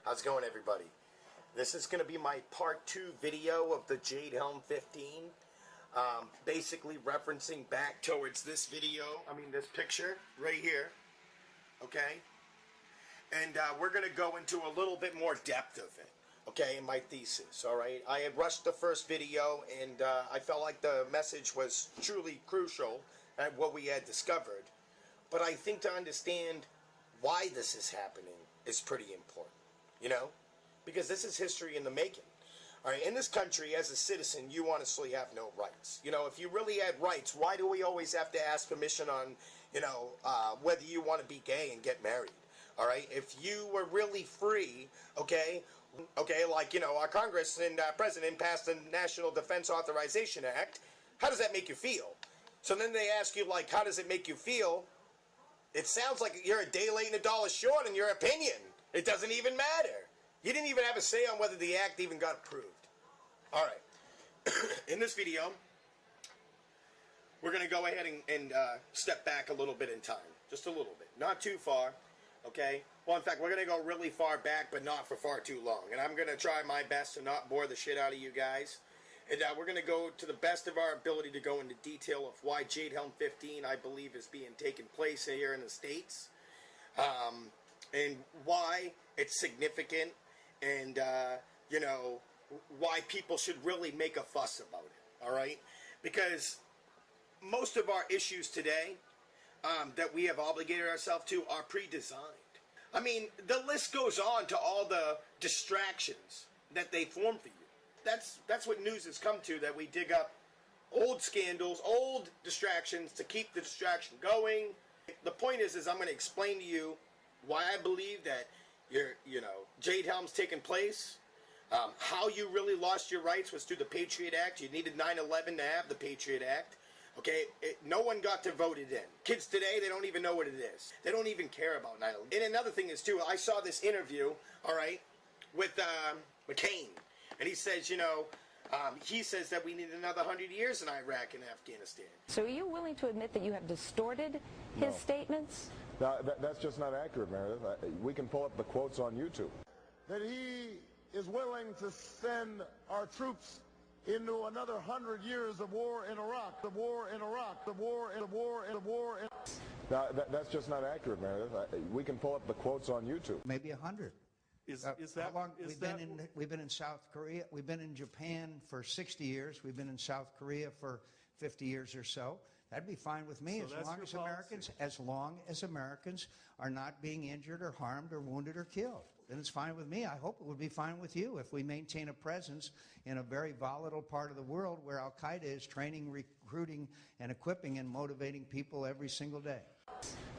How's it going, everybody? This is going to be my part 2 video of the Jade HELM-15, basically referencing back towards this video, this picture right here, okay? And we're going to go into a little bit more depth of it, okay, in my thesis, all right? I had rushed the first video, and I felt like the message was truly crucial at what we had discovered. But I think to understand why this is happening is pretty important, you know? Because this is history in the making. All right, in this country, as a citizen, you honestly have no rights. You know, if you really had rights, why do we always have to ask permission on, whether you want to be gay and get married? All right, if you were really free, okay, like, our Congress and President passed the National Defense Authorization Act, how does that make you feel? So then they ask you, like, how does it make you feel? It sounds like you're a day late and a dollar short in your opinion. It doesn't even matter. You didn't even have a say on whether the act even got approved. All right. In this video, we're going to go ahead and step back a little bit in time. Just a little bit. Not too far. Okay? Well, in fact, we're going to go really far back, but not for far too long. And I'm going to try my best to not bore the shit out of you guys. And we're going to go to the best of our ability to go into detail of why Jade HELM-15, I believe, is being taken place here in the States. And why it's significant. And, why people should really make a fuss about it, all right? Because most of our issues today that we have obligated ourselves to are pre-designed. I mean, the list goes on to all the distractions that they form for you. That's what news has come to, that we dig up old scandals, old distractions to keep the distraction going. The point is I'm going to explain to you why I believe that Jade Helm's taken place. How you really lost your rights was through the Patriot Act. You needed 9/11 to have the Patriot Act. Okay, no one got to vote it in. Kids today, they don't even know what it is. They don't even care about 9/11. And another thing is, too, I saw this interview, all right, with McCain. And he says, he says that we need another 100 years in Iraq and Afghanistan. So are you willing to admit that you have distorted his statements? No, that's just not accurate, Meredith. We can pull up the quotes on YouTube. That he is willing to send our troops into another 100 years of war in Iraq, the war in Iraq, the war in the war in the war in... No, that's just not accurate, Meredith. We can pull up the quotes on YouTube. Maybe 100. Is that how long is we've been in South Korea? We've been in Japan for 60 years. We've been in South Korea for 50 years or so. That'd be fine with me, so as long as Americans are not being injured or harmed or wounded or killed. Then it's fine with me. I hope it would be fine with you if we maintain a presence in a very volatile part of the world where Al-Qaeda is training, recruiting, and equipping and motivating people every single day.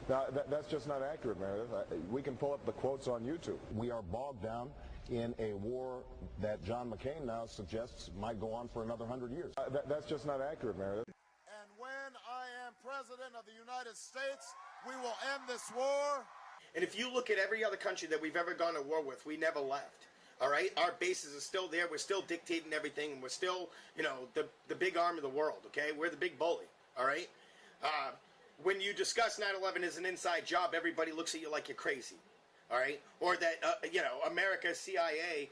No, that's just not accurate, Meredith. We can pull up the quotes on YouTube. We are bogged down in a war that John McCain now suggests might go on for another 100 years. That's just not accurate, Meredith. And when I am President of the United States, we will end this war. And if you look at every other country that we've ever gone to war with, we never left. All right? Our bases are still there. We're still dictating everything. And we're still, the big arm of the world, okay? We're the big bully, all right? When you discuss 9/11 as an inside job, everybody looks at you like you're crazy, all right? Or that, America, CIA,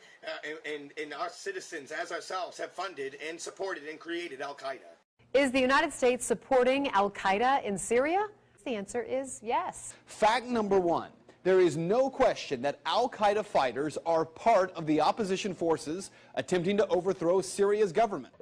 and our citizens, as ourselves, have funded and supported and created Al-Qaeda. Is the United States supporting Al-Qaeda in Syria? The answer is yes. Fact number one, there is no question that Al-Qaeda fighters are part of the opposition forces attempting to overthrow Syria's government.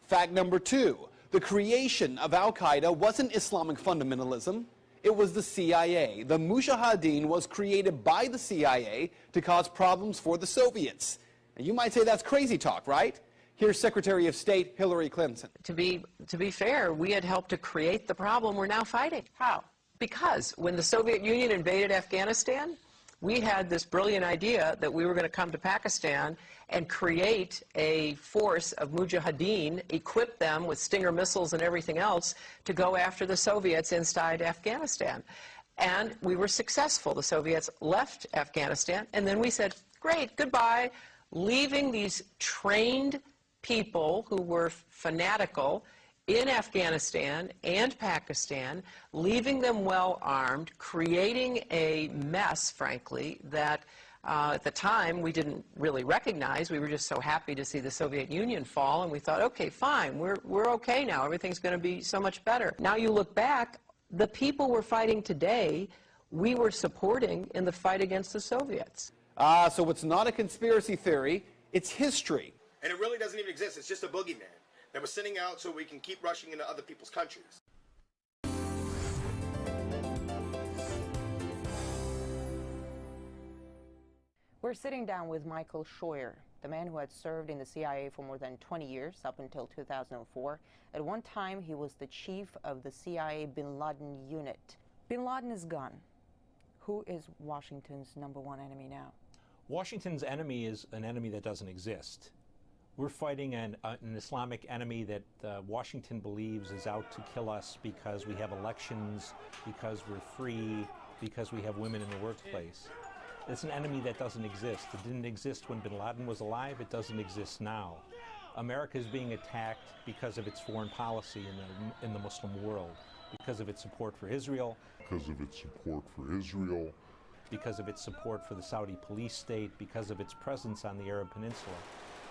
Fact number two, the creation of Al-Qaeda wasn't Islamic fundamentalism. It was the CIA. The Mujahideen was created by the CIA to cause problems for the Soviets. Now, you might say that's crazy talk, right? Here's Secretary of State Hillary Clinton. To be fair, we had helped to create the problem we're now fighting. How? Because when the Soviet Union invaded Afghanistan, we had this brilliant idea that we were going to come to Pakistan and create a force of Mujahideen, equip them with Stinger missiles and everything else to go after the Soviets inside Afghanistan. And we were successful. The Soviets left Afghanistan, and then we said, great, goodbye, leaving these trained people who were fanatical in Afghanistan and Pakistan, leaving them well armed, creating a mess, frankly, that at the time we didn't really recognize. We were just so happy to see the Soviet Union fall, and we thought, okay, fine, we're okay now. Everything's going to be so much better. Now you look back, the people we're fighting today, we were supporting in the fight against the Soviets. So it's not a conspiracy theory, it's history. And it really doesn't even exist. It's just a boogeyman that we're sending out so we can keep rushing into other people's countries. We're sitting down with Michael Scheuer, the man who had served in the CIA for more than 20 years, up until 2004. At one time, he was the chief of the CIA Bin Laden unit. Bin Laden is gone. Who is Washington's #1 enemy now? Washington's enemy is an enemy that doesn't exist. We're fighting an Islamic enemy that Washington believes is out to kill us because we have elections, because we're free, because we have women in the workplace. It's an enemy that doesn't exist. It didn't exist when bin Laden was alive. It doesn't exist now. America is being attacked because of its foreign policy in the Muslim world, because of its support for Israel, because of its support for the Saudi police state, because of its presence on the Arab Peninsula.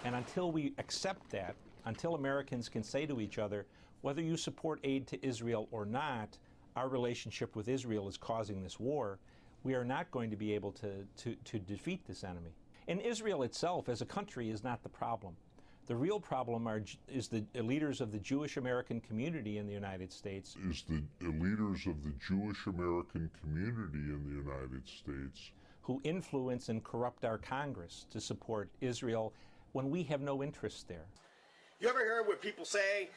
And until we accept that, until Americans can say to each other, whether you support aid to Israel or not, our relationship with Israel is causing this war, we are not going to be able to defeat this enemy. And Israel itself as a country is not the problem. The real problem is the leaders of the Jewish American community in the United States. Who influence and corrupt our Congress to support Israel when we have no interest there. You ever heard what people say,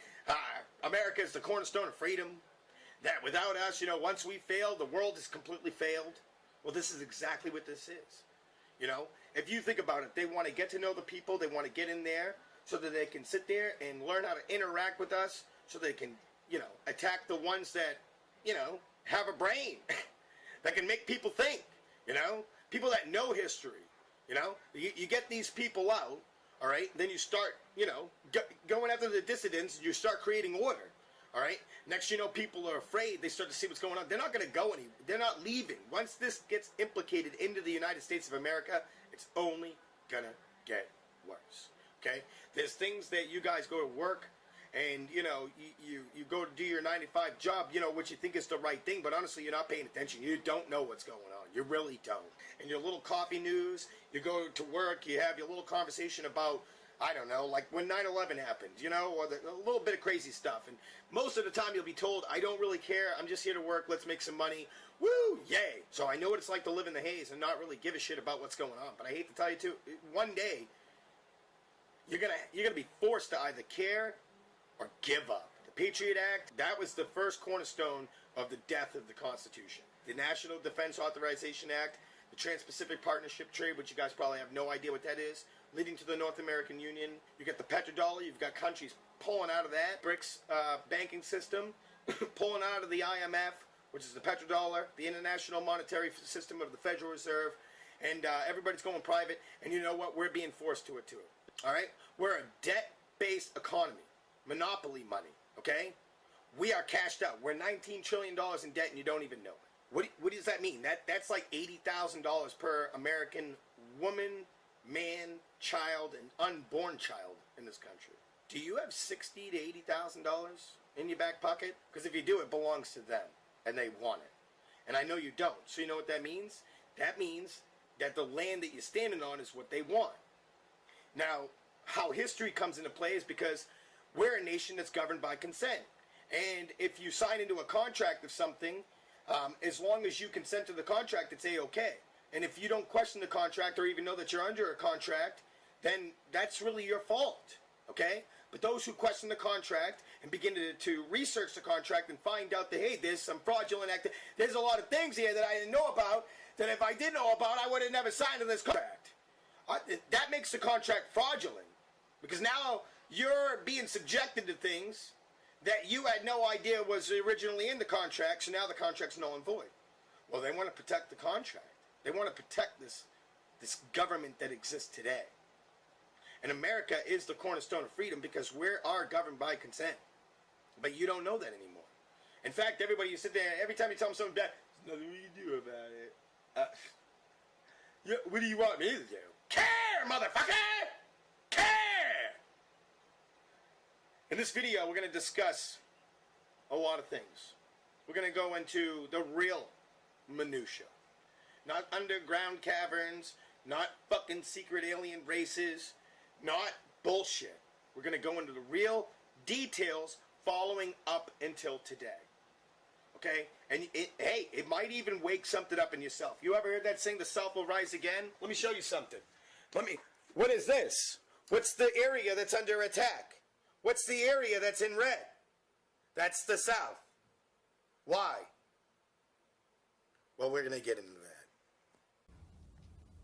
America is the cornerstone of freedom? That without us, once we fail, the world has completely failed? Well, this is exactly what this is. If you think about it, they want to get to know the people, they want to get in there so that they can sit there and learn how to interact with us so they can, attack the ones that, have a brain, that can make people think, people that know history, You get these people out, all right, then you start, going after the dissidents, you start creating order. All right. Next, people are afraid. They start to see what's going on. They're not going to go anywhere. They're not leaving. Once this gets implicated into the United States of America, it's only going to get worse. Okay. There's things that you guys go to work and, you go to do your 9-to-5 job, what you think is the right thing. But honestly, you're not paying attention. You don't know what's going on. You really don't. And your little coffee news, you go to work, you have your little conversation about, I don't know, like when 9/11 happened, or a little bit of crazy stuff. And most of the time you'll be told, I don't really care. I'm just here to work. Let's make some money. Woo! Yay! So I know what it's like to live in the haze and not really give a shit about what's going on. But I hate to tell you, too, one day you're gonna be forced to either care or give up. The Patriot Act, that was the first cornerstone of the death of the Constitution. The National Defense Authorization Act, the Trans-Pacific Partnership Trade, which you guys probably have no idea what that is, leading to the North American Union. You got the petrodollar. You've got countries pulling out of that. BRICS banking system, pulling out of the IMF, which is the petrodollar, the International Monetary System of the Federal Reserve, and everybody's going private. And you know what? We're being forced to it, too. All right? We're a debt-based economy. Monopoly money, okay? We are cashed out. We're $19 trillion in debt, and you don't even know it. What does that mean? That's like $80,000 per American woman, man, child, and unborn child in this country. Do you have $60,000 to $80,000 in your back pocket? Because if you do, it belongs to them, and they want it. And I know you don't. So you know what that means? That means that the land that you're standing on is what they want. Now, how history comes into play is because we're a nation that's governed by consent. And if you sign into a contract of something, as long as you consent to the contract, it's A-okay. And if you don't question the contract or even know that you're under a contract, then that's really your fault, okay? But those who question the contract and begin to research the contract and find out that, hey, there's some fraudulent activity, there's a lot of things here that I didn't know about, that if I did know about, I would have never signed to this contract. That makes the contract fraudulent, because now you're being subjected to things that you had no idea was originally in the contract, so now the contract's null and void. Well, they want to protect the contract. They want to protect this government that exists today. And America is the cornerstone of freedom because we are governed by consent. But you don't know that anymore. In fact, everybody, you sit there, every time you tell them something bad, there's nothing we can do about it. What do you want me to do? Care, motherfucker! Care! In this video, we're going to discuss a lot of things. We're going to go into the real minutia. Not underground caverns, not fucking secret alien races, not bullshit. We're going to go into the real details following up until today. Okay? And it might even wake something up in yourself. You ever heard that saying, the self will rise again? Let me show you something. What is this? What's the area that's under attack? What's the area that's in red? That's the South. Why? Well, we're going to get into that.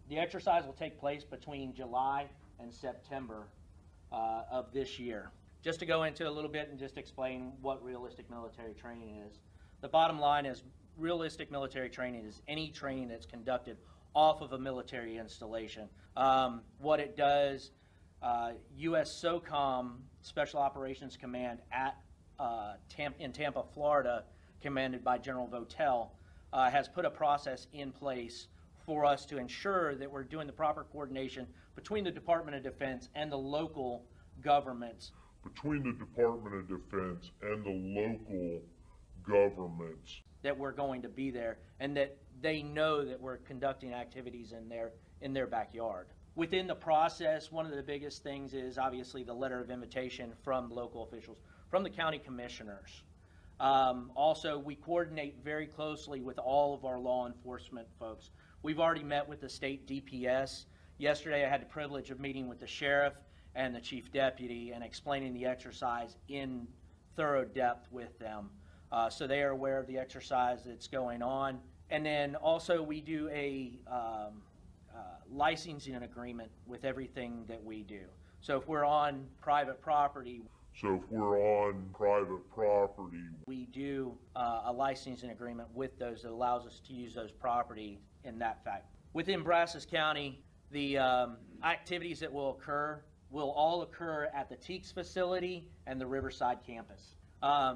The exercise will take place between July and September of this year. Just to go into a little bit and just explain what realistic military training is. The bottom line is realistic military training is any training that's conducted off of a military installation. What it does, U.S. SOCOM Special Operations Command in Tampa, Florida, commanded by General Votel, has put a process in place for us to ensure that we're doing the proper coordination between the Department of Defense and the local governments. Between the Department of Defense and the local governments. That we're going to be there and that they know that we're conducting activities in their backyard. Within the process, one of the biggest things is obviously the letter of invitation from local officials, from the county commissioners. Also, we coordinate very closely with all of our law enforcement folks. We've already met with the state DPS. Yesterday I had the privilege of meeting with the sheriff and the chief deputy and explaining the exercise in thorough depth with them. So they are aware of the exercise that's going on. And then also we do a licensing agreement with everything that we do. So if we're on private property, we do a licensing agreement with those that allows us to use those property in that fact. Within Brazos County, the activities that will all occur at the Teaks facility and the Riverside campus.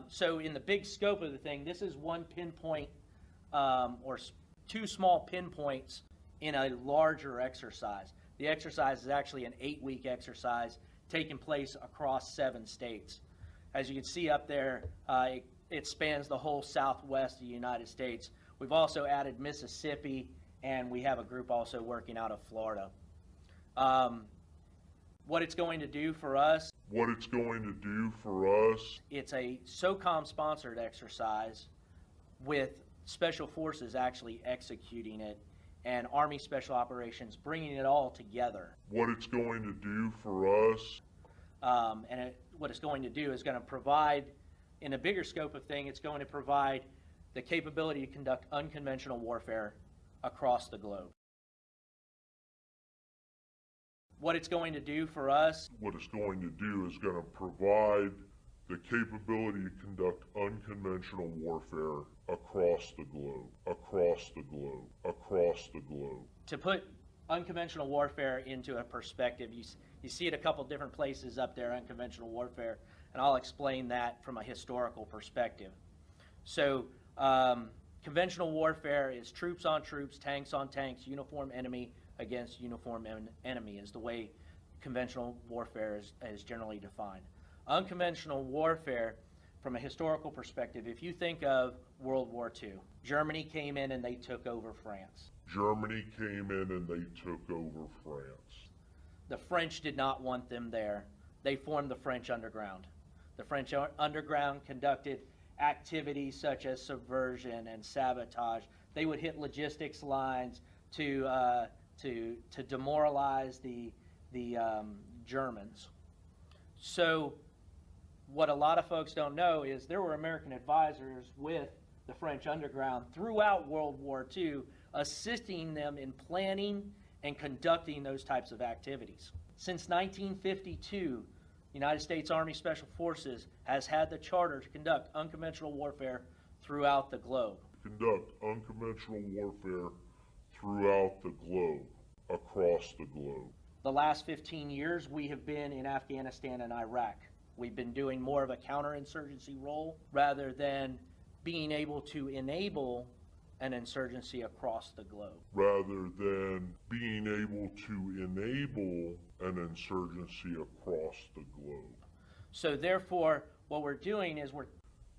So in the big scope of the thing, this is one pinpoint or two small pinpoints in a larger exercise. The exercise is actually an 8-week exercise taking place across 7 states. As you can see up there, it spans the whole southwest of the United States. We've also added Mississippi, and we have a group also working out of Florida. What it's going to do for us, it's a SOCOM-sponsored exercise with Special Forces actually executing it and Army Special Operations bringing it all together. What it's going to do for us, what it's going to do is going to provide, in a bigger scope of thing, it's going to provide the capability to conduct unconventional warfare across the globe. What it's going to do for us, what it's going to do is going to provide the capability to conduct unconventional warfare across the globe, across the globe, across the globe. To put unconventional warfare into a perspective, you see it a couple different places up there, unconventional warfare, and I'll explain that from a historical perspective. So conventional warfare is troops on troops, tanks on tanks, uniform enemy against uniform enemy is the way conventional warfare is generally defined. Unconventional warfare, from a historical perspective, if you think of World War II, Germany came in and they took over France. The French did not want them there. They formed the French Underground. The French Underground conducted activities such as subversion and sabotage. They would hit logistics lines to demoralize the Germans. So what a lot of folks don't know is there were American advisors with the French Underground throughout World War II, assisting them in planning and conducting those types of activities. Since 1952, United States Army Special Forces has had the charter to conduct unconventional warfare throughout the globe. Across the globe. The last 15 years, we have been in Afghanistan and Iraq. We've been doing more of a counterinsurgency role rather than being able to enable an insurgency across the globe. Rather than being able to enable an insurgency across the globe. So therefore, what we're doing is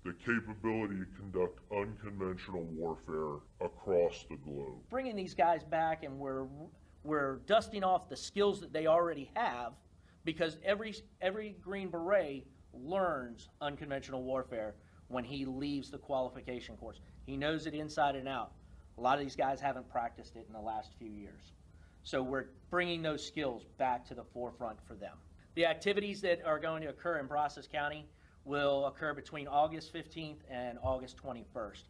the capability to conduct unconventional warfare across the globe. Bringing these guys back, and we're dusting off the skills that they already have, because every Green Beret learns unconventional warfare when he leaves the qualification course. He knows it inside and out. A lot of these guys haven't practiced it in the last few years. So we're bringing those skills back to the forefront for them. The activities that are going to occur in Brazos County will occur between August 15th and August 21st.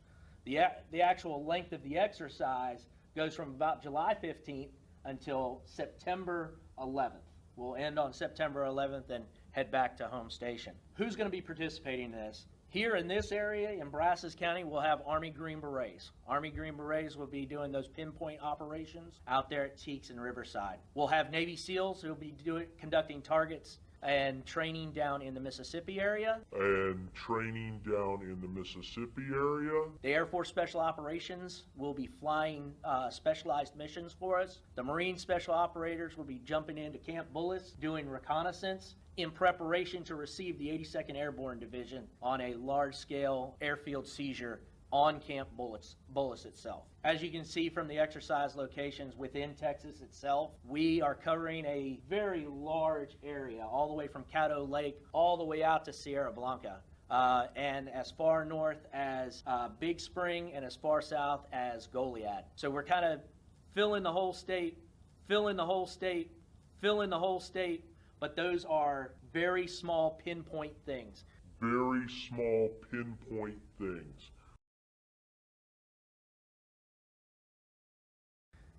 The actual length of the exercise goes from about July 15th until September 11th. We'll end on September 11th and head back to home station. Who's going to be participating in this? Here in this area, in Brazos County, we'll have Army Green Berets. Army Green Berets will be doing those pinpoint operations out there at Teeks and Riverside. We'll have Navy SEALs who will be conducting targets and training down in the Mississippi area. The Air Force Special Operations will be flying specialized missions for us. The Marine Special Operators will be jumping into Camp Bullis, doing reconnaissance in preparation to receive the 82nd Airborne Division on a large-scale airfield seizure on Camp Bullis itself. As you can see from the exercise locations within Texas itself, we are covering a very large area, all the way from Caddo Lake, all the way out to Sierra Blanca, and as far north as Big Spring, and as far south as Goliad. So we're kind of filling the whole state, but those are very small pinpoint things.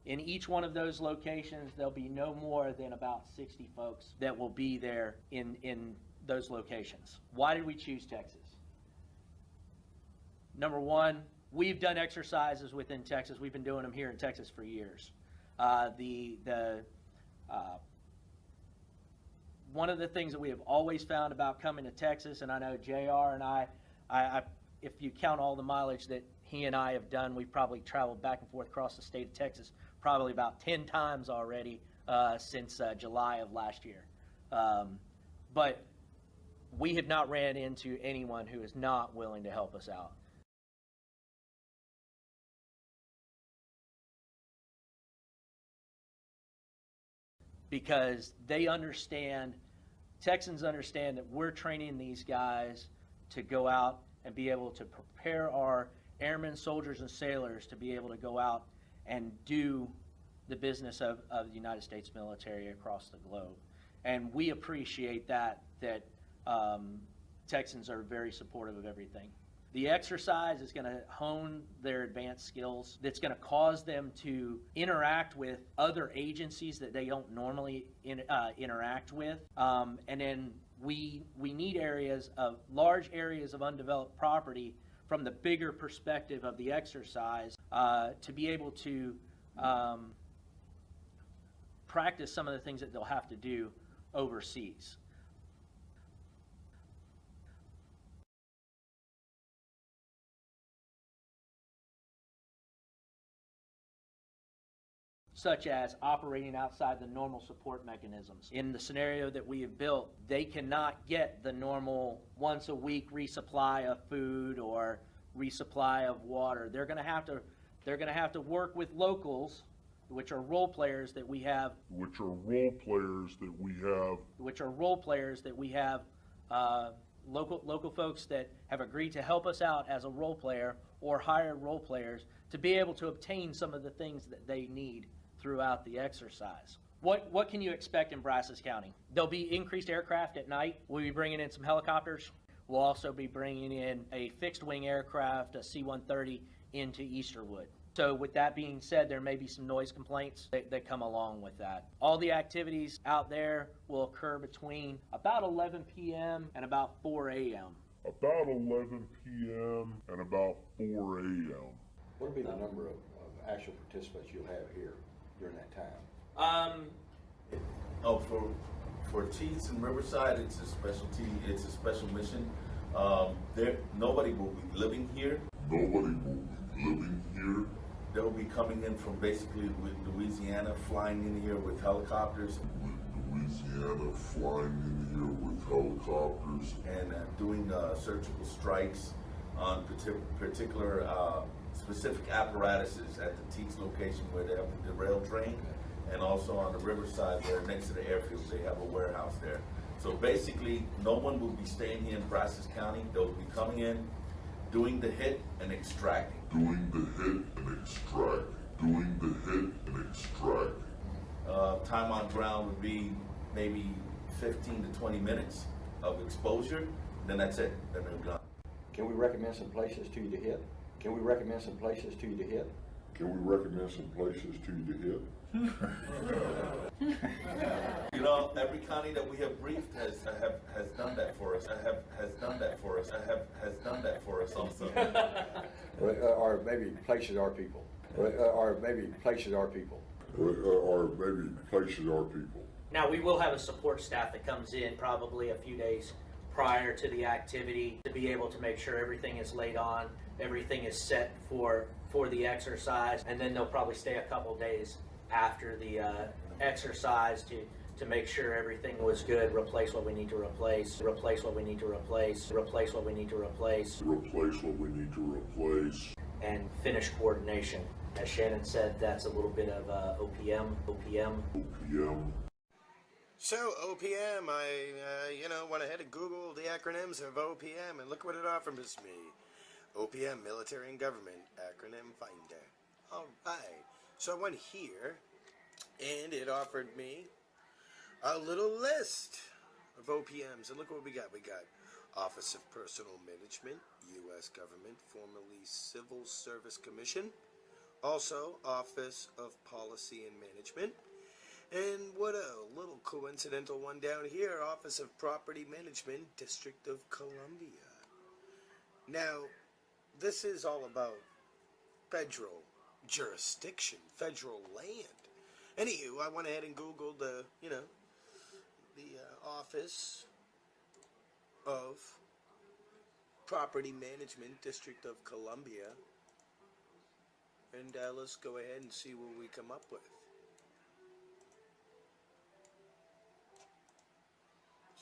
In each one of those locations, there'll be no more than about 60 folks that will be there in those locations. Why did we choose Texas? Number one, we've done exercises within Texas. We've been doing them here in Texas for years. One of the things that we have always found about coming to Texas, and I know JR and I, if you count all the mileage that he and I have done, we've probably traveled back and forth across the state of Texas probably about 10 times already since July of last year. But we have not ran into anyone who is not willing to help us out. Because they understand, Texans understand that we're training these guys to go out and be able to prepare our airmen, soldiers, and sailors to be able to go out and do the business of the United States military across the globe. And we appreciate that Texans are very supportive of everything. The exercise is going to hone their advanced skills. That's going to cause them to interact with other agencies that they don't normally interact with. And then we need large areas of undeveloped property from the bigger perspective of the exercise to be able to practice some of the things that they'll have to do overseas. Such as operating outside the normal support mechanisms. In the scenario that we have built, they cannot get the normal once a week resupply of food or resupply of water. They're going to have to work with locals, which are role players that we have. Local folks that have agreed to help us out as a role player or hire role players to be able to obtain some of the things that they need throughout the exercise. What can you expect in Brazos County? There'll be increased aircraft at night. We'll be bringing in some helicopters. We'll also be bringing in a fixed-wing aircraft, a C-130, into Easterwood. So with that being said, there may be some noise complaints that come along with that. All the activities out there will occur between about 11 p.m. and about 4 a.m. What will be the number of actual participants you'll have here during that time? For Teats and Riverside, it's a specialty. It's a special mission. Nobody will be living here. Nobody will be living here. They'll be coming in from basically Louisiana, flying in here with helicopters. Louisiana, flying in here with helicopters. And doing surgical strikes on particular specific apparatuses at the Teats location where they have the derail train, and also on the Riverside where next to the airfield they have a warehouse there. So basically, no one will be staying here in Brazos County. They'll be coming in, doing the hit and extracting. Doing the hit and extracting. Doing the hit and extracting. Time on ground would be maybe 15 to 20 minutes of exposure, then that's it, then they're gone. Can we recommend some places to you to hit? Can we recommend some places to you to hit? Can we recommend some places to you to hit? You know, every county that we have briefed has done that for us. Has done that for us. Has done that for us also. Or maybe places are people. Or maybe places are people. Or maybe places are people. Now, we will have a support staff that comes in probably a few days prior to the activity to be able to make sure everything is laid on, everything is set for the exercise, and then they'll probably stay a couple days after the exercise to make sure everything was good, replace what we need to replace, replace what we need to replace, replace what we need to replace, Replace what we need to replace. and finish coordination. As Shannon said, that's a little bit of OPM. So OPM, I went ahead and Googled the acronyms of OPM, and look what it offers me. OPM, Military and Government Acronym Finder. All right. So I went here, and it offered me a little list of OPMs, and look what we got. We got Office of Personal Management, U.S. Government, formerly Civil Service Commission. Also, Office of Policy and Management. And what a little coincidental one down here, Office of Property Management, District of Columbia. Now, this is all about federal jurisdiction, federal land. Anywho, I went ahead and Googled the Office of Property Management, District of Columbia. And let's go ahead and see what we come up with.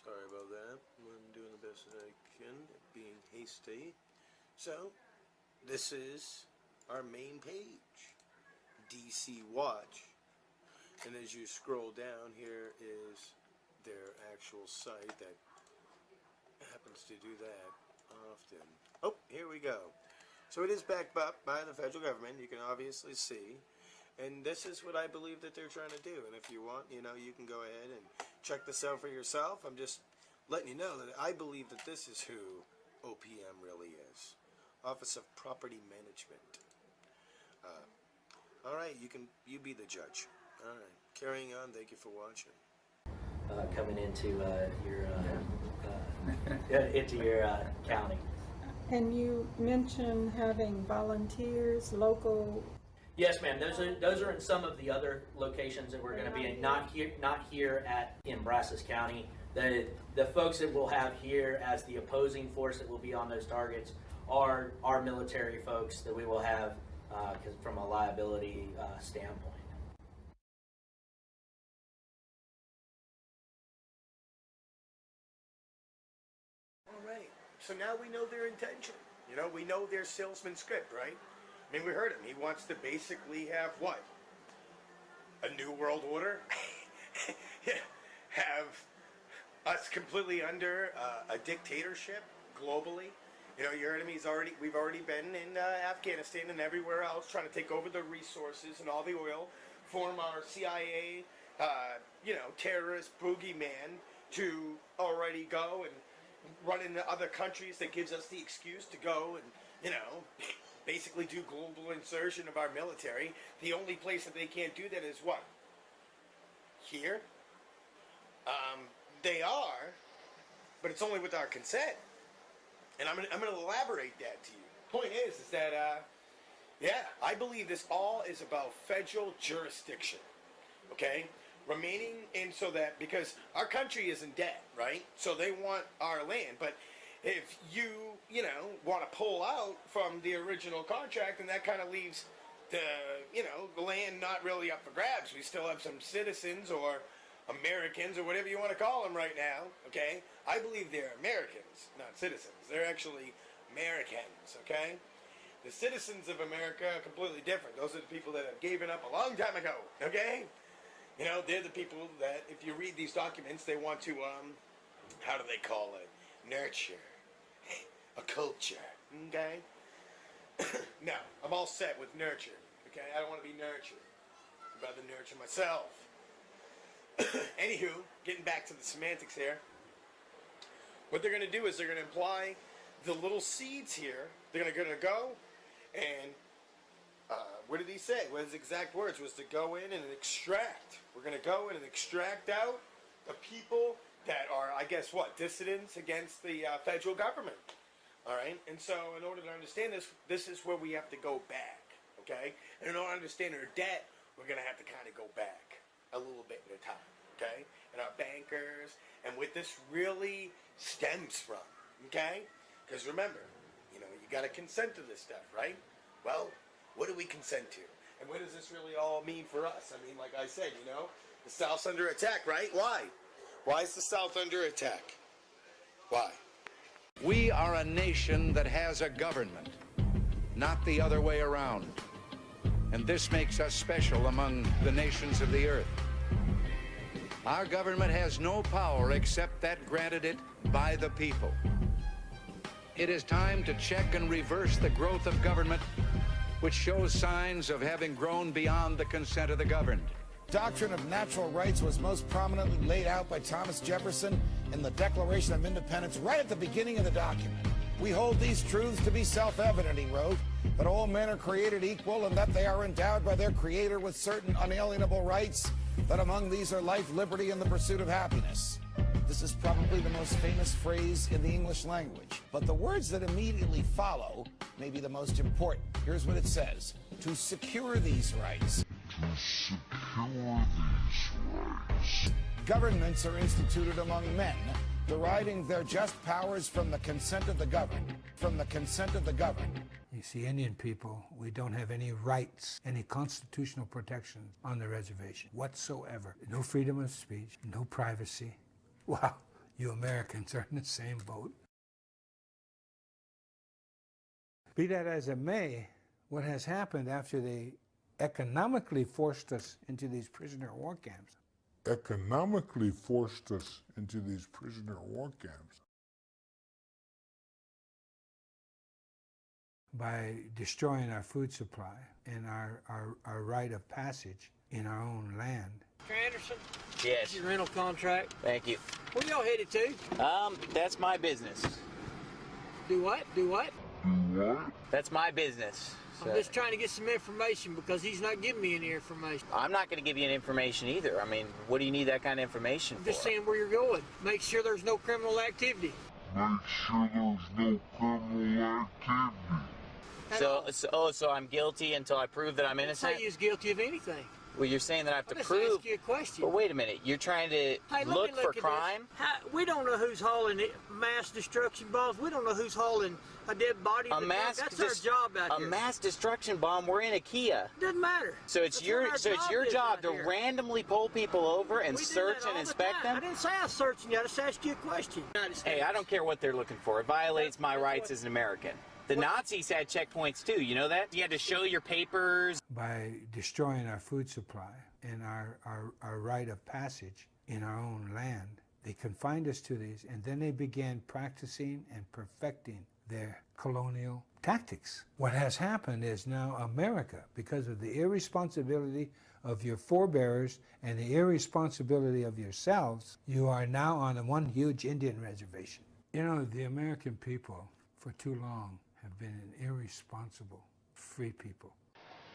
Sorry about that. I'm doing the best that I can, being hasty. So, this is our main page, DC Watch. And as you scroll down, here is their actual site that happens to do that often. Oh, here we go. So it is backed up by the federal government, you can obviously see. And this is what I believe that they're trying to do. And if you want, you can go ahead and check this out for yourself. I'm just letting you know that I believe that this is who OPM really is. Office of Property Management. All right, you be the judge. All right, carrying on. Thank you for watching. Coming into your county. And you mentioned having volunteers, local. Yes, ma'am. Those are in some of the other locations that we're going to be in. Not here in Brazos County. The folks that we'll have here as the opposing force that will be on those targets are our military folks that we will have from a liability standpoint. All right. So now we know their intention. We know their salesman script, right? I mean, we heard him. He wants to basically have what? A new world order? Have us completely under a dictatorship globally? Your enemy's we've already been in Afghanistan and everywhere else trying to take over the resources and all the oil, form our CIA, terrorist boogeyman to already go and run into other countries that gives us the excuse to go and, basically do global insertion of our military. The only place that they can't do that is what? Here? They are, but it's only with our consent. And I'm going to elaborate that to you. Point is that, I believe this all is about federal jurisdiction. Okay? remaining in so that, because our country is in debt, right? So they want our land. But if you want to pull out from the original contract, then that kind of leaves the land not really up for grabs. We still have some citizens or Americans or whatever you want to call them right now, okay? I believe they're Americans, not citizens. They're actually Americans, okay? The citizens of America are completely different. Those are the people that have given up a long time ago, okay? They're the people that, if you read these documents, they want to, how do they call it? Nurture a culture, okay? No, I'm all set with nurture, okay? I don't want to be nurtured. I'd rather nurture myself. Anywho, getting back to the semantics here, what they're going to do is they're going to imply the little seeds here. They're going to go and, what did he say? What his exact words was to go in and extract. We're going to go in and extract out the people that are, I guess what, dissidents against the federal government. All right? And so in order to understand this, this is where we have to go back, okay? And in order to understand our debt, we're going to have to kind of go back a little bit at a time, okay? And our bankers, and what this really stems from, okay? Because remember, you got to consent to this stuff, right? Well, what do we consent to? And what does this really all mean for us? I mean, like I said, the South's under attack, right? Why? Why is the South under attack? Why? We are a nation that has a government, not the other way around. And this makes us special among the nations of the earth. Our government has no power except that granted it by the people. It is time to check and reverse the growth of government, which shows signs of having grown beyond the consent of the governed. Doctrine of natural rights was most prominently laid out by Thomas Jefferson in the Declaration of Independence right at the beginning of the document. We hold these truths to be self-evident, he wrote, that all men are created equal and that they are endowed by their Creator with certain unalienable rights, that among these are life, liberty, and the pursuit of happiness. This is probably the most famous phrase in the English language, but the words that immediately follow may be the most important. Here's what it says: to secure these rights. Governments are instituted among men, deriving their just powers from the consent of the governed. From the consent of the governed. You see, Indian people, we don't have any rights, any constitutional protections on the reservation whatsoever. No freedom of speech, no privacy. Wow, you Americans are in the same boat. Be that as it may, what has happened after they economically forced us into these prisoner of war camps. Economically forced us into these prisoner of war camps. By destroying our food supply and our right of passage in our own land. Mr. Anderson? Yes. Your rental contract. Thank you. Where y'all headed to? That's my business. Do what? Do what? That's my business. I'm just trying to get some information because he's not giving me any information. I'm not going to give you any information either. I mean, what do you need that kind of information I'm for? just saying where you're going. Make sure there's no criminal activity. Make sure there's no criminal activity. So I'm guilty until I prove that I'm innocent? I didn't say you was guilty of anything. Well, you're saying that I have to I'm just prove... asking you a question. But wait a minute. You're trying to look for crime? We don't know who's hauling mass destruction bombs. We don't know who's hauling a dead body. That's our job out here. A mass destruction bomb? We're in a Kia. Doesn't matter. So it's your job to randomly pull people over and search and inspect them? I didn't say I was searching you. I just asked you a question. Hey, I don't care what they're looking for. It violates my rights as an American. The Nazis had checkpoints too, you know that? You had to show your papers. By destroying our food supply and our right of passage in our own land, they confined us to these, and then they began practicing and perfecting their colonial tactics. What has happened is now America, because of the irresponsibility of your forebears and the irresponsibility of yourselves, you are now on one huge Indian reservation. You know, the American people, for too long, have been an irresponsible, free people.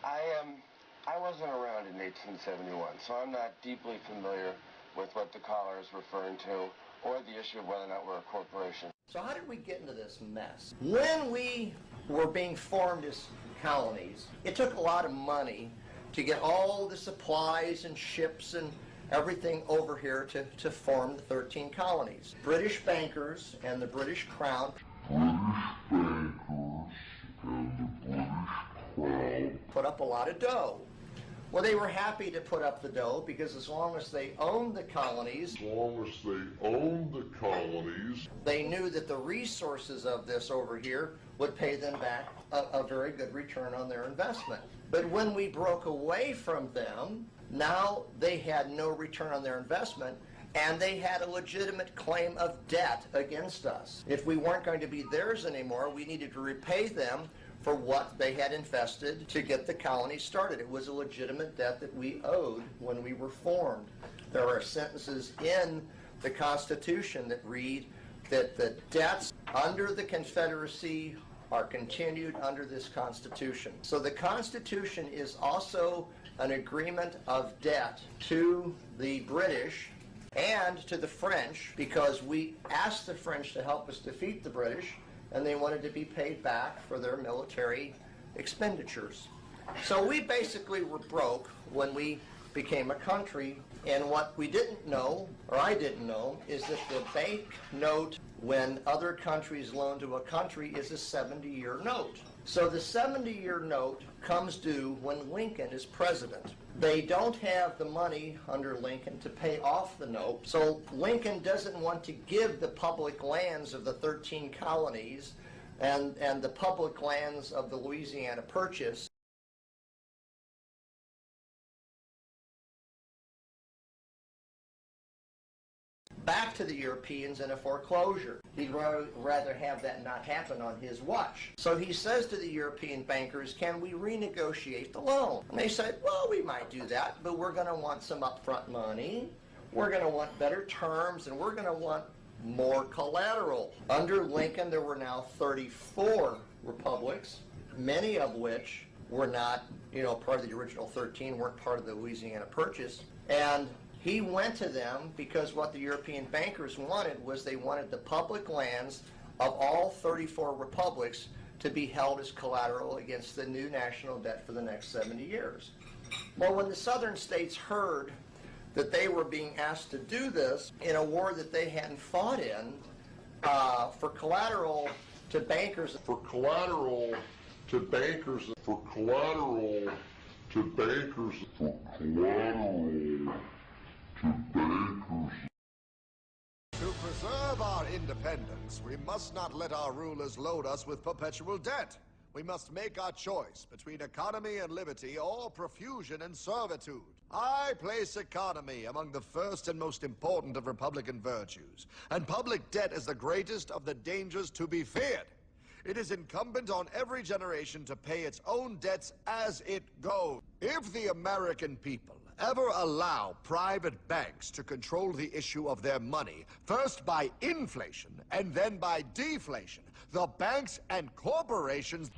I wasn't around in 1871, so I'm not deeply familiar with what the caller is referring to, or the issue of whether or not we're a corporation. So how did we get into this mess? When we were being formed as colonies, it took a lot of money to get all the supplies and ships and everything over here to form the 13 colonies. British bankers and the British Crown put up a lot of dough. Well, they were happy to put up the dough because as long as they owned the colonies, they knew that the resources of this over here would pay them back a very good return on their investment. But when we broke away from them, now they had no return on their investment, and they had a legitimate claim of debt against us. If we weren't going to be theirs anymore, we needed to repay them for what they had invested to get the colony started. It was a legitimate debt that we owed when we were formed. There are sentences in the Constitution that read that the debts under the Confederacy are continued under this Constitution. So the Constitution is also an agreement of debt to the British and to the French, because we asked the French to help us defeat the British, and they wanted to be paid back for their military expenditures. So we basically were broke when we became a country, and what we didn't know, or I didn't know, is that the bank note when other countries loan to a country is a 70-year note. So the 70-year note comes due when Lincoln is president. They don't have the money under Lincoln to pay off the note, so Lincoln doesn't want to give the public lands of the 13 colonies and the public lands of the Louisiana Purchase back to the Europeans in a foreclosure. He'd rather have that not happen on his watch. So he says to the European bankers, can we renegotiate the loan? And they said, well, we might do that, but we're going to want some upfront money, we're going to want better terms, and we're going to want more collateral. Under Lincoln, there were now 34 republics, many of which were not, part of the original 13, weren't part of the Louisiana Purchase. And he went to them because what the European bankers wanted was they wanted the public lands of all 34 republics to be held as collateral against the new national debt for the next 70 years. Well, when the southern states heard that they were being asked to do this in a war that they hadn't fought in, for collateral to bankers, To preserve our independence, we must not let our rulers load us with perpetual debt. We must make our choice between economy and liberty or profusion and servitude. I place economy among the first and most important of Republican virtues, and public debt is the greatest of the dangers to be feared. It is incumbent on every generation to pay its own debts as it goes. If the American people ever allow private banks to control the issue of their money, first by inflation and then by deflation, the banks and corporations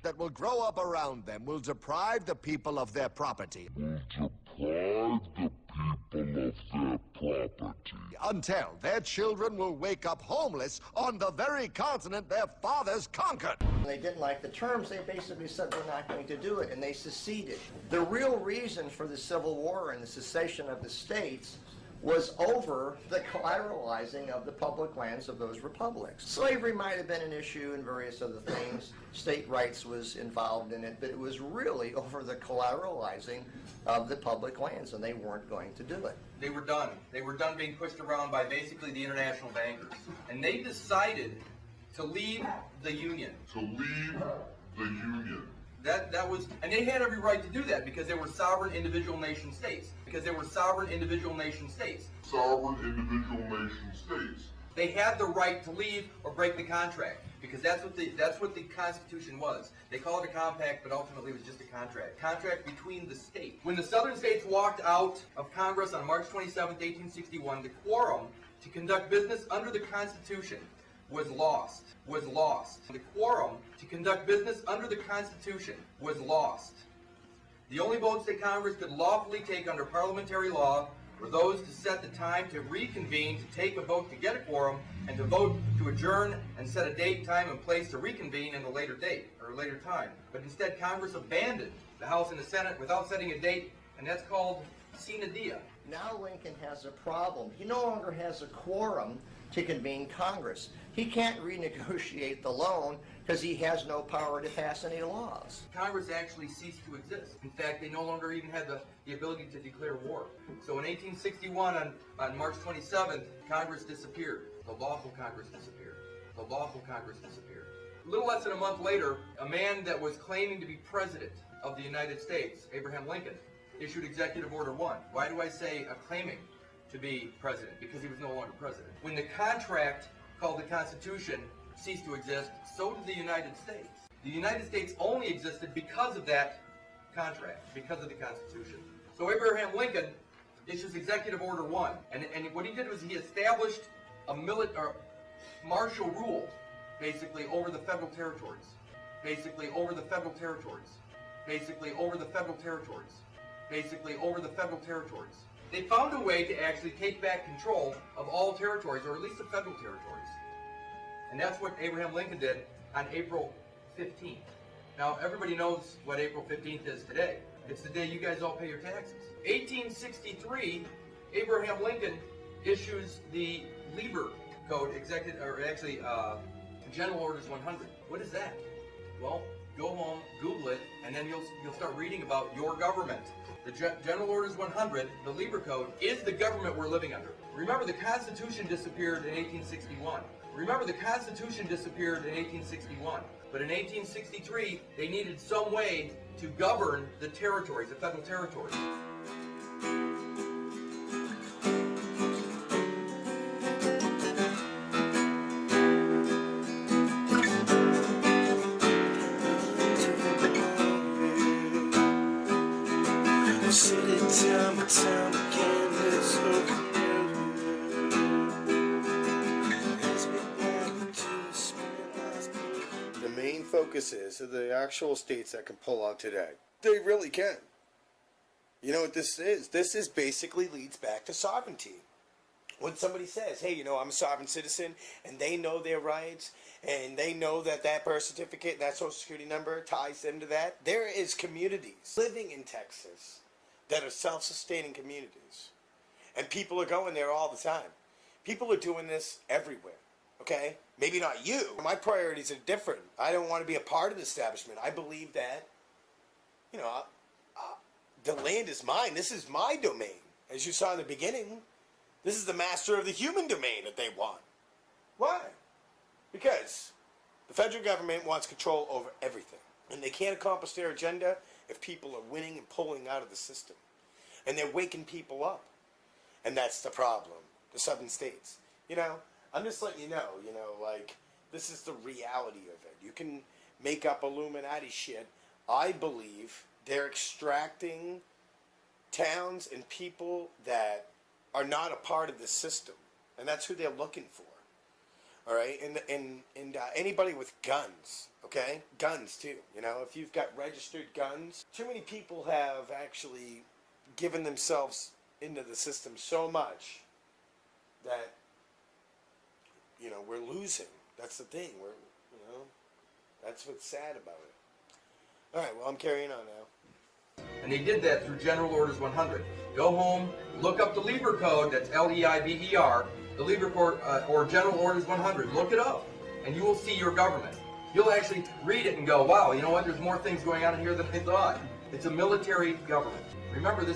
that will grow up around them will deprive the people of their property. Until their children will wake up homeless on the very continent their fathers conquered. When they didn't like the terms, they basically said we're not going to do it, and they seceded. The real reason for the Civil War and the secession of the states was over the collateralizing of the public lands of those republics. Slavery might have been an issue and various other things. State rights was involved in it, but it was really over the collateralizing of the public lands, and they weren't going to do it. They were done. They were done being pushed around by basically the international bankers. And they decided to leave the Union. That was, and they had every right to do that because they were sovereign individual nation states. They had the right to leave or break the contract because that's what the Constitution was. They call it a compact, but ultimately it was just a contract. Contract between the states. When the southern states walked out of Congress on March 27, 1861, the quorum to conduct business under the Constitution was lost. The quorum to conduct business under the Constitution was lost. The only votes that Congress could lawfully take under parliamentary law were those to set the time to reconvene, to take a vote to get a quorum, and to vote to adjourn and set a date, time, and place to reconvene in a later date or later time. But instead, Congress abandoned the House and the Senate without setting a date, and that's called sine die. Now Lincoln has a problem. He no longer has a quorum to convene Congress. He can't renegotiate the loan because he has no power to pass any laws. Congress actually ceased to exist. In fact, they no longer even had the ability to declare war. So in 1861, on March 27th, Congress disappeared. The lawful Congress disappeared. The lawful Congress disappeared. A little less than a month later, a man that was claiming to be president of the United States, Abraham Lincoln, issued Executive Order 1. Why do I say claiming to be president? Because he was no longer president. When the contract called the Constitution ceased to exist, so did the United States. The United States only existed because of that contract, because of the Constitution. So Abraham Lincoln issues Executive Order 1, and what he did was he established a martial rule, basically over the federal territories, basically over the federal territories, basically over the federal territories, basically over the federal territories. They found a way to actually take back control of all territories, or at least the federal territories. And that's what Abraham Lincoln did on April 15th. Now, everybody knows what April 15th is today. It's the day you guys all pay your taxes. 1863, Abraham Lincoln issues the Lieber Code, General Orders 100. What is that? Well, go home, Google it, and then you'll start reading about your government. The General Orders 100, the Lieber Code, is the government we're living under. Remember, the Constitution disappeared in 1861. Remember, the Constitution disappeared in 1861. But in 1863, they needed some way to govern the territories, the federal territories. The main focus is the actual states that can pull out today. They really can. You know what this is? This is basically leads back to sovereignty. When somebody says, hey, you know, I'm a sovereign citizen, and they know their rights, and they know that that birth certificate, that social security number ties them to that, there is communities living in Texas that are self-sustaining communities. And people are going there all the time. People are doing this everywhere, okay? Maybe not you. My priorities are different. I don't want to be a part of the establishment. I believe that, you know, the land is mine. This is my domain. As you saw in the beginning, this is the master of the human domain that they want. Why? Because the federal government wants control over everything. And they can't accomplish their agenda if people are winning and pulling out of the system. And they're waking people up. And that's the problem. The southern states. You know, I'm just letting you know, like, this is the reality of it. You can make up Illuminati shit. I believe they're extracting towns and people that are not a part of the system. And that's who they're looking for. All right? And anybody with guns, okay? Guns, too. You know, if you've got registered guns, too many people have actually given themselves into the system so much that, you know, we're losing. That's the thing. That's what's sad about it. All right, well, I'm carrying on now. And they did that through General Orders 100. Go home, look up the Lieber Code, that's L-E-I-B-E-R, the Lieber Code, or General Orders 100. Look it up, and you will see your government. You'll actually read it and go, wow, you know what, there's more things going on in here than I thought. It's a military government. Remember, the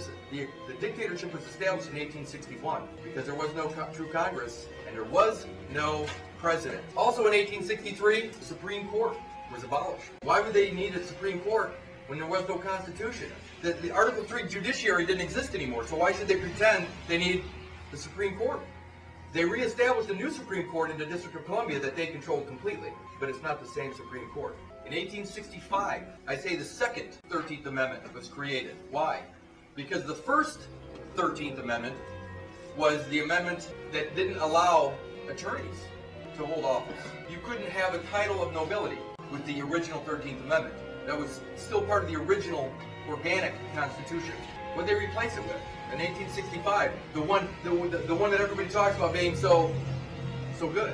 dictatorship was established in 1861 because there was no true Congress and there was no president. Also in 1863, the Supreme Court was abolished. Why would they need a Supreme Court when there was no Constitution? The Article 3 judiciary didn't exist anymore, so why should they pretend they need the Supreme Court? They reestablished a new Supreme Court in the District of Columbia that they controlled completely, but it's not the same Supreme Court. In 1865, I say the second 13th Amendment was created. Why? Because the first 13th Amendment was the amendment that didn't allow attorneys to hold office. You couldn't have a title of nobility with the original 13th Amendment. That was still part of the original organic Constitution. What did they replace it with? In 1865, the one that everybody talks about being so good.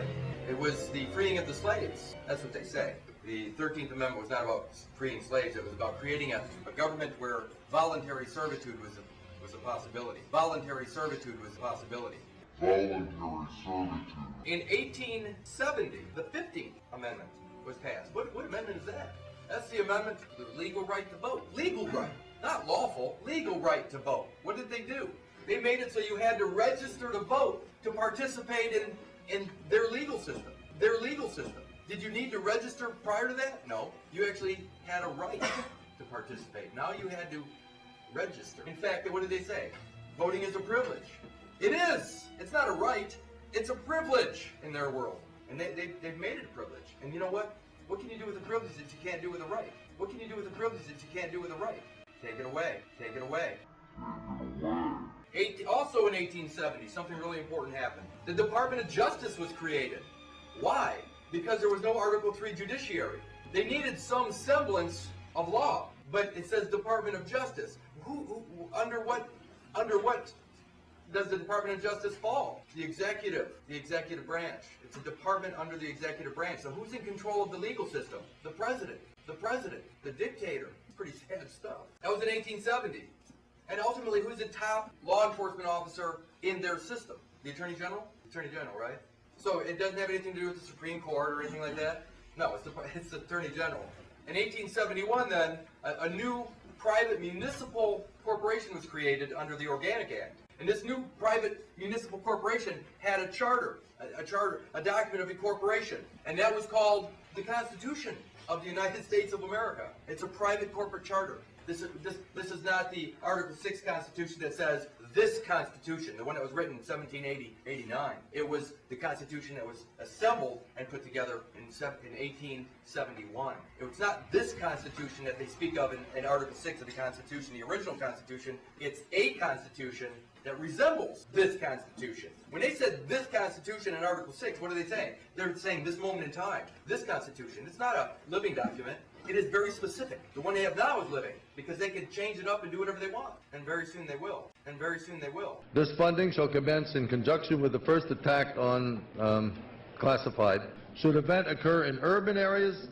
It was the freeing of the slaves. That's what they say. The 13th Amendment was not about freeing slaves. It was about creating a government where voluntary servitude was a possibility. Voluntary servitude was a possibility. Voluntary servitude. In 1870, the 15th Amendment was passed. What amendment is that? That's the amendment to the legal right to vote. Legal right. Not lawful. Legal right to vote. What did they do? They made it so you had to register to vote to participate in their legal system. Their legal system. Did you need to register prior to that? No. You actually had a right to participate. Now you had to register. In fact, what did they say? Voting is a privilege. It is. It's not a right. It's a privilege in their world. And they've made it a privilege. And you know what? What can you do with a privilege that you can't do with a right? What can you do with a privilege that you can't do with a right? Take it away. Take it away. Also in 1870, something really important happened. The Department of Justice was created. Why? Because there was no Article III judiciary. They needed some semblance of law, but it says Department of Justice. Under what does the Department of Justice fall? The executive branch. It's a department under the executive branch. So who's in control of the legal system? The president, the dictator. It's pretty sad stuff. That was in 1870. And ultimately, who's the top law enforcement officer in their system? The Attorney General? Attorney General, right? So it doesn't have anything to do with the Supreme Court or anything like that? No, it's the Attorney General. In 1871, then, a new private municipal corporation was created under the Organic Act. And this new private municipal corporation had a charter, a document of incorporation. And that was called the Constitution of the United States of America. It's a private corporate charter. This is not the Article 6 Constitution that says this Constitution, the one that was written in 1789. It was the Constitution that was assembled and put together in 1871. It's not this Constitution that they speak of in Article 6 of the Constitution, the original Constitution. It's a Constitution that resembles this Constitution. When they said this Constitution in Article 6, what are they saying? They're saying this moment in time, this Constitution. It's not a living document. It is very specific. The one they have now is living, because they can change it up and do whatever they want. And very soon they will. And very soon they will. This funding shall commence in conjunction with the first attack on classified. Should event occur in urban areas,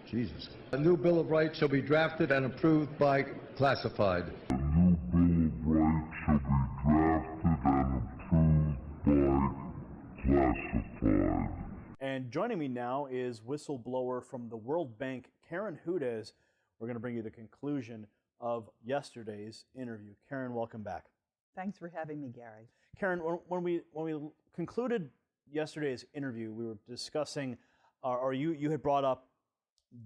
Jesus. A new Bill of Rights shall be drafted and approved by classified. A new Bill of Rights shall be drafted and approved by classified. And joining me now is whistleblower from the World Bank, Karen Hudes. We're going to bring you the conclusion of yesterday's interview. Karen, welcome back. Thanks for having me, Gary. Karen, when we concluded yesterday's interview, we were discussing, or you had brought up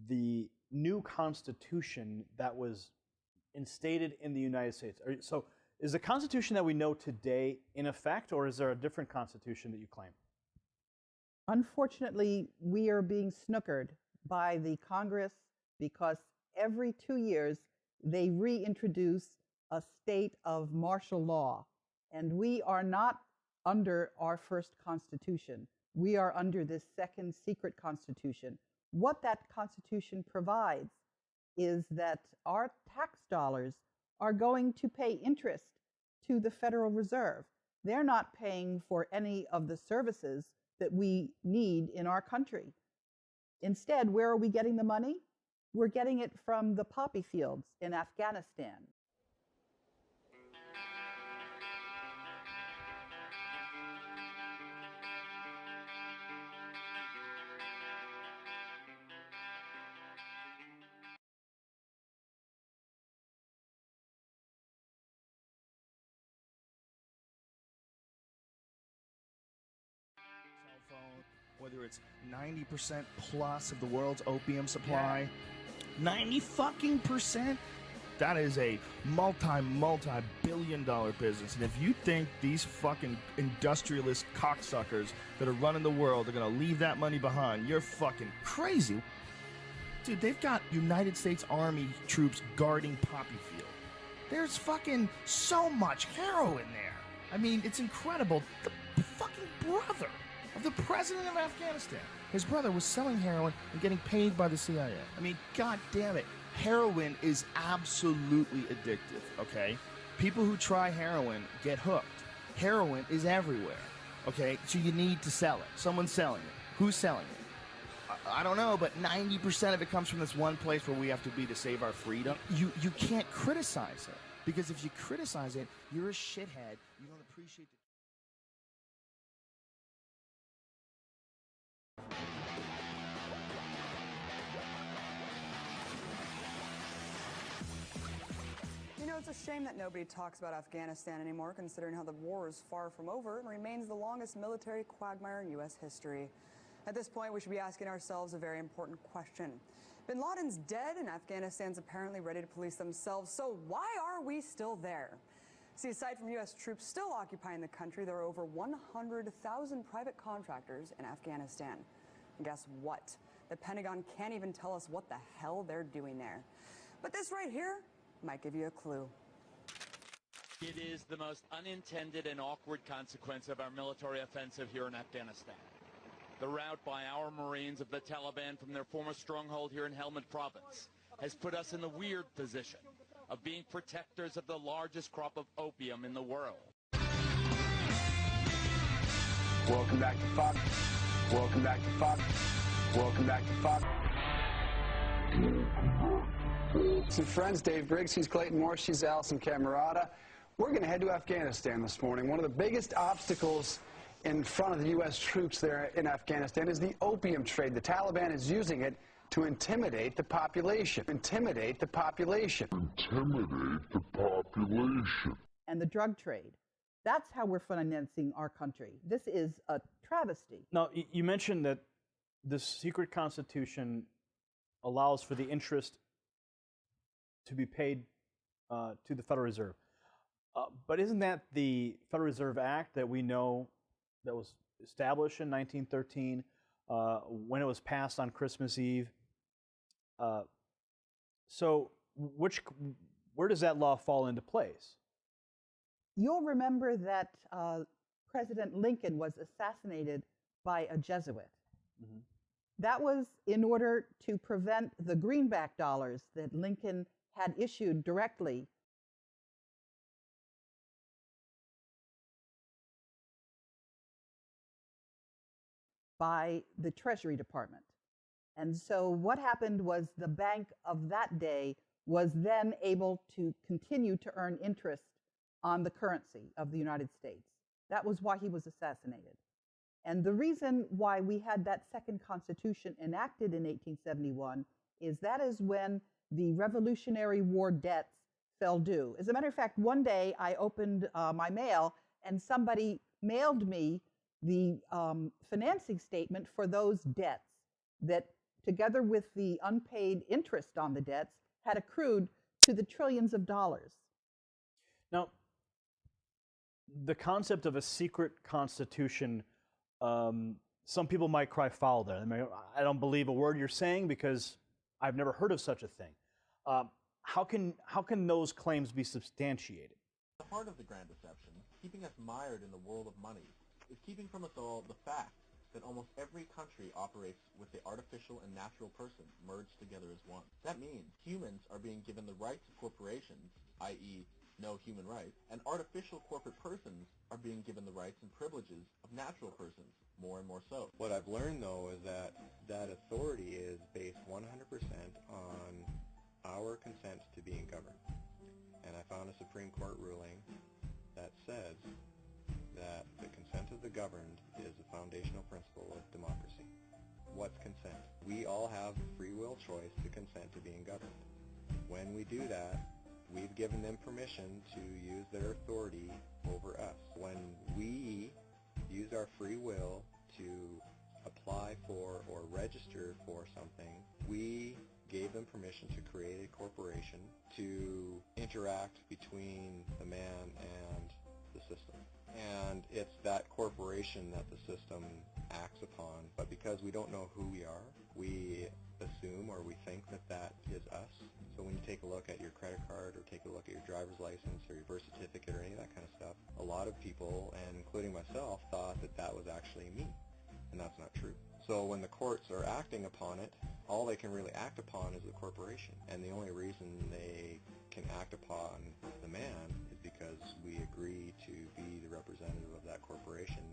the new Constitution that was instated in the United States. So is the Constitution that we know today in effect, or is there a different Constitution that you claim? Unfortunately, we are being snookered by the Congress because every 2 years they reintroduce a state of martial law. And we are not under our first Constitution. We are under this second secret Constitution. What that Constitution provides is that our tax dollars are going to pay interest to the Federal Reserve. They're not paying for any of the services that we need in our country. Instead, where are we getting the money? We're getting it from the poppy fields in Afghanistan. Whether it's 90% plus of the world's opium supply, 90% that is a multi-billion-dollar business. And if you think these fucking industrialist cocksuckers that are running the world are gonna leave that money behind, you're fucking crazy. Dude, they've got United States Army troops guarding Poppy Field. There's fucking so much heroin there. I mean, it's incredible. The fucking brother of the president of Afghanistan. His brother was selling heroin and getting paid by the CIA. I mean, god damn it. Heroin is absolutely addictive, okay? People who try heroin get hooked. Heroin is everywhere, okay? So you need to sell it. Someone's selling it. Who's selling it? I don't know, but 90% of it comes from this one place where we have to be to save our freedom. You can't criticize it, because if you criticize it, you're a shithead. You don't appreciate the... You know, it's a shame that nobody talks about Afghanistan anymore, considering how the war is far from over and remains the longest military quagmire in U.S. history. At this point, we should be asking ourselves a very important question. Bin Laden's dead and Afghanistan's apparently ready to police themselves, so why are we still there? See, aside from U.S. troops still occupying the country, there are over 100,000 private contractors in Afghanistan. And guess what? The Pentagon can't even tell us what the hell they're doing there. But this right here might give you a clue. It is the most unintended and awkward consequence of our military offensive here in Afghanistan. The rout by our Marines of the Taliban from their former stronghold here in Helmand Province has put us in the weird position of being protectors of the largest crop of opium in the world. Welcome back to Fox. Welcome back to Fox. Welcome back to Fox. Some friends, Dave Briggs, he's Clayton Moore, she's Allison Camerata. We're going to head to Afghanistan this morning. One of the biggest obstacles in front of the U.S. troops there in Afghanistan is the opium trade. The Taliban is using it to intimidate the population. Intimidate the population. Intimidate the population. And the drug trade. That's how we're financing our country. This is a travesty. Now, you mentioned that the secret constitution allows for the interest to be paid to the Federal Reserve. But isn't that the Federal Reserve Act that we know that was established in 1913 when it was passed on Christmas Eve? So where does that law fall into place? You'll remember that President Lincoln was assassinated by a Jesuit. Mm-hmm. That was in order to prevent the greenback dollars that Lincoln had issued directly by the Treasury Department. And so what happened was the bank of that day was then able to continue to earn interest on the currency of the United States. That was why he was assassinated. And the reason why we had that second constitution enacted in 1871 is that is when the Revolutionary War debts fell due. As a matter of fact, one day I opened my mail and somebody mailed me the financing statement for those debts that, together with the unpaid interest on the debts, had accrued to the trillions of dollars. Now, the concept of a secret constitution, some people might cry foul there. I don't believe a word you're saying because I've never heard of such a thing. How can those claims be substantiated? The heart of the grand deception, keeping us mired in the world of money, is keeping from us all the fact that almost every country operates with the artificial and natural person merged together as one. That means humans are being given the rights of corporations, i.e., no human rights, and artificial corporate persons are being given the rights and privileges of natural persons, more and more so. What I've learned, though, is that that authority is based 100% on our consent to being governed. And I found a Supreme Court ruling that says that the consent of the governed is a foundational principle of democracy. What's consent? We all have free will choice to consent to being governed. When we do that, we've given them permission to use their authority over us. When we use our free will to apply for or register for something, we gave them permission to create a corporation to interact between the man and the system. And it's that corporation that the system acts upon, but because we don't know who we are, we assume or we think that that is us. So when you take a look at your credit card or take a look at your driver's license or your birth certificate or any of that kind of stuff, a lot of people, and including myself, thought that that was actually me, and that's not true. So when the courts are acting upon it, all they can really act upon is the corporation. And the only reason they can act upon the man is because we agree to be the representative of that corporation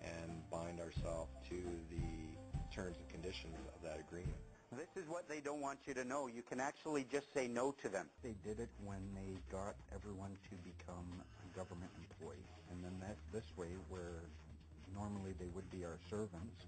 and bind ourselves to the terms and conditions of that agreement. This is what they don't want you to know. You can actually just say no to them. They did it when they got everyone to become a government employee. And then this way, where normally they would be our servants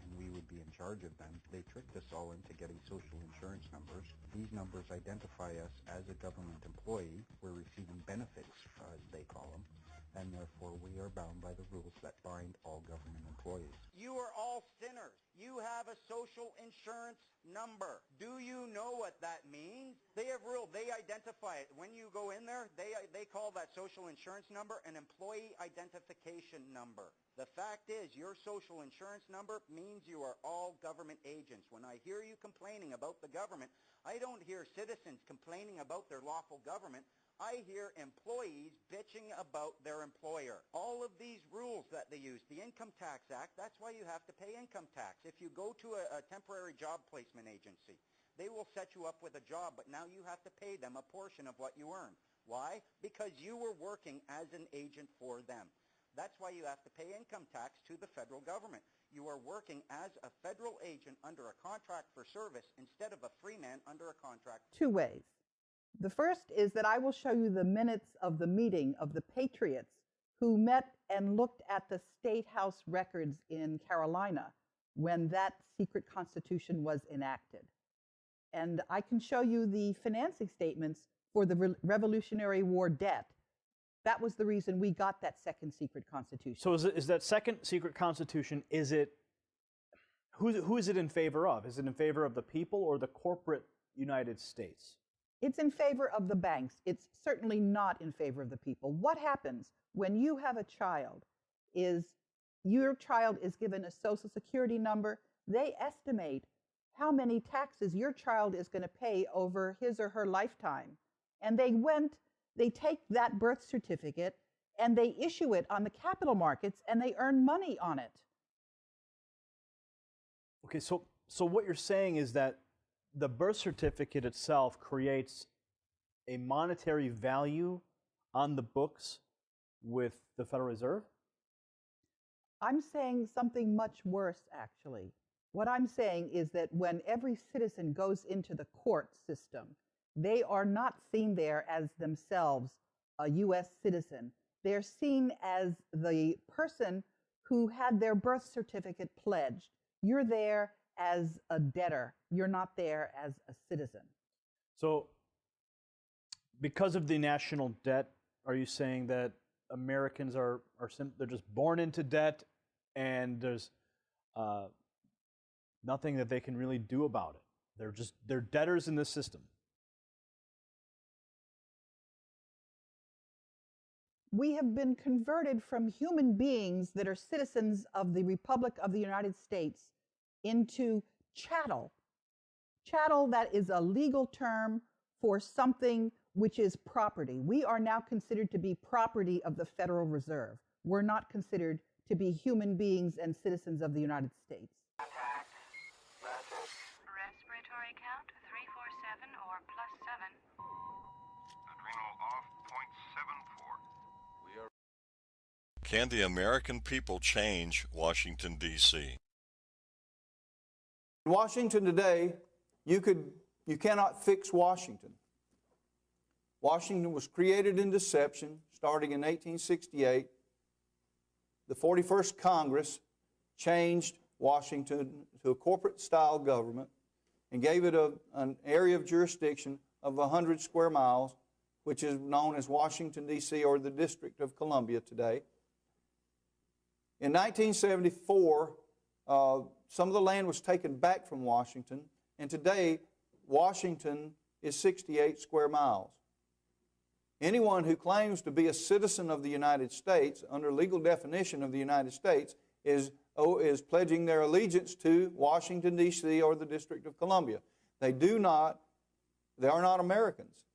and we would be in charge of them, they tricked us all into getting social insurance numbers. These numbers identify us as a government employee. We're receiving benefits, as they call them, and therefore we are bound by the rules that bind all government employees. You are all sinners. You have a social insurance number. Do you know what that means? They have ruled. They identify it. When you go in there, they call that social insurance number an employee identification number. The fact is, your social insurance number means you are all government agents. When I hear you complaining about the government, I don't hear citizens complaining about their lawful government. I hear employees bitching about their employer. All of these rules that they use, the Income Tax Act, that's why you have to pay income tax. If you go to a temporary job placement agency, they will set you up with a job, but now you have to pay them a portion of what you earn. Why? Because you were working as an agent for them. That's why you have to pay income tax to the federal government. You are working as a federal agent under a contract for service instead of a free man under a contract. Two ways. The first is that I will show you the minutes of the meeting of the Patriots who met and looked at the State House records in Carolina when that secret constitution was enacted. And I can show you the financing statements for the Revolutionary War debt. That was the reason we got that second secret constitution. So is that second secret constitution, who is it in favor of? Is it in favor of the people or the corporate United States? It's in favor of the banks. It's certainly not in favor of the people. What happens when you have a child is your child is given a Social Security number. They estimate how many taxes your child is going to pay over his or her lifetime. And they take that birth certificate and they issue it on the capital markets and they earn money on it. Okay, so what you're saying is that the birth certificate itself creates a monetary value on the books with the Federal Reserve? I'm saying something much worse, actually. What I'm saying is that when every citizen goes into the court system, they are not seen there as themselves a U.S. citizen. They're seen as the person who had their birth certificate pledged. You're there as a debtor. You're not there as a citizen. So, because of the national debt, are you saying that Americans they're just born into debt and there's nothing that they can really do about it? They're debtors in the system. We have been converted from human beings that are citizens of the Republic of the United States into chattel. Chattel, that is a legal term for something which is property. We are now considered to be property of the Federal Reserve. We're not considered to be human beings and citizens of the United States. Respiratory count 347 or +7. Adrenal off, .74. We are. Can the American people change Washington, D.C.? In Washington today, you cannot fix Washington. Washington was created in deception starting in 1868. The 41st Congress changed Washington to a corporate-style government and gave it an area of jurisdiction of 100 square miles, which is known as Washington, D.C., or the District of Columbia today. In 1974, some of the land was taken back from Washington, and today Washington is 68 square miles. Anyone who claims to be a citizen of the United States, under legal definition of the United States, is pledging their allegiance to Washington, D.C. or the District of Columbia. They are not Americans.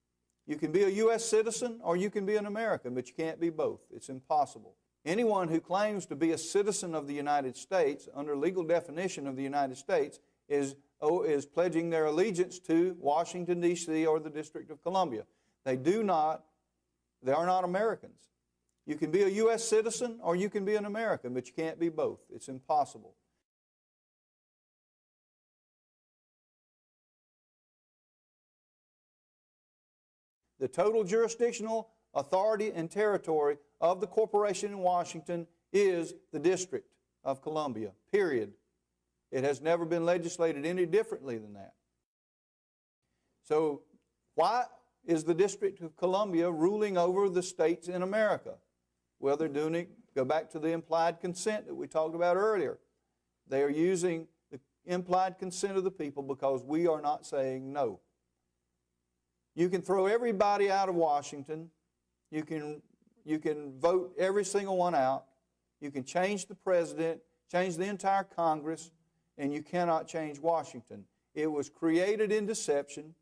You can be a U.S. citizen or you can be an American, but you can't be both. It's impossible. Anyone who claims to be a citizen of the United States, under legal definition of the United States, is is pledging their allegiance to Washington, D.C. or the District of Columbia. They are not Americans. You can be a U.S. citizen or you can be an American, but you can't be both. It's impossible. The total jurisdictional authority and territory of the corporation in Washington is the District of Columbia, period. It has never been legislated any differently than that. So why is the District of Columbia ruling over the states in America? Well, they're doing it, go back to the implied consent that we talked about earlier. They are using the implied consent of the people because we are not saying no. You can throw everybody out of Washington. You can vote every single one out. You can change the president, change the entire Congress, and you cannot change Washington. It was created in deception.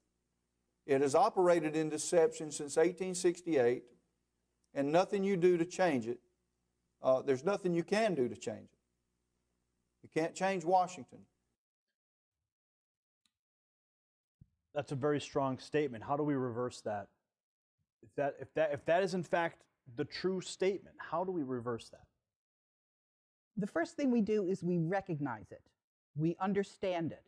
It has operated in deception since 1868, and nothing you do to change it, there's nothing you can do to change it. You can't change Washington. That's a very strong statement. How do we reverse that? If that is in fact the true statement, how do we reverse that? The first thing we do is we recognize it. We understand it.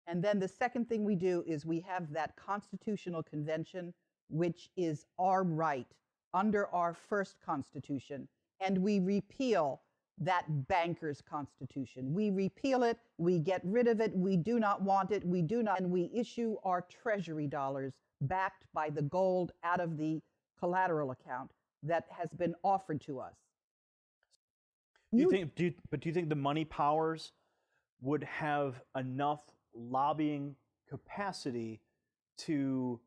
And then the second thing we do is we have that constitutional convention, which is our right under our first constitution, and we repeal that banker's constitution. We repeal it, we get rid of it, we do not want it, and we issue our treasury dollars backed by the gold out of the collateral account that has been offered to us. Do you think the money powers would have enough lobbying capacity to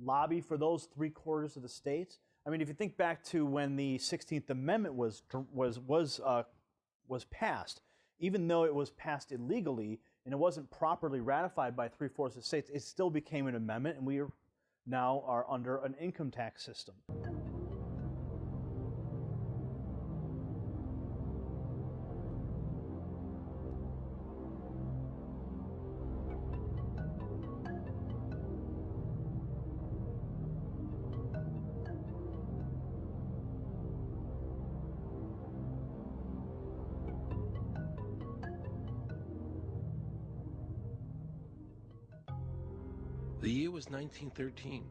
lobby for those 3/4 of the states? I mean, if you think back to when the 16th Amendment was passed, even though it was passed illegally and it wasn't properly ratified by 3/4 of the states, it still became an amendment, and we now are under an income tax system. The year was 1913.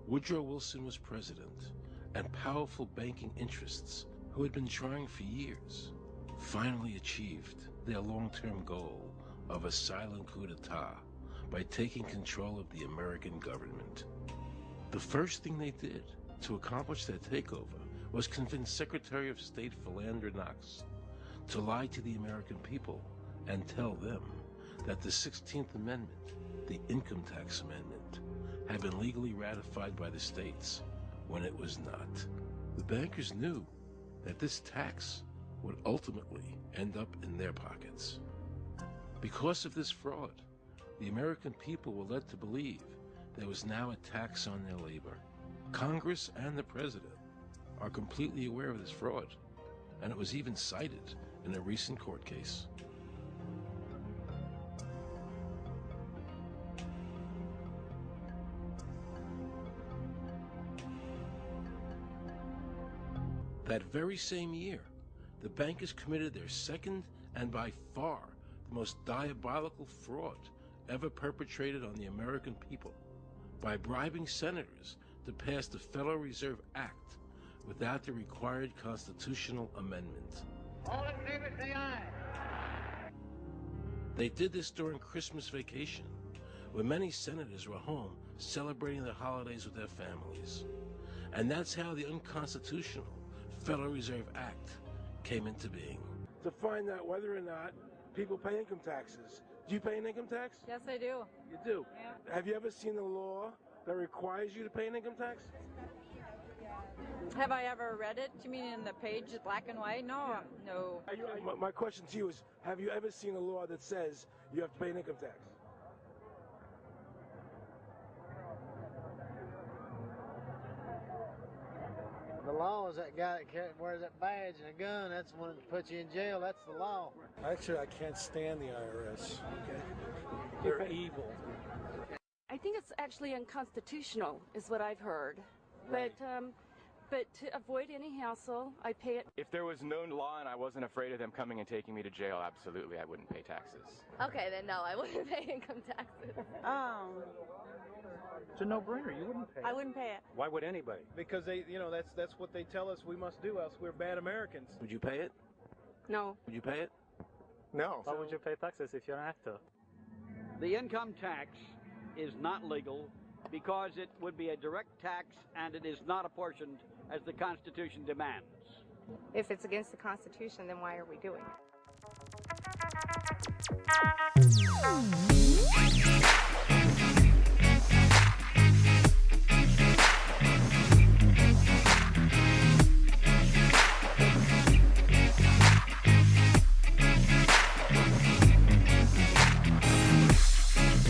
Woodrow Wilson was president, and powerful banking interests, who had been trying for years, finally achieved their long-term goal of a silent coup d'etat by taking control of the American government. The first thing they did to accomplish their takeover was convince Secretary of State Philander Knox to lie to the American people and tell them that the 16th Amendment, the Income Tax Amendment, had been legally ratified by the states when it was not. The bankers knew that this tax would ultimately end up in their pockets. Because of this fraud, the American people were led to believe there was now a tax on their labor. Congress and the President are completely aware of this fraud, and it was even cited in a recent court case. That very same year, the bankers committed their second and by far the most diabolical fraud ever perpetrated on the American people by bribing senators to pass the Federal Reserve Act without the required constitutional amendment. All in favor, say aye. They did this during Christmas vacation, when many senators were home celebrating the holidays with their families. And that's how the unconstitutional Federal Reserve Act came into being. To find out whether or not people pay income taxes. Do you pay an income tax? Yes, I do. You do? Yeah. Have you ever seen a law that requires you to pay an income tax? Have I ever read it? You mean in the page, black and white? No, no. My question to you is, have you ever seen a law that says you have to pay an income tax? The law is that guy that wears that badge and a gun. That's the one that puts you in jail. That's the law. Actually, I can't stand the IRS. Okay, they're evil. I think it's actually unconstitutional, is what I've heard. Right. But to avoid any hassle, I pay it. If there was no law and I wasn't afraid of them coming and taking me to jail, absolutely, I wouldn't pay taxes. Okay, then no, I wouldn't pay income taxes. It's a no-brainer. You wouldn't pay it. I wouldn't pay it. Why would anybody? Because that's what they tell us we must do, else we're bad Americans. Would you pay it? No. Would you pay it? No. Why would you pay taxes if you don't have to? The income tax is not legal because it would be a direct tax and it is not apportioned as the Constitution demands. If it's against the Constitution, then why are we doing it?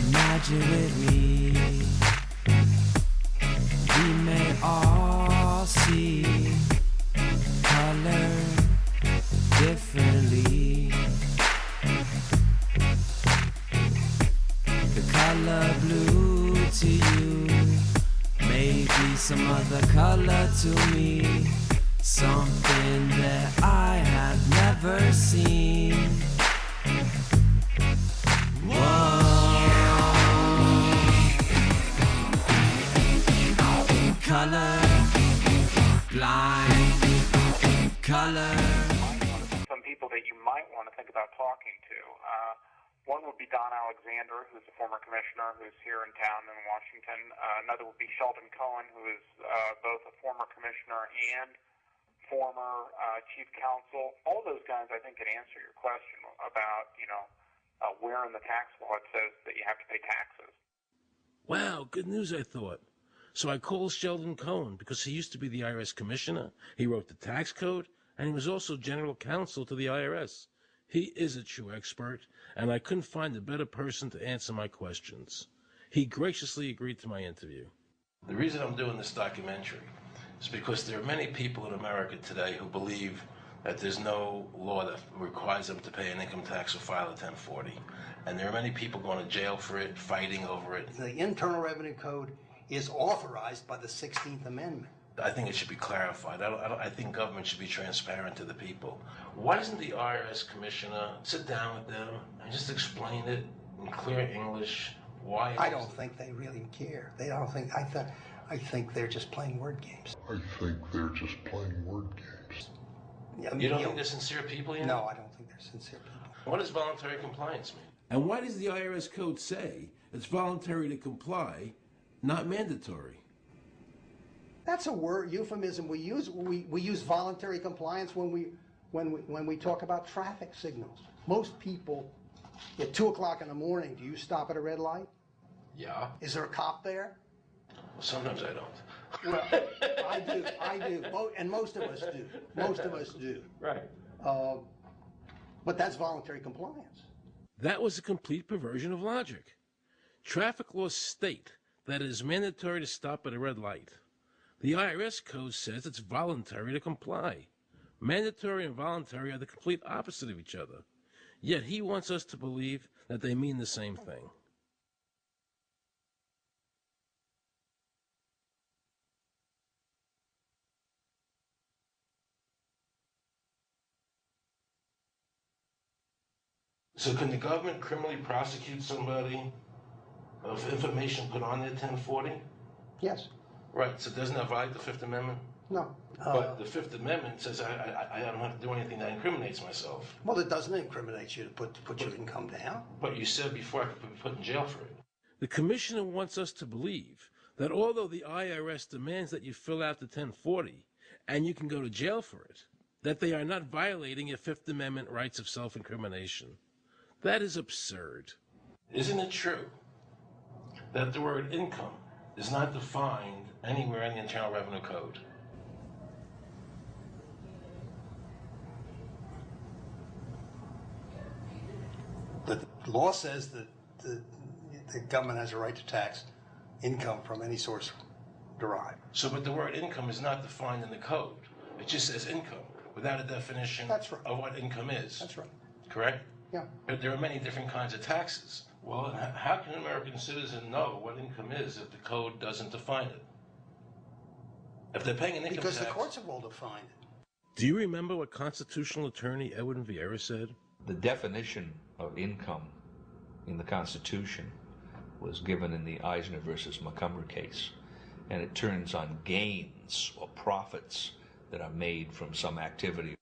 Imagine with me, we may all see color differently. The color blue to you may be some other color to me, something that I have never seen. Whoa. Color blind, color. Some people that you might want to think about talking to. One would be Don Alexander, who's a former commissioner who's here in town in Washington. Another would be Sheldon Cohen, who is both a former commissioner and former chief counsel. All those guys, I think, could answer your question about, where in the tax law it says that you have to pay taxes. Wow, good news, I thought. So I called Sheldon Cohen because he used to be the IRS commissioner. He wrote the tax code, and he was also general counsel to the IRS. He is a true expert, and I couldn't find a better person to answer my questions. He graciously agreed to my interview. The reason I'm doing this documentary is because there are many people in America today who believe that there's no law that requires them to pay an income tax or file a 1040. And there are many people going to jail for it, fighting over it. The Internal Revenue Code is authorized by the 16th Amendment. I think it should be clarified. I think government should be transparent to the people. Why doesn't the IRS commissioner sit down with them and just explain it in clear English? Why? I don't think they really care. They don't think. I think they're just playing word games. I think they're just playing word games. Yeah, You don't think they're sincere people? You know? No, I don't think they're sincere people. What does voluntary compliance mean? And why does the IRS code say it's voluntary to comply, not mandatory? That's a word euphemism we use. We use voluntary compliance when we talk about traffic signals. Most people at 2 o'clock in the morning, do you stop at a red light? Yeah. Is there a cop there? Sometimes I don't. Well, I do. And most of us do. Most of us do. Right. But that's voluntary compliance. That was a complete perversion of logic. Traffic laws state that it is mandatory to stop at a red light. The IRS code says it's voluntary to comply. Mandatory and voluntary are the complete opposite of each other. Yet he wants us to believe that they mean the same thing. So can the government criminally prosecute somebody of information put on their 1040? Yes. Right, so doesn't that violate the Fifth Amendment? No. But the Fifth Amendment says I don't have to do anything that incriminates myself. Well, it doesn't incriminate you to put your income down. But you said before I could be put in jail for it. The commissioner wants us to believe that although the IRS demands that you fill out the 1040 and you can go to jail for it, that they are not violating your Fifth Amendment rights of self-incrimination. That is absurd. Isn't it true that the word income is not defined anywhere in the Internal Revenue Code? The law says that the government has a right to tax income from any source derive. So, but the word income is not defined in the code. It just says income without a definition of what income is. That's right. Correct? Yeah. But there are many different kinds of taxes. Well, how can an American citizen know what income is if the code doesn't define it? If they're paying an income Because tax... the courts have all defined it. Do you remember what constitutional attorney Edwin Vieira said? The definition of income in the Constitution was given in the Eisner versus Montgomery case, and it turns on gains or profits that are made from some activity.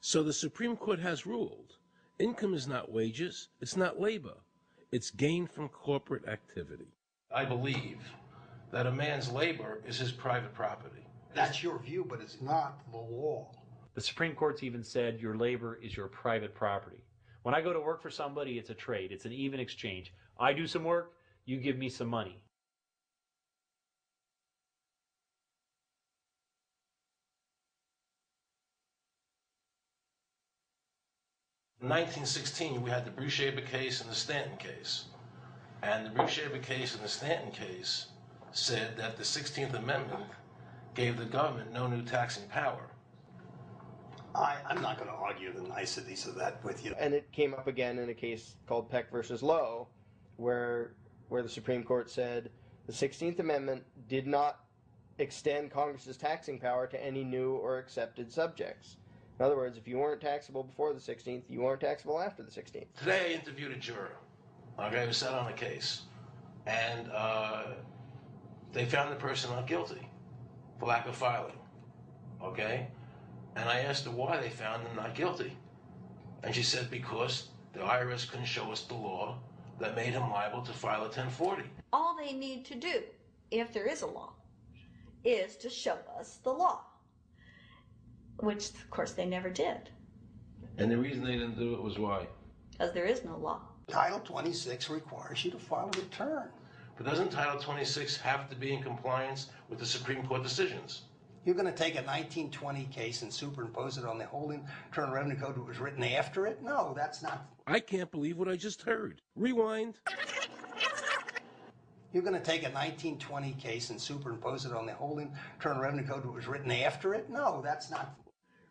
So the Supreme Court has ruled, income is not wages, it's not labor, it's gain from corporate activity. I believe that a man's labor is his private property. That's your view, but it's not the law. The Supreme Court's even said your labor is your private property. When I go to work for somebody, it's a trade. It's an even exchange. I do some work, you give me some money. In 1916, we had the Bruce-Shaber case and the Stanton case. And the Bruce-Shaber case and the Stanton case said that the 16th Amendment gave the government no new taxing power. I'm not going to argue the niceties of that with you. And it came up again in a case called Peck versus Lowe, where the Supreme Court said the 16th Amendment did not extend Congress's taxing power to any new or accepted subjects. In other words, if you weren't taxable before the 16th, you weren't taxable after the 16th. Today I interviewed a juror, okay, who sat on a case, and they found the person not guilty for lack of filing, okay? And I asked her why they found him not guilty. And she said because the IRS couldn't show us the law that made him liable to file a 1040. All they need to do, if there is a law, is to show us the law, which of course they never did. And the reason they didn't do it was why? Because there is no law. Title 26 requires you to file a return. But doesn't Title 26 have to be in compliance with the Supreme Court decisions? You're going to take a 1920 case and superimpose it on the whole Internal Revenue Code that was written after it? No, that's not. I can't believe what I just heard. Rewind. You're going to take a 1920 case and superimpose it on the whole Internal Revenue Code that was written after it? No, that's not.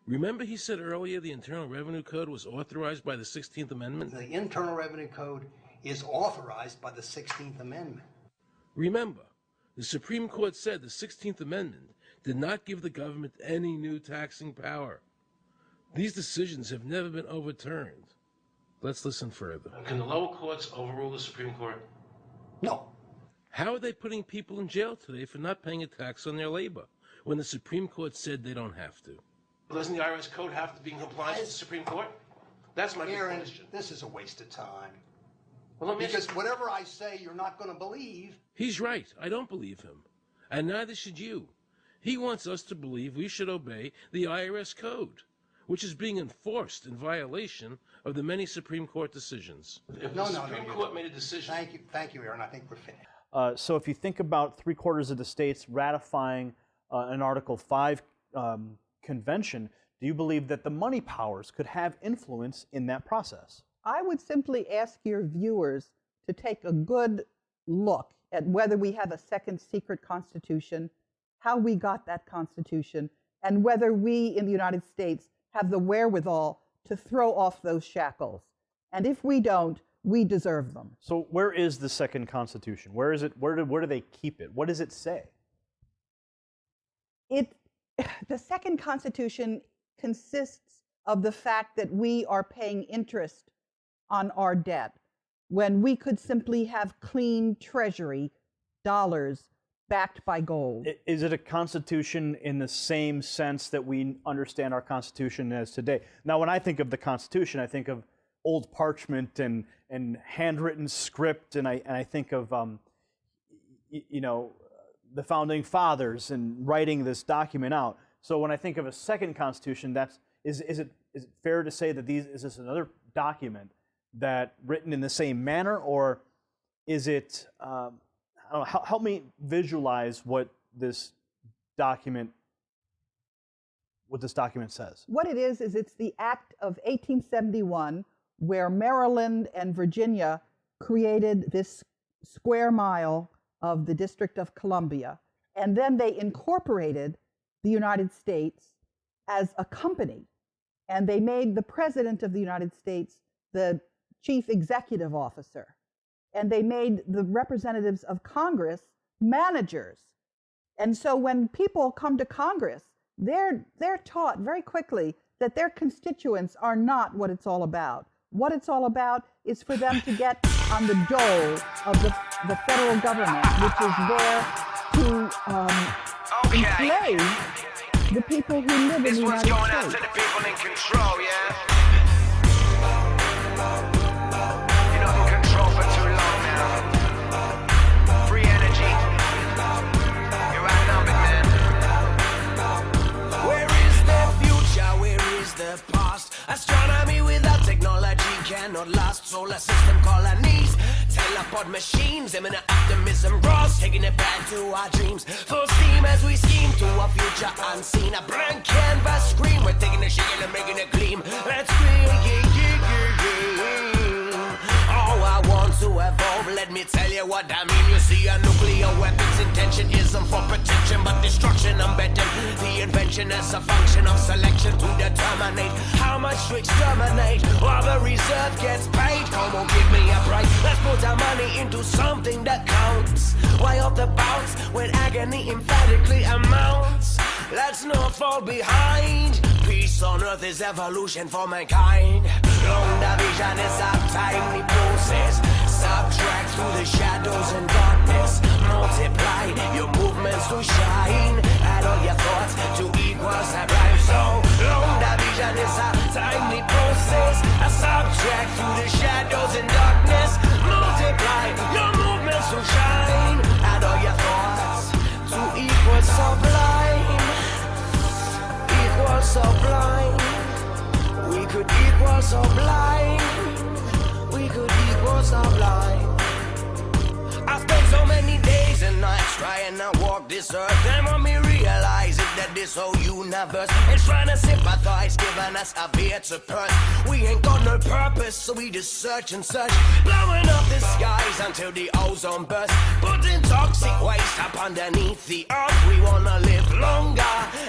Remember he said earlier the Internal Revenue Code was authorized by the 16th Amendment? The Internal Revenue Code is authorized by the 16th Amendment. Remember, the Supreme Court said the 16th Amendment did not give the government any new taxing power. These decisions have never been overturned. Let's listen further. Can the lower courts overrule the Supreme Court? No. How are they putting people in jail today for not paying a tax on their labor when the Supreme Court said they don't have to? Doesn't the IRS code have to be in compliance with the Supreme Court? That's my big question. This is a waste of time. Well, because whatever I say, you're not going to believe. He's right. I don't believe him. And neither should you. He wants us to believe we should obey the IRS code, which is being enforced in violation of the many Supreme Court decisions. If the Supreme Court made a decision... Thank you, Aaron. I think we're finished. So if you think about 3/4 of the states ratifying an Article 5 convention, do you believe that the money powers could have influence in that process? I would simply ask your viewers to take a good look at whether we have a second secret constitution, how we got that constitution, and whether we in the United States have the wherewithal to throw off those shackles. And if we don't, we deserve them. So where is the second constitution? Where is it? Where do they keep it? What does it say? The second constitution consists of the fact that we are paying interest on our debt when we could simply have clean treasury dollars backed by gold. Is it a constitution in the same sense that we understand our constitution as today? Now, when I think of the constitution, I think of old parchment and handwritten script, and I think of the founding fathers and writing this document out. So when I think of a second constitution, is it fair to say that is this another document that written in the same manner, or is it? Help me visualize what this document says. What it is it's the Act of 1871, where Maryland and Virginia created this square mile of the District of Columbia. And then they incorporated the United States as a company. And they made the President of the United States the chief executive officer. And they made the representatives of Congress managers. And so when people come to Congress, they're taught very quickly that their constituents are not what it's all about. What it's all about is for them to get on the dole of the federal government, which is there to enslave the people who live in the United States. This one's going out to the people in control, yeah? You're not in control for too long now. Free energy. You're outnumbered, man. Where is the future? Where is the past? Astronomy without technology cannot last. Solar system colonies, teleport machines, imminent optimism roars, taking it back to our dreams. Full steam as we scheme to a future unseen. A blank canvas scream, we're taking the shit and making it gleam. Let's scream, oh, I want to evolve, let me tell you what I mean. You see, a nuclear weapon's intention isn't for protection, but destruction. I'm betting the invention as a function of selection to determine how much to exterminate, while the reserve gets paid. Come on, give me a break. Let's put our money into something that counts. Why off the bounce when agony emphatically amounts? Let's not fall behind. Peace on earth is evolution for mankind. Long division is a timely process. Subtract through the shadows and darkness. Multiply your movements to shine. Add all your thoughts to equal sublime. So long division is a timely process. Subtract through the shadows and darkness. Multiply your movements to shine. Add all your thoughts to equal sublime. Equal sublime. We could equal sublime. We could equal sublime. I spent so many days and nights trying to walk this earth, and when me realize it, that this whole universe is trying to sympathize, giving us a beer to purse. We ain't got no purpose, so we just search and search, blowing up the skies until the ozone bursts, putting toxic waste up underneath the earth. We wanna live longer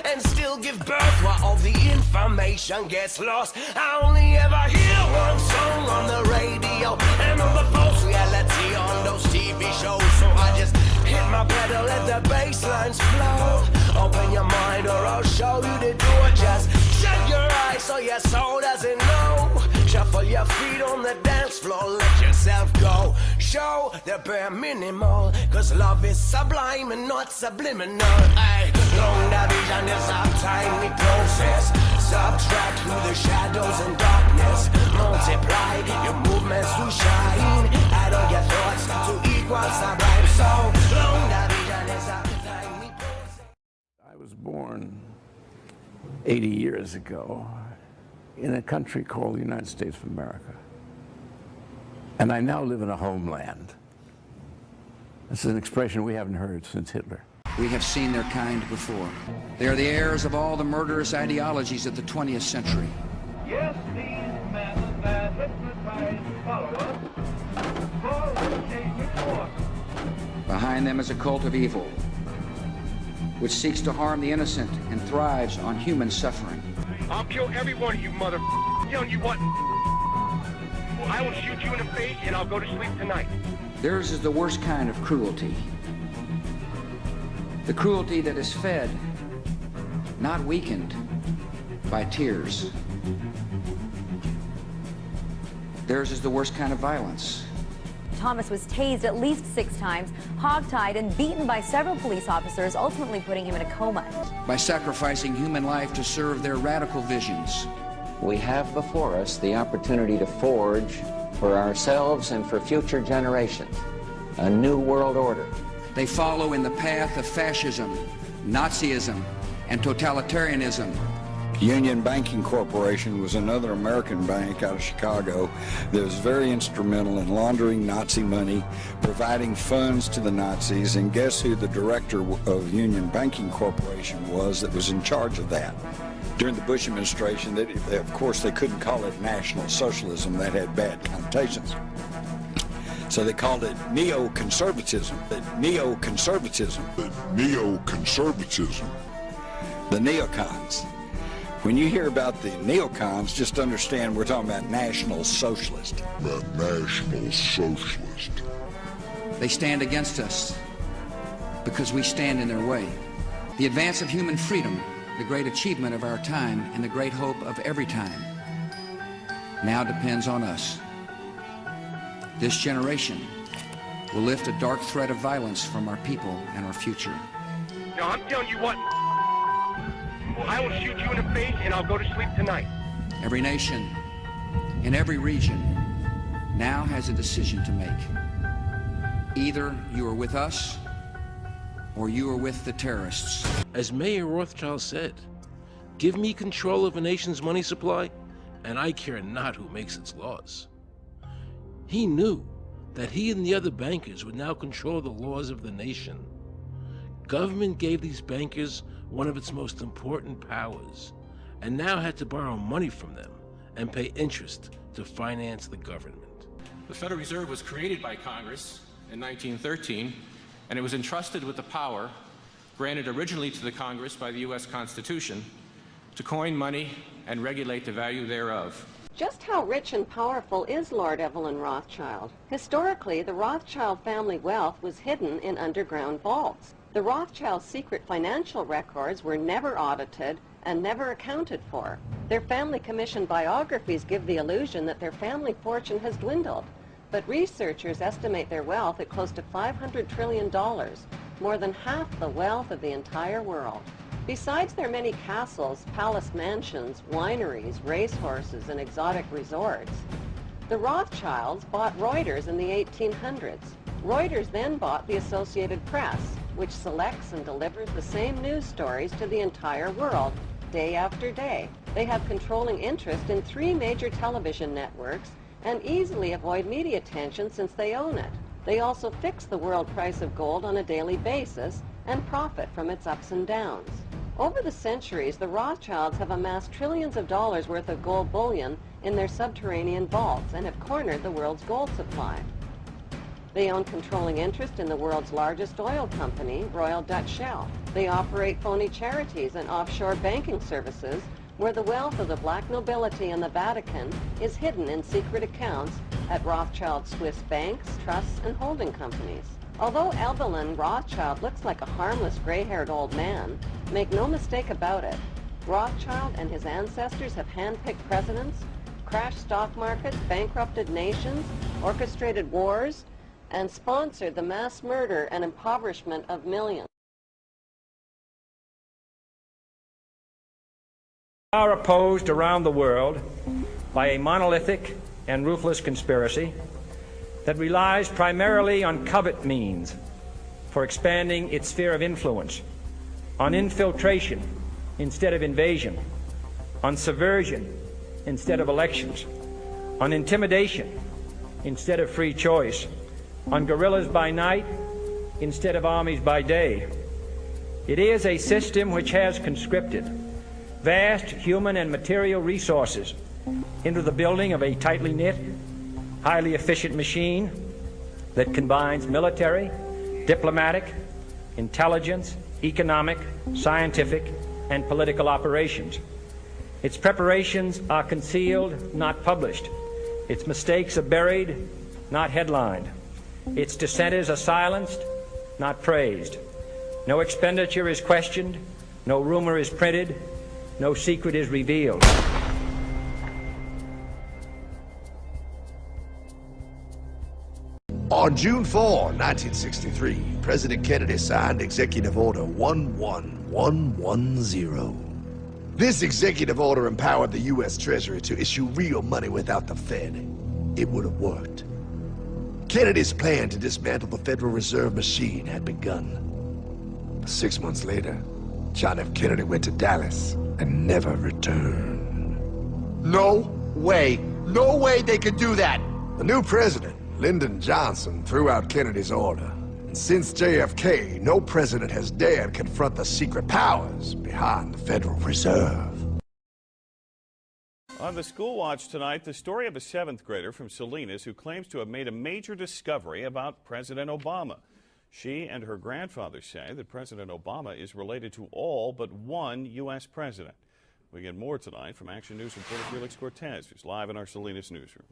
and still give birth while all the information gets lost. I only ever hear one song on the radio and on the false reality on those TV shows, so I just hit my pedal, let the bass lines flow. Open your mind or I'll show you the door. Just shut your eyes so your soul doesn't know. Shuffle your feet on the dance floor, let yourself go. Show the bare minimal, cause love is sublime and not subliminal. Ay, long division is a timely process. Subtract through the shadows and darkness. Multiply your movements to shine. Add all your thoughts to equal sublime. So long division is a timely process. I was born 80 years ago in a country called the United States of America. And I now live in a homeland. This is an expression we haven't heard since Hitler. We have seen their kind before. They are the heirs of all the murderous ideologies of the 20th century. Yes, these men that hypnotize followers call the changing force. Behind them is a cult of evil, which seeks to harm the innocent and thrives on human suffering. I'll kill every one of you, mother. You what? I will shoot you in the face and I'll go to sleep tonight. Theirs is the worst kind of cruelty. The cruelty that is fed, not weakened, by tears. Theirs is the worst kind of violence. Thomas was tased at least 6 times, hogtied and beaten by several police officers, ultimately putting him in a coma. By sacrificing human life to serve their radical visions. We have before us the opportunity to forge for ourselves and for future generations a new world order. They follow in the path of fascism, Nazism, and totalitarianism. Union Banking Corporation was another American bank out of Chicago that was very instrumental in laundering Nazi money, providing funds to the Nazis, and guess who the director of Union Banking Corporation was that was in charge of that? During the Bush administration, of course, they couldn't call it National Socialism. That had bad connotations. So they called it neoconservatism. Neoconservatism. Neoconservatism. The neocons. When you hear about the neocons, just understand we're talking about National Socialist. National Socialist. They stand against us because we stand in their way. The advance of human freedom, the great achievement of our time and the great hope of every time, now depends on us. This generation will lift a dark threat of violence from our people and our future. No, I'm telling you what, I will shoot you in the face and I'll go to sleep tonight. Every nation in every region now has a decision to make. Either you are with us or you are with the terrorists. As Mayor Rothschild said, give me control of a nation's money supply, and I care not who makes its laws. He knew that he and the other bankers would now control the laws of the nation. Government gave these bankers one of its most important powers, and now had to borrow money from them and pay interest to finance the government. The Federal Reserve was created by Congress in 1913, and it was entrusted with the power granted originally to the Congress by the U.S. Constitution to coin money and regulate the value thereof. Just how rich and powerful is Lord Evelyn Rothschild? Historically, the Rothschild family wealth was hidden in underground vaults. The Rothschilds' secret financial records were never audited and never accounted for. Their family-commissioned biographies give the illusion that their family fortune has dwindled, but researchers estimate their wealth at close to $500 trillion, more than half the wealth of the entire world. Besides their many castles, palace mansions, wineries, racehorses, and exotic resorts, the Rothschilds bought Reuters in the 1800s. Reuters then bought the Associated Press, which selects and delivers the same news stories to the entire world, day after day. They have controlling interest in 3 major television networks and easily avoid media attention since they own it. They also fix the world price of gold on a daily basis and profit from its ups and downs. Over the centuries, the Rothschilds have amassed trillions of dollars worth of gold bullion in their subterranean vaults and have cornered the world's gold supply. They own controlling interest in the world's largest oil company, Royal Dutch Shell. They operate phony charities and offshore banking services where the wealth of the black nobility and the Vatican is hidden in secret accounts at Rothschild Swiss banks, trusts, and holding companies. Although Evelyn Rothschild looks like a harmless gray-haired old man, make no mistake about it, Rothschild and his ancestors have handpicked presidents, crashed stock markets, bankrupted nations, orchestrated wars, and sponsored the mass murder and impoverishment of millions. Are opposed around the world by a monolithic and ruthless conspiracy that relies primarily on covert means for expanding its sphere of influence, on infiltration instead of invasion, on subversion instead of elections, on intimidation instead of free choice, on guerrillas by night instead of armies by day. It is a system which has conscripted vast human and material resources into the building of a tightly knit, highly efficient machine that combines military, diplomatic, intelligence, economic, scientific, and political operations. Its preparations are concealed, not published. Its mistakes are buried, not headlined. Its dissenters are silenced, not praised. No expenditure is questioned, no rumor is printed, no secret is revealed. On June 4, 1963, President Kennedy signed Executive Order 11110. This executive order empowered the U.S. Treasury to issue real money without the Fed. It would have worked. Kennedy's plan to dismantle the Federal Reserve machine had begun. But 6 months later, John F. Kennedy went to Dallas and never returned. No way they could do that! The new president, Lyndon Johnson, threw out Kennedy's order. And since JFK, no president has dared confront the secret powers behind the Federal Reserve. On the School Watch tonight, the story of a 7th grader from Salinas who claims to have made a major discovery about President Obama. She and her grandfather say that President Obama is related to all but one U.S. president. We get more tonight from Action News reporter Felix Cortez, who's live in our Salinas newsroom.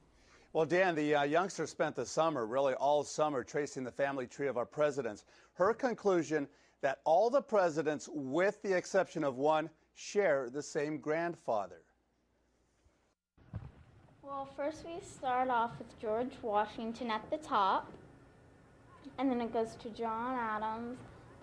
Well, Dan, the youngster spent the summer, really all summer, tracing the family tree of our presidents. Her conclusion that all the presidents, with the exception of one, share the same grandfather. Well, first we start off with George Washington at the top, and then it goes to John Adams,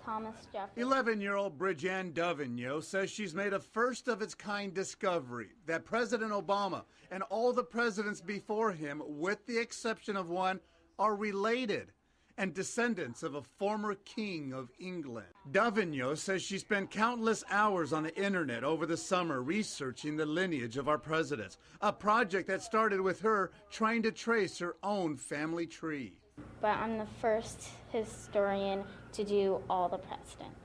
Thomas Jefferson. 11-year-old Bridget Davigno says she's made a first-of-its-kind discovery that President Obama and all the presidents before him, with the exception of one, are related and descendants of a former king of England. Davigno says she spent countless hours on the internet over the summer researching the lineage of our presidents, a project that started with her trying to trace her own family tree. But I'm the first historian to do all the presidents.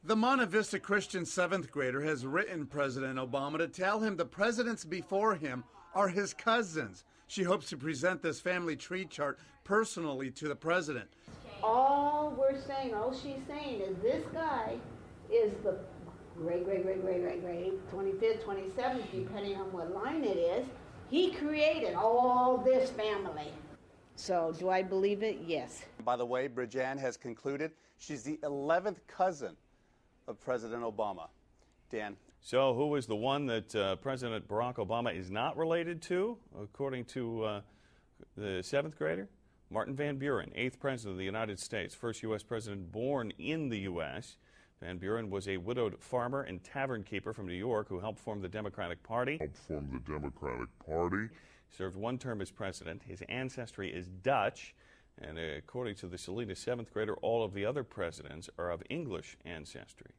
The Monte Vista Christian 7th grader has written President Obama to tell him the presidents before him are his cousins. She hopes to present this family tree chart personally to the president. All she's saying is this guy is the great, 25th, 27th, depending on what line it is. He created all this family. So do I believe it? Yes. By the way, Bridget has concluded she's the 11th cousin of President Obama. Dan. So who is the one that President Barack Obama is not related to, according to the 7th grader? Martin Van Buren, 8th President of the United States, first U.S. president born in the U.S. Van Buren was a widowed farmer and tavern keeper from New York who helped form the Democratic Party. Served one term as president. His ancestry is Dutch, and according to the Salinas 7th grader, all of the other presidents are of English ancestry.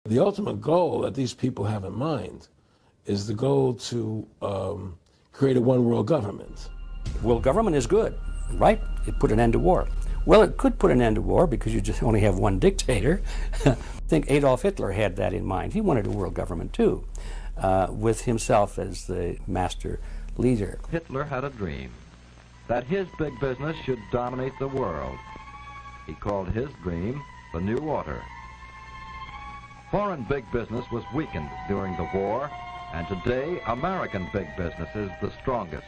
The ultimate goal that these people have in mind is the goal to create a one-world government. World government is good, right? It put an end to war. Well, it could put an end to war because you just only have one dictator. I think Adolf Hitler had that in mind. He wanted a world government too, with himself as the master leader. Hitler had a dream that his big business should dominate the world. He called his dream the New Order. Foreign big business was weakened during the war, and today American big business is the strongest.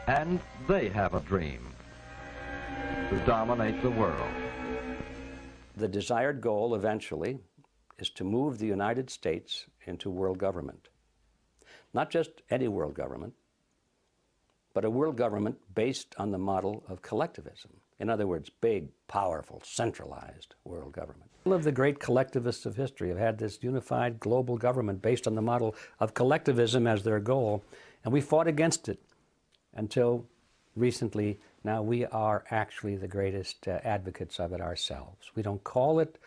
And they have a dream to dominate the world. The desired goal eventually is to move the United States into world government. Not just any world government, but a world government based on the model of collectivism. In other words, big, powerful, centralized world government. All of the great collectivists of history have had this unified global government based on the model of collectivism as their goal, and we fought against it until recently. Now we are actually the greatest advocates of it ourselves. We don't call it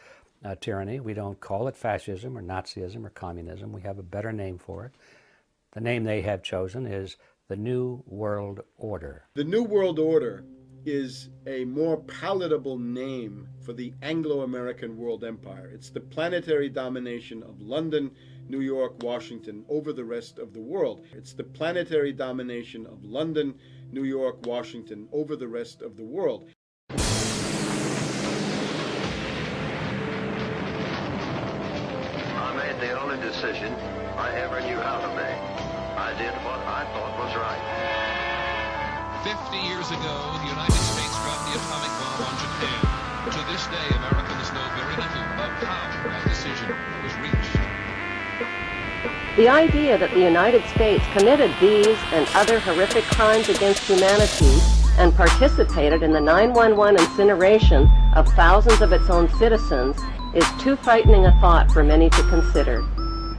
tyranny, we don't call it fascism or Nazism or communism. We have a better name for it. The name they have chosen is the New World Order. The New World Order is a more palatable name for the Anglo-American world empire. It's the planetary domination of London, New York, Washington over the rest of the world. It's the planetary domination of London, New York, Washington over the rest of the world. I made the only decision I ever knew how to make. I did what I thought was right. 50 years ago, the United States dropped the atomic bomb on Japan. To this day, Americans know very little of how that decision was reached. The idea that the United States committed these and other horrific crimes against humanity and participated in the 9/11 incineration of thousands of its own citizens is too frightening a thought for many to consider.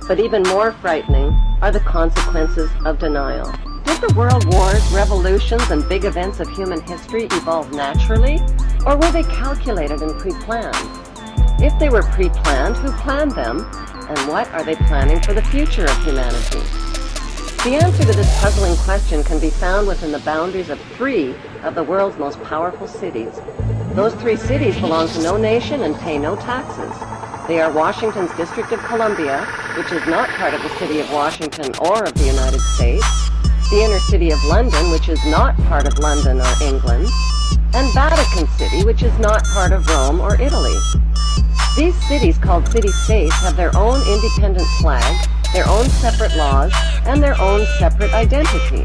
But even more frightening are the consequences of denial. Dick the world wars, revolutions, and big events of human history evolve naturally, or were they calculated and pre-planned? If they were pre-planned, who planned them, and what are they planning for the future of humanity? The answer to this puzzling question can be found within the boundaries of 3 of the world's most powerful cities. Those 3 cities belong to no nation and pay no taxes. They are Washington's District of Columbia, which is not part of the city of Washington or of the United States, the inner city of London, which is not part of London or England, and Vatican City, which is not part of Rome or Italy. These cities, called city-states, have their own independent flag, their own separate laws, and their own separate identity.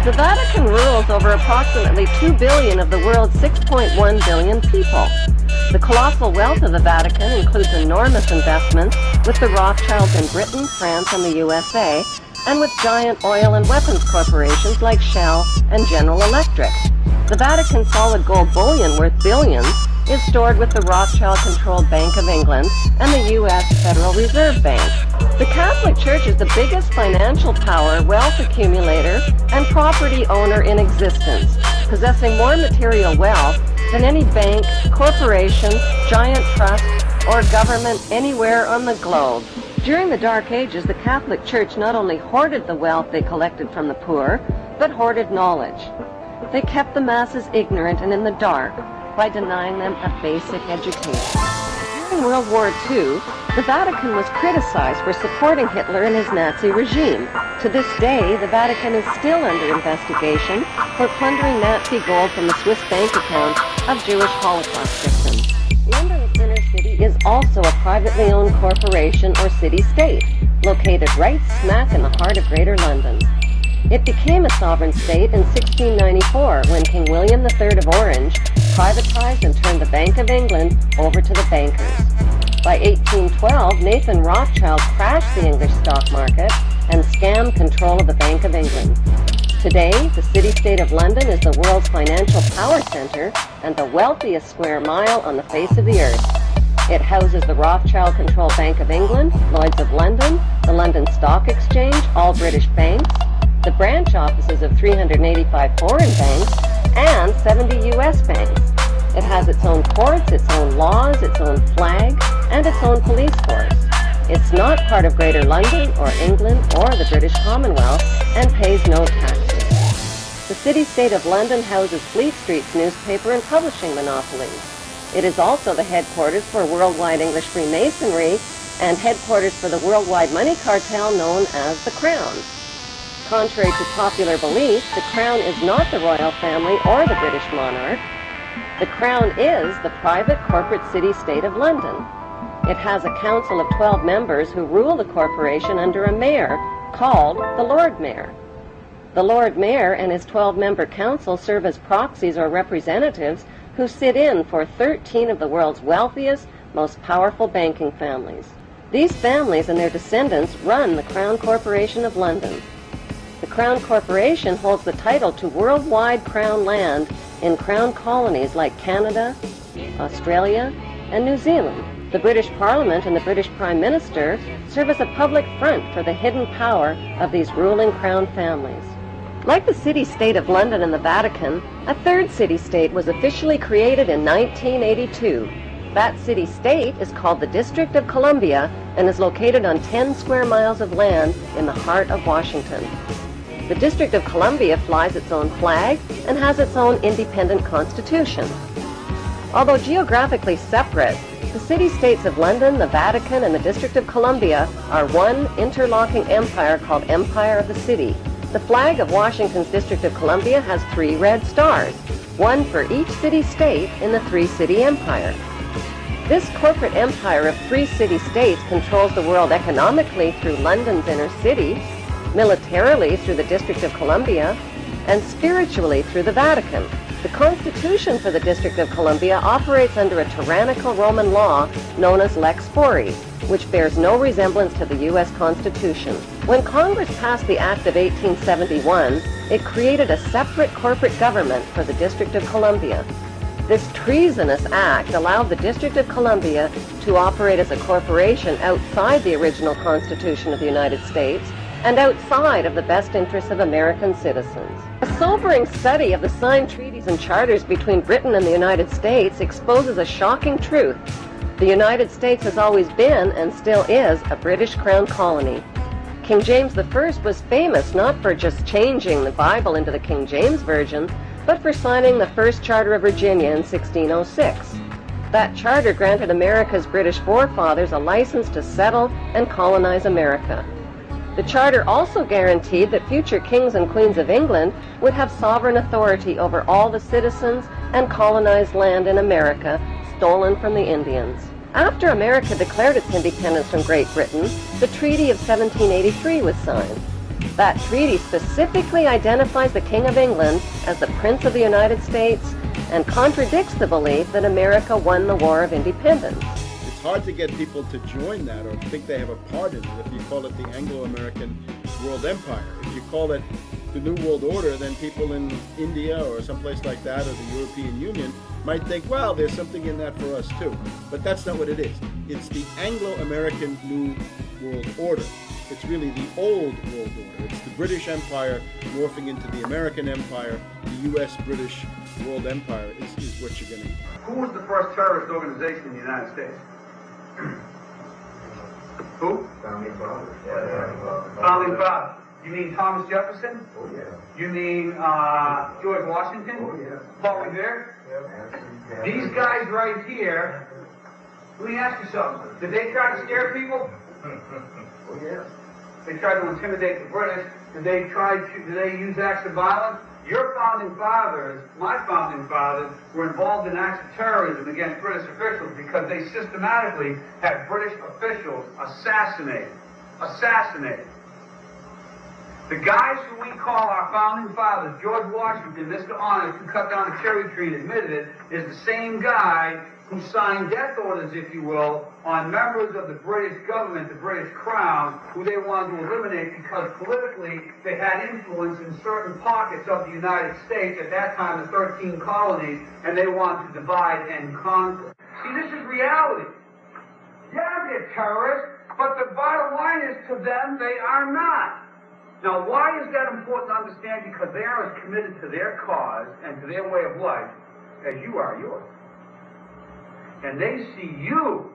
The Vatican rules over approximately 2 billion of the world's 6.1 billion people. The colossal wealth of the Vatican includes enormous investments with the Rothschilds in Britain, France, and the USA, and with giant oil and weapons corporations like Shell and General Electric. The Vatican solid gold bullion worth billions is stored with the Rothschild-controlled Bank of England and the U.S. Federal Reserve Bank. The Catholic Church is the biggest financial power, wealth accumulator, and property owner in existence, possessing more material wealth than any bank, corporation, giant trust, or government anywhere on the globe. During the Dark Ages, the Catholic Church not only hoarded the wealth they collected from the poor, but hoarded knowledge. They kept the masses ignorant and in the dark by denying them a basic education. During World War II, the Vatican was criticized for supporting Hitler and his Nazi regime. To this day, the Vatican is still under investigation for plundering Nazi gold from the Swiss bank accounts of Jewish Holocaust victims. London's inner city is also a privately owned corporation or city-state, located right smack in the heart of Greater London. It became a sovereign state in 1694 when King William III of Orange privatized and turned the Bank of England over to the bankers. By 1812, Nathan Rothschild crashed the English stock market and scammed control of the Bank of England. Today, the city-state of London is the world's financial power center and the wealthiest square mile on the face of the earth. It houses the Rothschild-controlled Bank of England, Lloyd's of London, the London Stock Exchange, all British banks, the branch offices of 385 foreign banks, and 70 U.S. banks. It has its own courts, its own laws, its own flag, and its own police force. It's not part of Greater London or England or the British Commonwealth and pays no taxes. The city-state of London houses Fleet Street's newspaper and publishing monopolies. It is also the headquarters for worldwide English Freemasonry and headquarters for the worldwide money cartel known as the Crown. Contrary to popular belief, the Crown is not the royal family or the British monarch. The Crown is the private corporate city-state of London. It has a council of 12 members who rule the corporation under a mayor called the Lord Mayor. The Lord Mayor and his 12-member council serve as proxies or representatives who sit in for 13 of the world's wealthiest, most powerful banking families. These families and their descendants run the Crown Corporation of London. The Crown Corporation holds the title to worldwide Crown land in Crown colonies like Canada, Australia, and New Zealand. The British Parliament and the British Prime Minister serve as a public front for the hidden power of these ruling Crown families. Like the city-state of London and the Vatican, a third city-state was officially created in 1982. That city-state is called the District of Columbia and is located on 10 square miles of land in the heart of Washington. The District of Columbia flies its own flag and has its own independent constitution. Although geographically separate, the city-states of London, the Vatican, and the District of Columbia are one interlocking empire called Empire of the City. The flag of Washington's District of Columbia has 3 red stars, one for each city-state in the 3-city empire. This corporate empire of 3 city-states controls the world economically through London's inner city, militarily through the District of Columbia, and spiritually through the Vatican. The Constitution for the District of Columbia operates under a tyrannical Roman law known as Lex Fori, which bears no resemblance to the U.S. Constitution. When Congress passed the Act of 1871, it created a separate corporate government for the District of Columbia. This treasonous act allowed the District of Columbia to operate as a corporation outside the original Constitution of the United States and outside of the best interests of American citizens. A sobering study of the signed treaties and charters between Britain and the United States exposes a shocking truth. The United States has always been, and still is, a British Crown colony. King James I was famous not for just changing the Bible into the King James Version, but for signing the first Charter of Virginia in 1606. That charter granted America's British forefathers a license to settle and colonize America. The charter also guaranteed that future kings and queens of England would have sovereign authority over all the citizens and colonized land in America stolen from the Indians. After America declared its independence from Great Britain, the Treaty of 1783 was signed. That treaty specifically identifies the King of England as the Prince of the United States and contradicts the belief that America won the War of Independence. It's hard to get people to join that or think they have a part in it if you call it the Anglo-American World Empire. If you call it the New World Order, then people in India or someplace like that, or the European Union, might think, well, there's something in that for us too. But that's not what it is. It's the Anglo-American New World Order. It's really the old world order. It's the British Empire morphing into the American Empire. The U.S.-British World Empire is what you're getting. Who was the first terrorist organization in the United States? Who? Founding Fathers. Founding Fathers. You mean Thomas Jefferson? Oh, yeah. You mean George Washington? Oh, yeah. Paul Revere? Yeah. These guys right here, let me ask you something. Did they try to scare people? Oh, yeah. They tried to intimidate the British. Did they use acts of violence? Your founding fathers, my founding fathers, were involved in acts of terrorism against British officials because they systematically had British officials assassinated. The guys who we call our founding fathers, George Washington, Mr. Honest, who cut down a cherry tree and admitted it, is the same guy who signed death orders, if you will, on members of the British government, the British Crown, who they wanted to eliminate because politically they had influence in certain pockets of the United States, at that time the 13 colonies, and they wanted to divide and conquer. See, this is reality. Yeah, they're terrorists, but the bottom line is to them, they are not. Now, why is that important to understand? Because they are as committed to their cause and to their way of life as you are yours. And they see you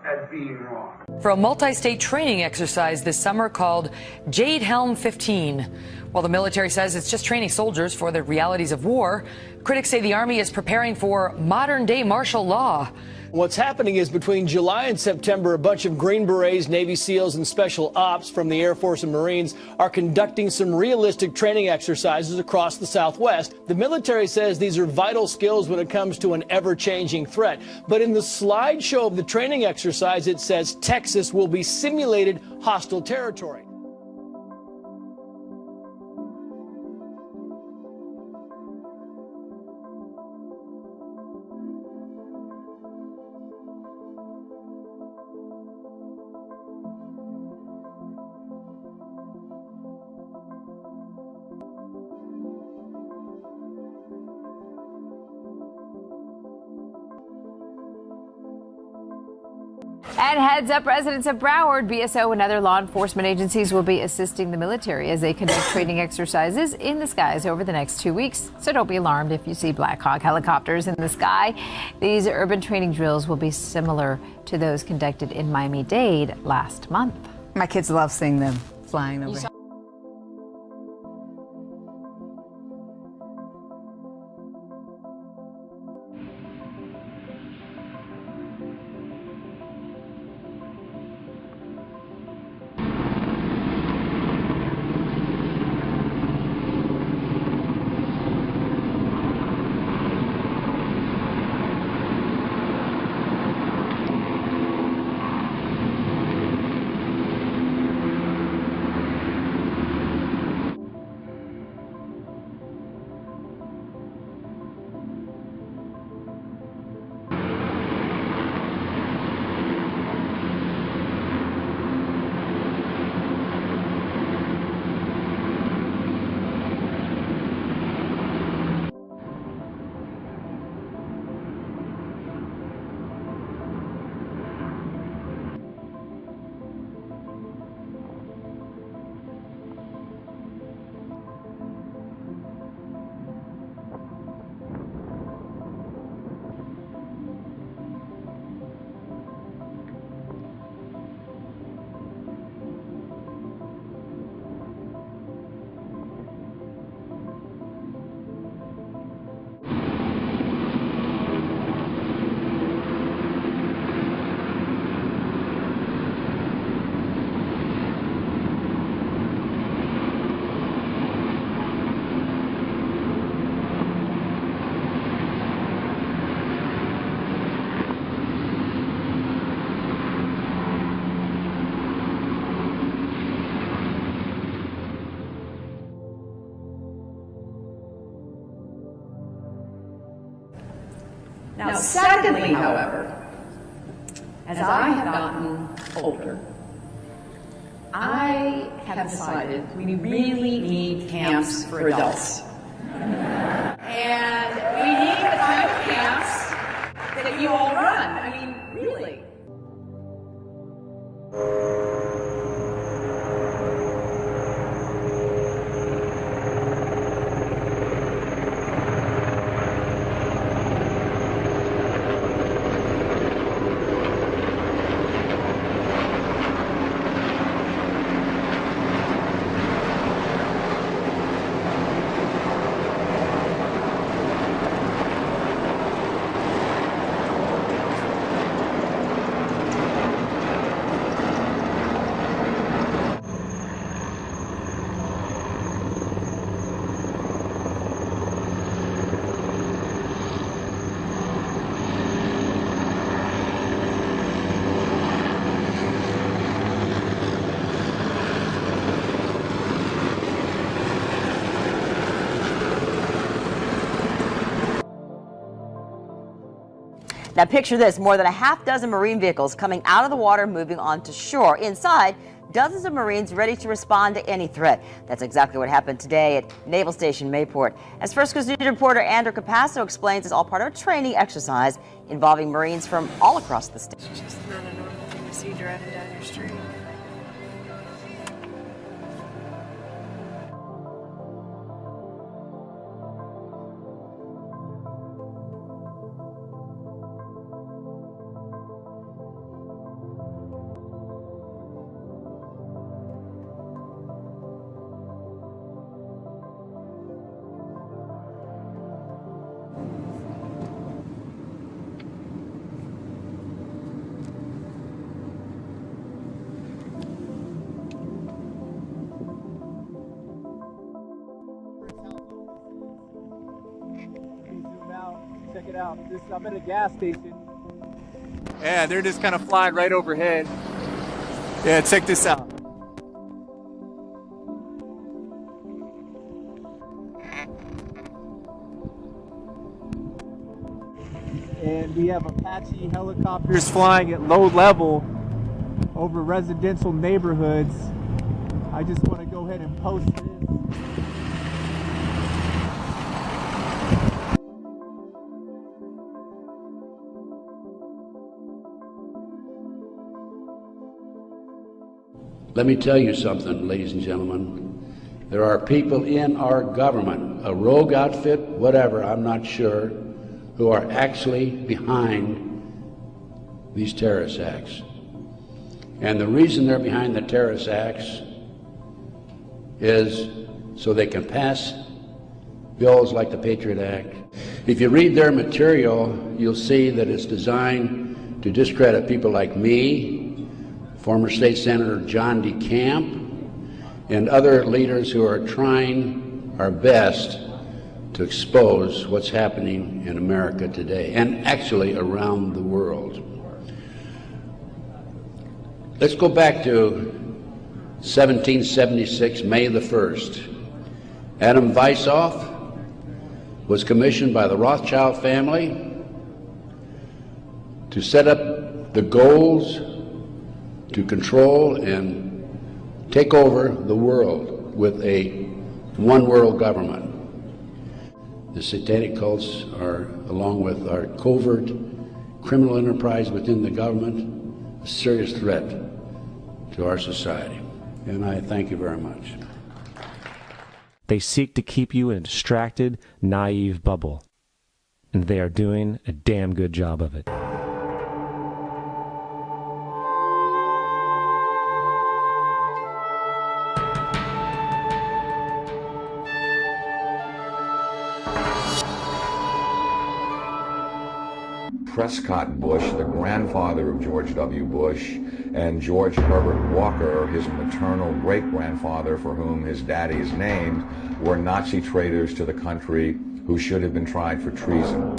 as being wrong. For a multi-state training exercise this summer called Jade HELM-15. While the military says it's just training soldiers for the realities of war, critics say the Army is preparing for modern-day martial law. What's happening is between July and September, a bunch of Green Berets, Navy SEALs, and Special Ops from the Air Force and Marines are conducting some realistic training exercises across the Southwest. The military says these are vital skills when it comes to an ever-changing threat. But in the slideshow of the training exercise, it says Texas will be simulated hostile territory. And heads up, residents of Broward, BSO, and other law enforcement agencies will be assisting the military as they conduct training exercises in the skies over the next 2 weeks. So don't be alarmed if you see Black Hawk helicopters in the sky. These urban training drills will be similar to those conducted in Miami-Dade last month. My kids love seeing them flying over. Now, secondly, however, as I have gotten older, I have decided we really need camps for adults. And we need the kind of camps that you all run. I mean, really. Now picture this, more than a half dozen Marine vehicles coming out of the water, moving onto shore. Inside, dozens of Marines ready to respond to any threat. That's exactly what happened today at Naval Station Mayport. As First Coast News reporter Andrew Capasso explains, it's all part of a training exercise involving Marines from all across the state. It's just not a normal thing to see driving down your street. Check it out. I'm at a gas station. Yeah, they're just kind of flying right overhead. Yeah, check this out. And we have Apache helicopters flying at low level over residential neighborhoods. I just want to go ahead and post this. Let me tell you something, ladies and gentlemen. There are people in our government, a rogue outfit, whatever, I'm not sure, who are actually behind these terrorist acts. And the reason they're behind the terrorist acts is so they can pass bills like the Patriot Act. If you read their material, you'll see that it's designed to discredit people like me, former State Senator John DeCamp, and other leaders who are trying our best to expose what's happening in America today, and actually around the world. Let's go back to 1776, May the 1st. Adam Weishaupt was commissioned by the Rothschild family to set up the goals to control and take over the world with a one world government. The satanic cults are, along with our covert criminal enterprise within the government, a serious threat to our society. And I thank you very much. They seek to keep you in a distracted, naive bubble. And they are doing a damn good job of it. Prescott Bush, the grandfather of George W. Bush, and George Herbert Walker, his maternal great-grandfather for whom his daddy is named, were Nazi traitors to the country who should have been tried for treason.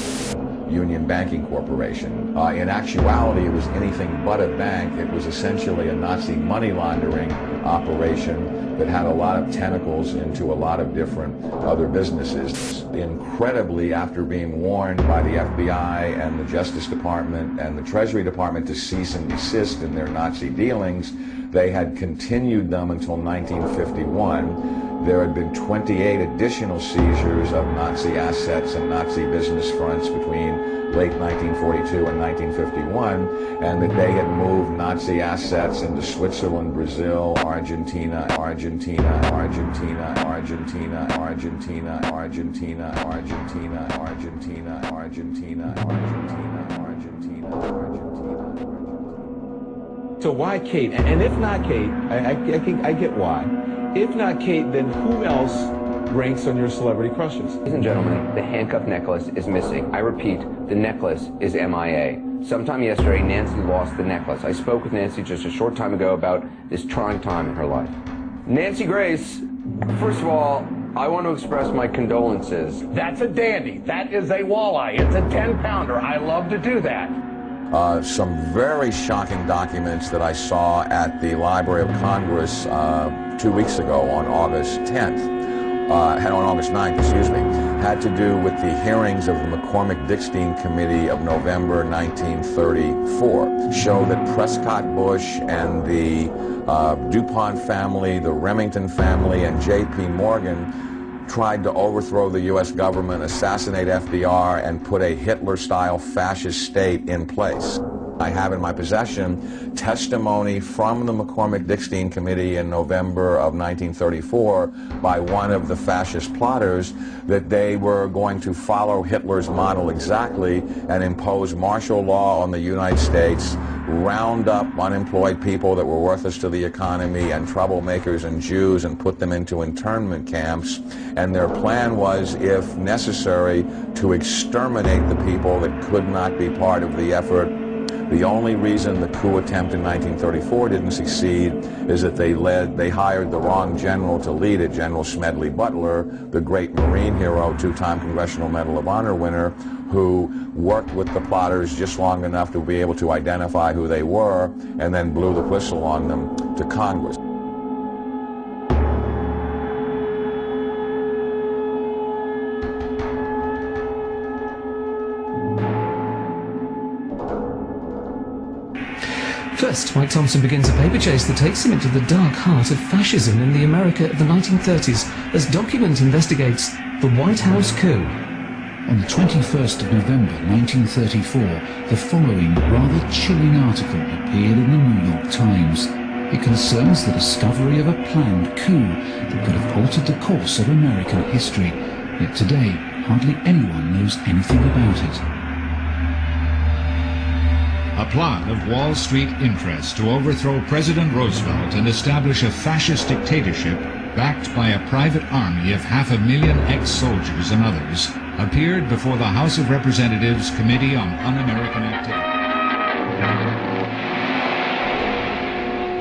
Union Banking Corporation. In actuality, it was anything but a bank. It was essentially a Nazi money laundering operation that had a lot of tentacles into a lot of different other businesses. Incredibly, after being warned by the FBI and the Justice Department and the Treasury Department to cease and desist in their Nazi dealings, they had continued them until 1951. There had been 28 additional seizures of Nazi assets and Nazi business fronts between late 1942 and 1951, and that they had moved Nazi assets into Switzerland, Brazil, Argentina, Argentina, Argentina, Argentina, Argentina, Argentina, Argentina, Argentina, Argentina, Argentina, Argentina, Argentina. So why Kate? And if not Kate, I get why. If not Kate, then who else ranks on your celebrity crushes? Ladies and gentlemen, the handcuff necklace is missing. I repeat, the necklace is MIA. Sometime yesterday, Nancy lost the necklace. I spoke with Nancy just a short time ago about this trying time in her life. Nancy Grace, first of all, I want to express my condolences. That's a dandy. That is a walleye. It's a 10-pounder. I love to do that. Some very shocking documents that I saw at the Library of Congress 2 weeks ago on August 10th. On August 9th, excuse me, had to do with the hearings of the McCormick-Dickstein Committee of November 1934. Show that Prescott Bush and the DuPont family, the Remington family, and J.P. Morgan tried to overthrow the U.S. government, assassinate FDR, and put a Hitler-style fascist state in place. I have in my possession testimony from the McCormick-Dickstein Committee in November of 1934 by one of the fascist plotters that they were going to follow Hitler's model exactly and impose martial law on the United States, round up unemployed people that were worthless to the economy and troublemakers and Jews and put them into internment camps. And their plan was, if necessary, to exterminate the people that could not be part of the effort. The only reason the coup attempt in 1934 didn't succeed is that they hired the wrong general to lead it, General Smedley Butler, the great Marine hero, two-time Congressional Medal of Honor winner, who worked with the plotters just long enough to be able to identify who they were and then blew the whistle on them to Congress. First, Mike Thompson begins a paper chase that takes him into the dark heart of fascism in the America of the 1930s as Document investigates the White House coup. On the 21st of November 1934, the following rather chilling article appeared in the New York Times. It concerns the discovery of a planned coup that could have altered the course of American history. Yet today, hardly anyone knows anything about it. A plot of Wall Street interests to overthrow President Roosevelt and establish a fascist dictatorship backed by a private army of 500,000 ex-soldiers and others appeared before the House of Representatives Committee on Un-American Activity.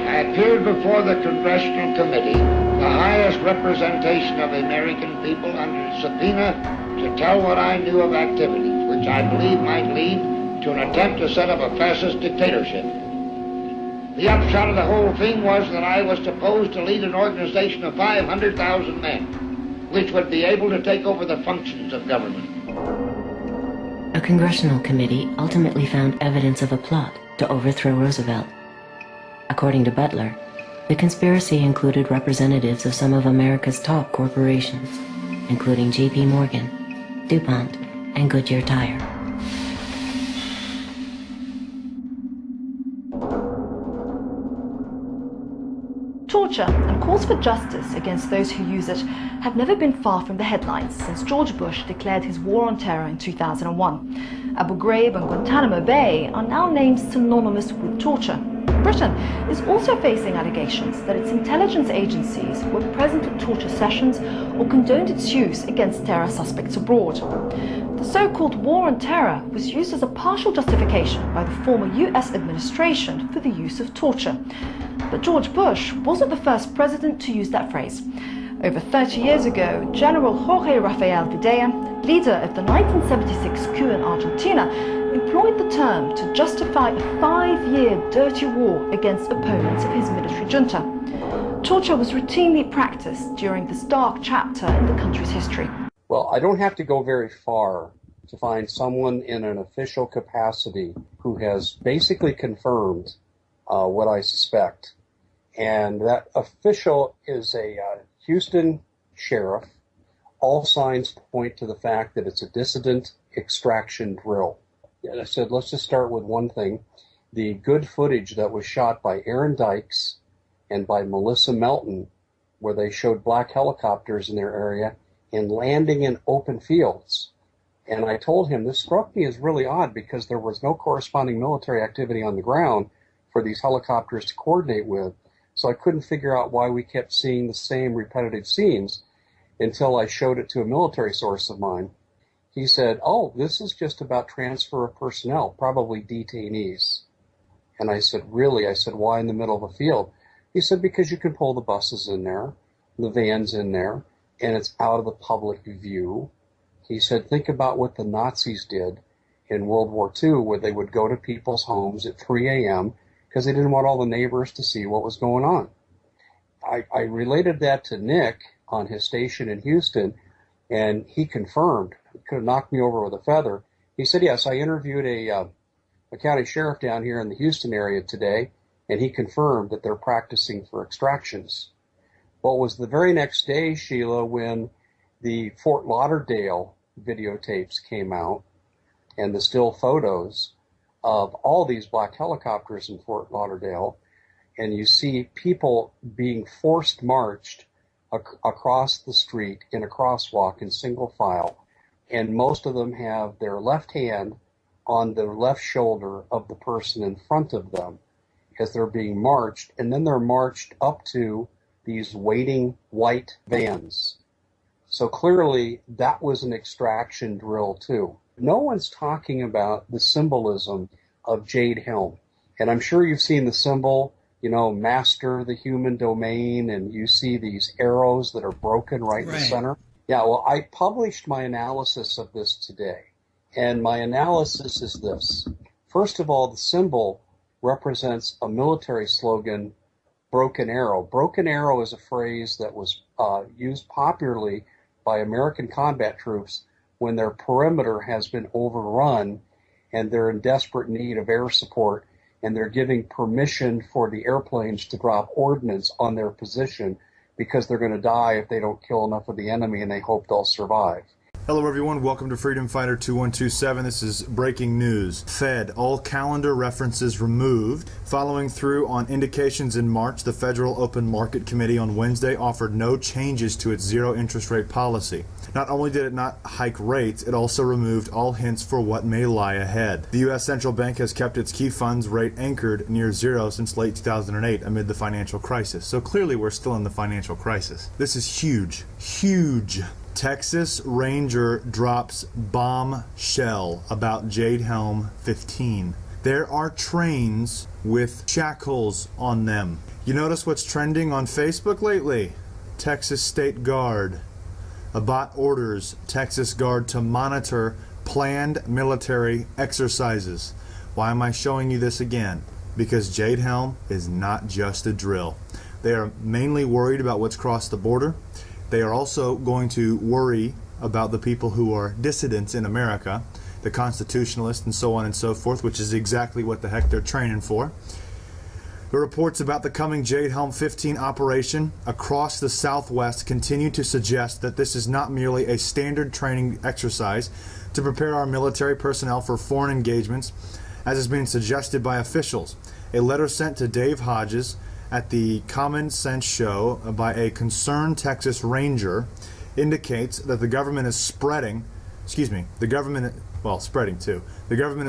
I appeared before the Congressional Committee, the highest representation of the American people, under subpoena to tell what I knew of activities which I believe might lead to an attempt to set up a fascist dictatorship. The upshot of the whole thing was that I was supposed to lead an organization of 500,000 men, which would be able to take over the functions of government. A congressional committee ultimately found evidence of a plot to overthrow Roosevelt. According to Butler, the conspiracy included representatives of some of America's top corporations, including J.P. Morgan, DuPont, and Goodyear Tire. Torture and calls for justice against those who use it have never been far from the headlines since George Bush declared his war on terror in 2001. Abu Ghraib and Guantanamo Bay are now names synonymous with torture. Britain is also facing allegations that its intelligence agencies were present at torture sessions or condoned its use against terror suspects abroad. The so-called war on terror was used as a partial justification by the former US administration for the use of torture. But George Bush wasn't the first president to use that phrase. Over 30 years ago, General Jorge Rafael Videla, leader of the 1976 coup in Argentina, employed the term to justify a 5-year dirty war against opponents of his military junta. Torture was routinely practiced during this dark chapter in the country's history. Well, I don't have to go very far to find someone in an official capacity who has basically confirmed what I suspect. And that official is a Houston sheriff. All signs point to the fact that it's a dissident extraction drill. And I said, let's just start with one thing. The good footage that was shot by Aaron Dykes and by Melissa Melton, where they showed black helicopters in their area and landing in open fields. And I told him this struck me as really odd because there was no corresponding military activity on the ground for these helicopters to coordinate with. So I couldn't figure out why we kept seeing the same repetitive scenes until I showed it to a military source of mine. He said, oh, this is just about transfer of personnel, probably detainees. And I said, really? I said, why in the middle of a field? He said, because you can pull the buses in there, the vans in there, and it's out of the public view. He said, think about what the Nazis did in World War II, where they would go to people's homes at 3 a.m. because they didn't want all the neighbors to see what was going on. I related that to Nick on his station in Houston, and he confirmed. He could have knocked me over with a feather. He said, yes, I interviewed a county sheriff down here in the Houston area today, and he confirmed that they're practicing for extractions. Well, it was the very next day, Sheila, when the Fort Lauderdale videotapes came out and the still photos of all these black helicopters in Fort Lauderdale, and you see people being forced marched across the street in a crosswalk in single file, and most of them have their left hand on the left shoulder of the person in front of them as they're being marched, and then they're marched up to these waiting white vans. So clearly that was an extraction drill too. No one's talking about the symbolism of Jade Helm. And I'm sure you've seen the symbol, you know, master the human domain, and you see these arrows that are broken right in the center. Yeah, well, I published my analysis of this today. And my analysis is this. First of all, the symbol represents a military slogan, broken arrow. Broken arrow is a phrase that was used popularly by American combat troops when their perimeter has been overrun and they're in desperate need of air support, and they're giving permission for the airplanes to drop ordnance on their position because they're going to die if they don't kill enough of the enemy, and they hope they'll survive. Hello everyone, welcome to Freedom Fighter 2127. This is breaking news. Fed, all calendar references removed. Following through on indications in March, the Federal Open Market Committee on Wednesday offered no changes to its zero interest rate policy. Not only did it not hike rates, it also removed all hints for what may lie ahead. The U.S. Central Bank has kept its key funds rate anchored near zero since late 2008 amid the financial crisis. So clearly we're still in the financial crisis. This is huge, huge. Texas Ranger drops bombshell about Jade Helm-15. There are trains with shackles on them. You notice what's trending on Facebook lately? Texas State Guard. A bot orders Texas Guard to monitor planned military exercises. Why am I showing you this again? Because Jade Helm is not just a drill. They are mainly worried about what's crossed the border. They are also going to worry about the people who are dissidents in America, the constitutionalists and so on and so forth, which is exactly what the heck they're training for. The reports about the coming Jade Helm-15 operation across the Southwest continue to suggest that this is not merely a standard training exercise to prepare our military personnel for foreign engagements, as has been suggested by officials. A letter sent to Dave Hodges at the Common Sense Show by a concerned Texas Ranger indicates that the government is spreading is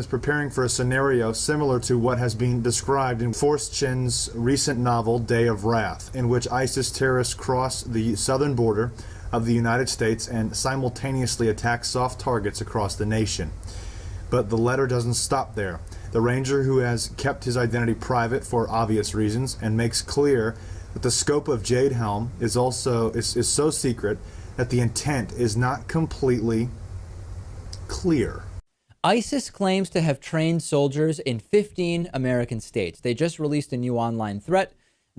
preparing for a scenario similar to what has been described in Forrest Chin's recent novel Day of Wrath, in which ISIS terrorists cross the southern border of the United States and simultaneously attack soft targets across the nation. But the letter doesn't stop there. The Ranger, who has kept his identity private for obvious reasons, and makes clear that the scope of Jade Helm is so secret that the intent is not completely clear. ISIS claims to have trained soldiers in 15 American states. They just released a new online threat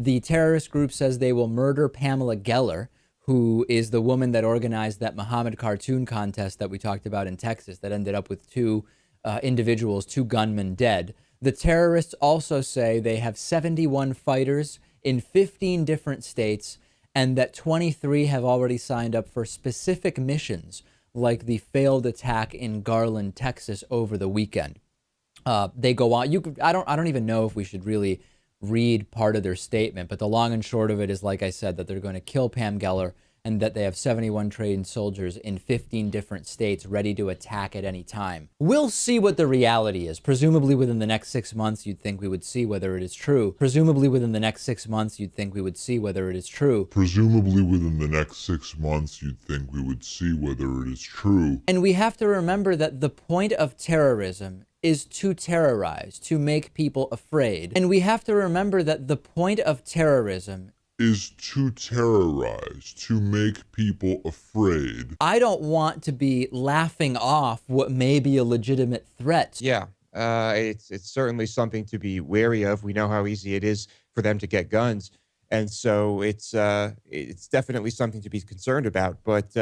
The terrorist group says they will murder Pamela Geller, who is the woman that organized that Muhammad cartoon contest that we talked about in Texas that ended up with two individuals, two gunmen dead. The terrorists also say they have 71 fighters in 15 different states and that 23 have already signed up for specific missions like the failed attack in Garland, Texas over the weekend. They go on. I don't even know if we should really read part of their statement, but the long and short of it is, like I said, that they're going to kill Pam Geller and that they have 71 trained soldiers in 15 different states ready to attack at any time. We'll see what the reality is. Presumably within the next 6 months, you'd think we would see whether it is true. Presumably within the next 6 months, you'd think we would see whether it is true. Presumably within the next 6 months, you'd think we would see whether it is true. And we have to remember that the point of terrorism is to terrorize, to make people afraid. And we have to remember that the point of terrorism is to terrorize, to make people afraid. I don't want to be laughing off what may be a legitimate threat. Yeah, it's certainly something to be wary of. We know how easy it is for them to get guns. And so it's definitely something to be concerned about. But,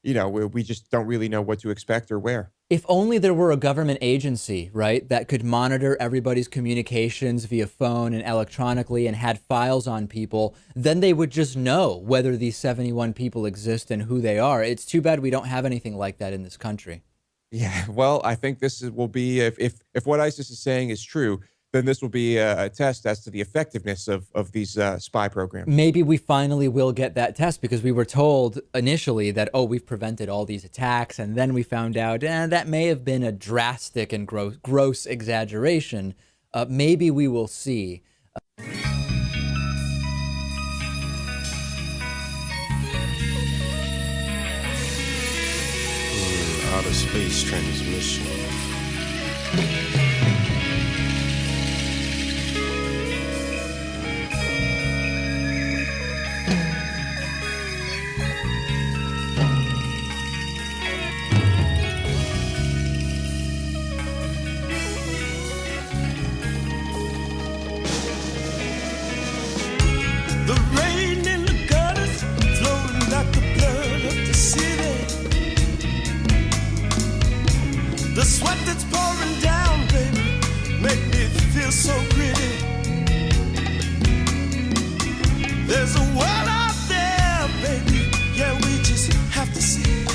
we just don't really know what to expect or where. If only there were a government agency, right, that could monitor everybody's communications via phone and electronically and had files on people, then they would just know whether these 71 people exist and who they are. It's too bad we don't have anything like that in this country. Yeah, well, I think will be, if what ISIS is saying is true, then this will be a test as to the effectiveness of these spy programs. Maybe we finally will get that test, because we were told initially that, oh, we've prevented all these attacks. And then we found out that may have been a drastic and gross exaggeration. Maybe we will see. Outer space transmission. The sweat that's pouring down, baby, make me feel so gritty. There's a world out there, baby, yeah, we just have to see.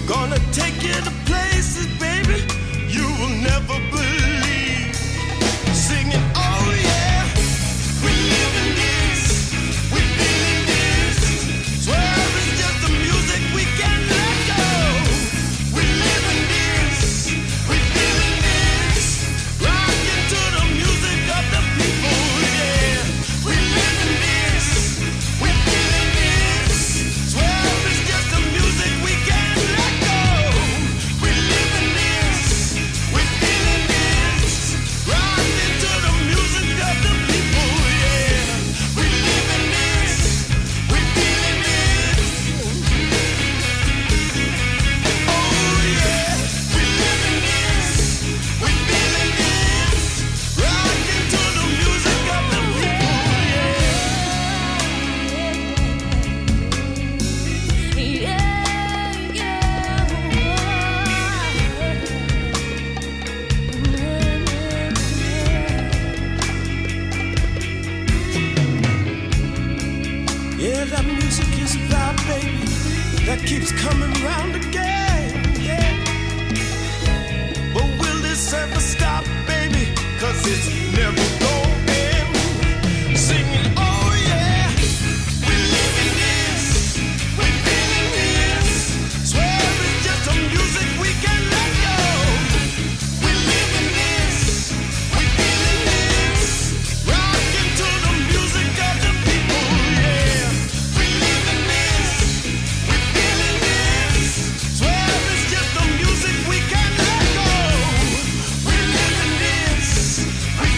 Gonna take you to places, baby, you will never believe. Singing, oh yeah, we live in this, we feel in this. Swear it's just the music we can let go. We live in this, we feel in this. Rockin' to the music of the people, yeah. We live in this, we feel in this. Swear it's just the music we can let go. We live in this, we feel in this. Rockin' to the music of the people, yeah. We live in this, we feel in this. Oh yeah, we live in this, we feel in this. Rockin' to the music of the people, yeah, that music is about, baby, that keeps coming round again, yeah. But will this ever stop, baby? 'Cause it's never gonna end. Singing, oh yeah, we live in this, we feel in this. Swear it's just the music we can let go. We live in this, we feel in this. Rockin' to the music of the people, yeah. We live in this, we feel in this. Swear it's just the music we can let go. We live in this, we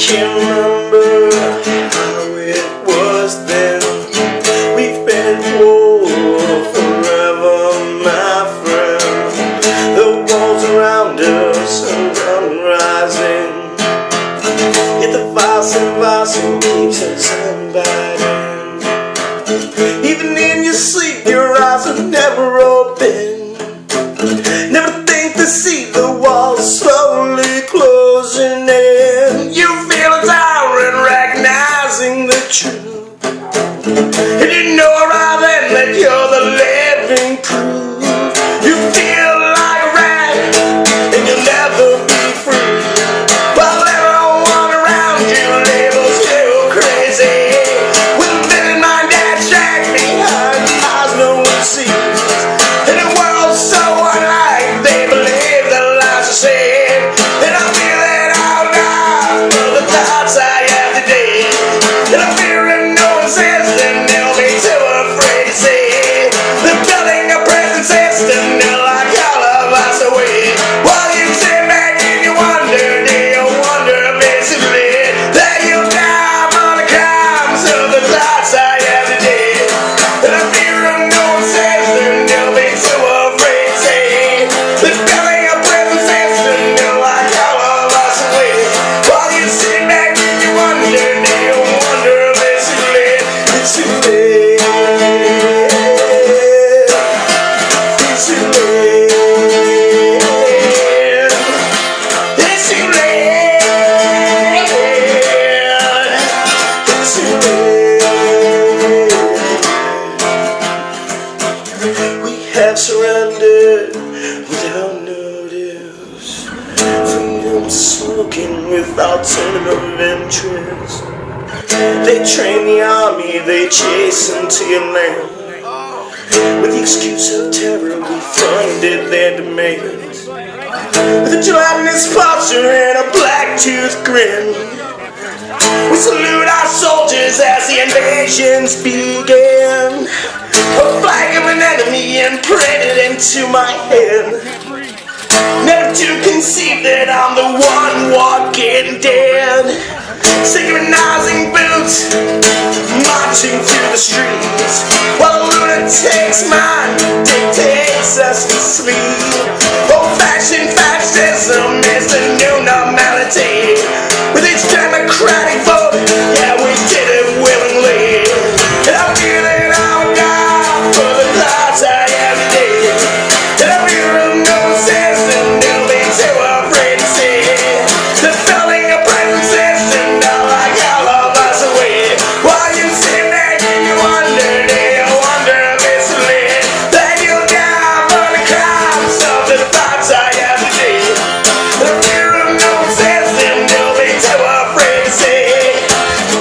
can't remember how it was then. We've been at war forever, my friend. The walls around us are rising, yet the vice and vice keeps us unbiting. Even in your sleep, your eyes are never open. Never think to see the walls slowly closing in. You feel a tyrant recognizing the truth, and you know right then that you're the living proof. You feel like a rat, and you'll never be free, while everyone around you labels you crazy. With a villain mind abstract behind eyes no one sees. In a world so unlike, they believe the lies are said. And I feel it out now for the thoughts I have today. And I fear if no one says, then they'll be too afraid to say. They're building a prison system, they'll lock all of us away. While you sit back and you wonder, do you wonder basically that you'll die on the crimes of the thoughts I have today. And I fear if no one says, then they'll be too afraid to say. They're building a prison system, they'll lock all of us away. While you sit back and you wonder, do you wonder basically it's too late. It's too late. It's too late. It's too late. We have surrendered without notice. Freedom to smoking without turning of interest. They train the army, they chase into your land. With the excuse of terror, we funded their demands. With a gelatinous posture and a black-toothed grin, we salute our soldiers as the invasions began. A flag of an enemy imprinted into my head. Never to conceive that I'm the one walking dead. Synchronizing boots, marching through the streets, while a lunatic's mind dictates us to sleep. Old-fashioned fascism is the new normality. With each democratic vote, yeah, we did it willingly. And I feel it out now for the thoughts I have today. And I feel it no sense, and they'll be too afraid to see. They're building a prison system, they'll lock all of us away. While you sit back and you wonder, do you wonder basically that you'll die for the crimes of the thoughts I have today. The fear of no sense, and they'll be too afraid to say.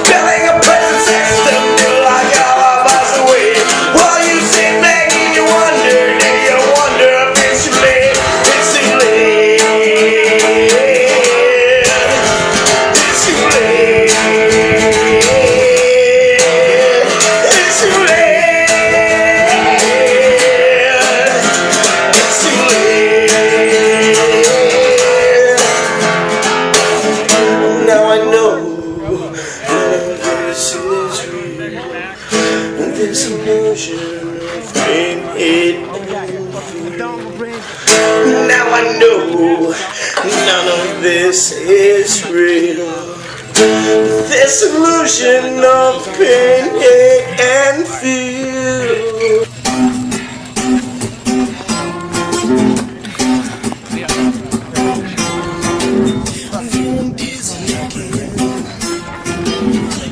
Building a prison system, they'll lock all of us away. While you sit back and you wonder, do you wonder eventually it's too late. It's too late. It's too late. It's too late. Now I know that this is real. This illusion of pain, hate, and fear. Now I know none of this is real. This illusion of pain, hate, and fear. I'm feeling dizzy again.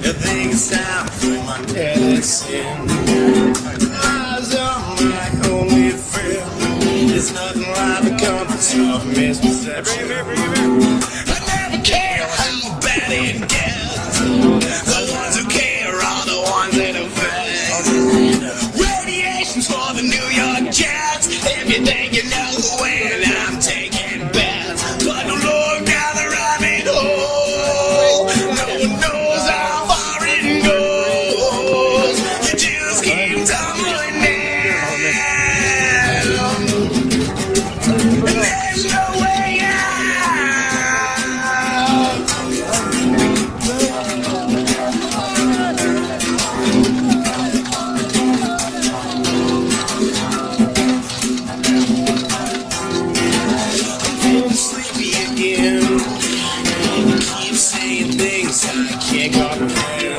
I think it's time for my medicine. Eyes are my only friend. There's nothing like the comforts of misperception. I never care how bad it gets. The ones who care are the ones that affect. Radiation's for the New York Jets. If you think you know when I'm taking bets, but don't look down the rabbit hole. No one knows how far it goes. You just keep tumbling down, and there's no way out. sidekick or a friend.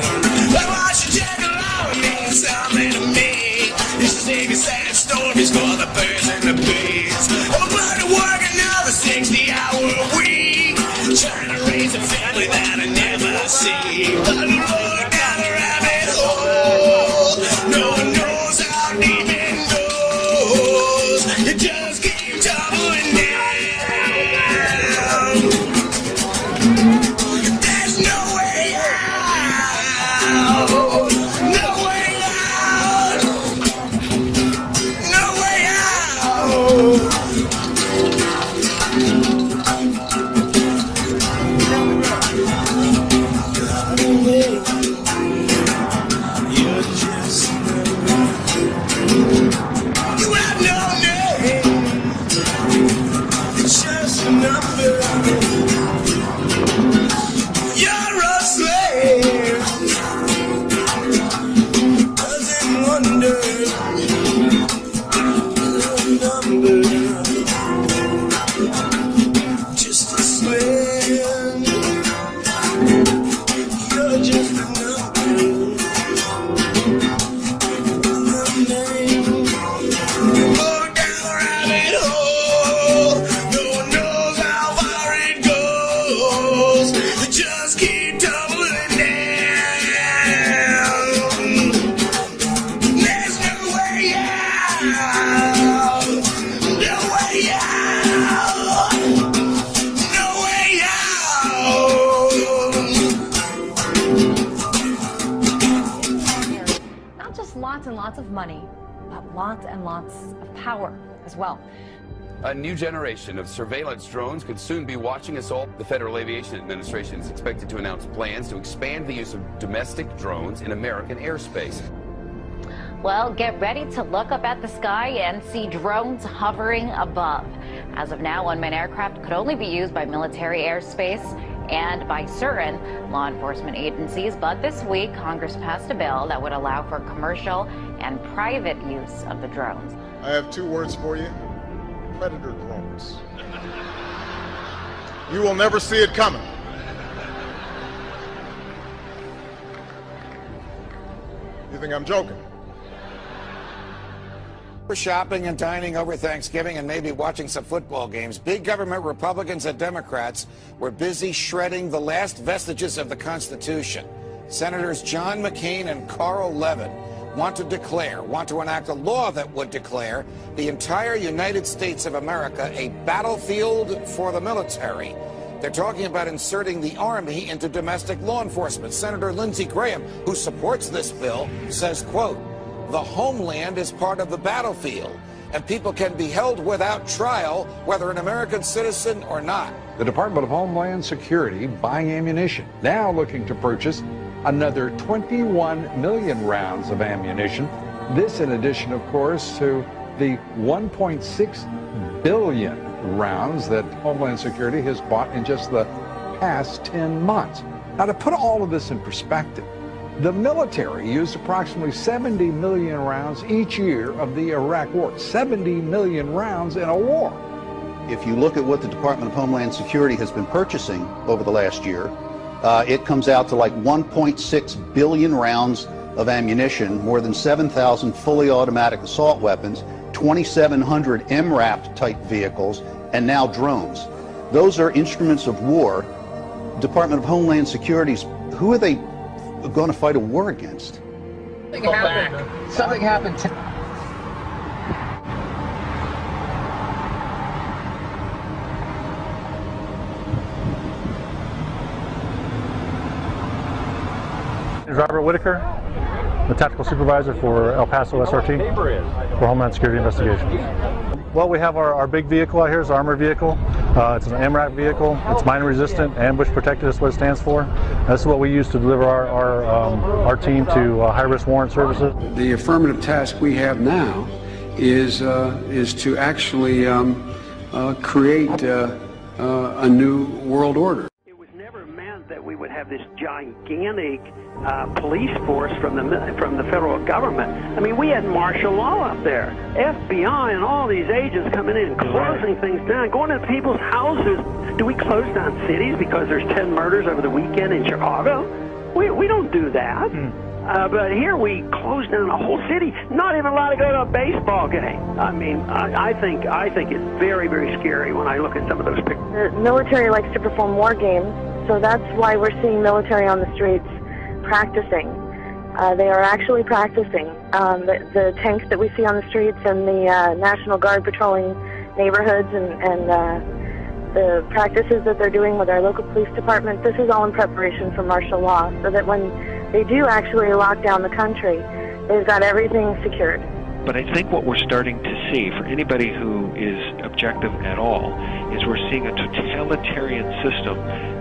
Well, why should you take along me something to me? You should sing sad stories for the birds and the bees. Oh, but to work another 60-hour week, trying to raise a family that I never see. But the road down the rabbit hole, no one knows how deep it goes. You just keep tumbling down. There's no way out. No way out. No way out. You're just you have no name. It's just a number. You're a slave. Doesn't wonder. You're a number. Just a slave. You're just a number. No name. Go down the rabbit hole. No one knows how far it goes. You just keep tumbling down. There's no way out. No way out. No way out. Not just lots and lots of money, but lots and lots of power as well. A new generation of surveillance drones could soon be watching us all. The Federal Aviation Administration is expected to announce plans to expand the use of domestic drones in American airspace. Well, get ready to look up at the sky and see drones hovering above. As of now, unmanned aircraft could only be used by military airspace and by certain law enforcement agencies. But this week, Congress passed a bill that would allow for commercial and private use of the drones. I have two words for you: predator drones. You will never see it coming. You think I'm joking? For shopping and dining over Thanksgiving and maybe watching some football games, big government Republicans and Democrats were busy shredding the last vestiges of the Constitution. Senators John McCain and Carl Levin want to enact a law that would declare the entire United States of America a battlefield for the military. They're talking about inserting the Army into domestic law enforcement. Senator Lindsey Graham, who supports this bill, says, quote, "The homeland is part of the battlefield, and people can be held without trial, whether an American citizen or not." The Department of Homeland Security buying ammunition, now looking to purchase another 21 million rounds of ammunition. This in addition, of course, to the 1.6 billion rounds that Homeland Security has bought in just the past 10 months. Now, to put all of this in perspective, the military used approximately 70 million rounds each year of the Iraq War. 70 million rounds in a war. If you look at what the Department of Homeland Security has been purchasing over the last year, it comes out to like 1.6 billion rounds of ammunition, more than 7,000 fully automatic assault weapons, 2,700 MRAP type vehicles, and now drones. Those are instruments of war. Department of Homeland Security's, who are they going to fight a war against? Something happened. Robert Whitaker, the tactical supervisor for El Paso SRT for Homeland Security Investigations. Well, we have our big vehicle out here. It's an armored vehicle. It's an MRAP vehicle. It's mine resistant, ambush protected. That's what it stands for. This is what we use to deliver our team to high-risk warrant services. The affirmative task we have now is to actually create a new world order. It was never meant that we would have have this gigantic police force from the federal government. I mean, we had martial law up there, FBI and all these agents coming in, closing things down, going to people's houses. Do we close down cities because there's 10 murders over the weekend in Chicago? We don't do that. But here we close down a whole city, not even allowed to go to a baseball game. I mean, I think it's very, very scary when I look at some of those pictures. The military likes to perform war games, so that's why we're seeing military on the streets practicing. They are actually practicing. The tanks that we see on the streets and the National Guard patrolling neighborhoods and the practices that they're doing with our local police department, this is all in preparation for martial law, so that when they do actually lock down the country, they've got everything secured. But I think what we're starting to see, for anybody who is objective at all, is we're seeing a totalitarian system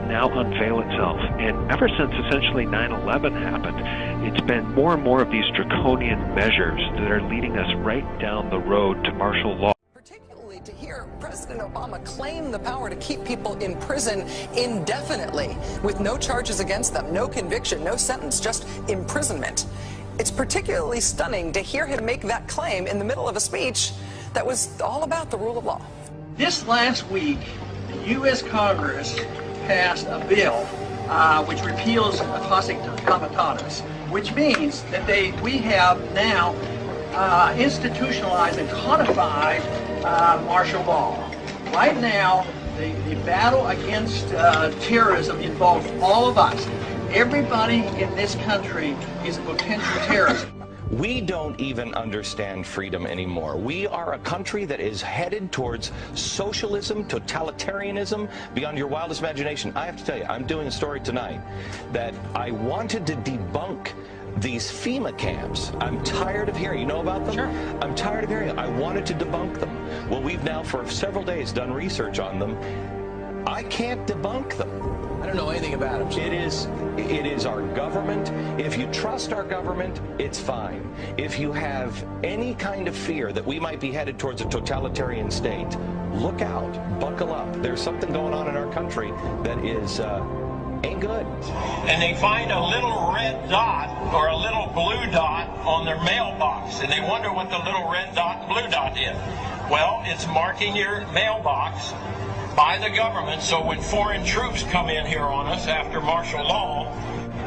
now unveil itself. And ever since essentially 9/11 happened, it's been more and more of these draconian measures that are leading us right down the road to martial law. To hear President Obama claim the power to keep people in prison indefinitely with no charges against them, no conviction, no sentence, just imprisonment. It's particularly stunning to hear him make that claim in the middle of a speech that was all about the rule of law. This last week, the U.S. Congress passed a bill which repeals classic comitatus, which means that we have now institutionalized and codified martial law. Right now, the battle against terrorism involves all of us. Everybody in this country is a potential terrorist. We don't even understand freedom anymore. We are a country that is headed towards socialism, totalitarianism, beyond your wildest imagination. I have to tell you, I'm doing a story tonight that I wanted to debunk these FEMA camps. I'm tired of hearing. You know about them? Sure. I'm tired of hearing. I wanted to debunk them. Well, we've now for several days done research on them. I can't debunk them. I don't know anything about them. It is our government. If you trust our government, it's fine. If you have any kind of fear that we might be headed towards a totalitarian state, look out, buckle up. There's something going on in our country that is ain't good. And they find a little red dot or a little blue dot on their mailbox, and they wonder what the little red dot and blue dot is. Well, it's marking your mailbox by the government, so when foreign troops come in here on us after martial law,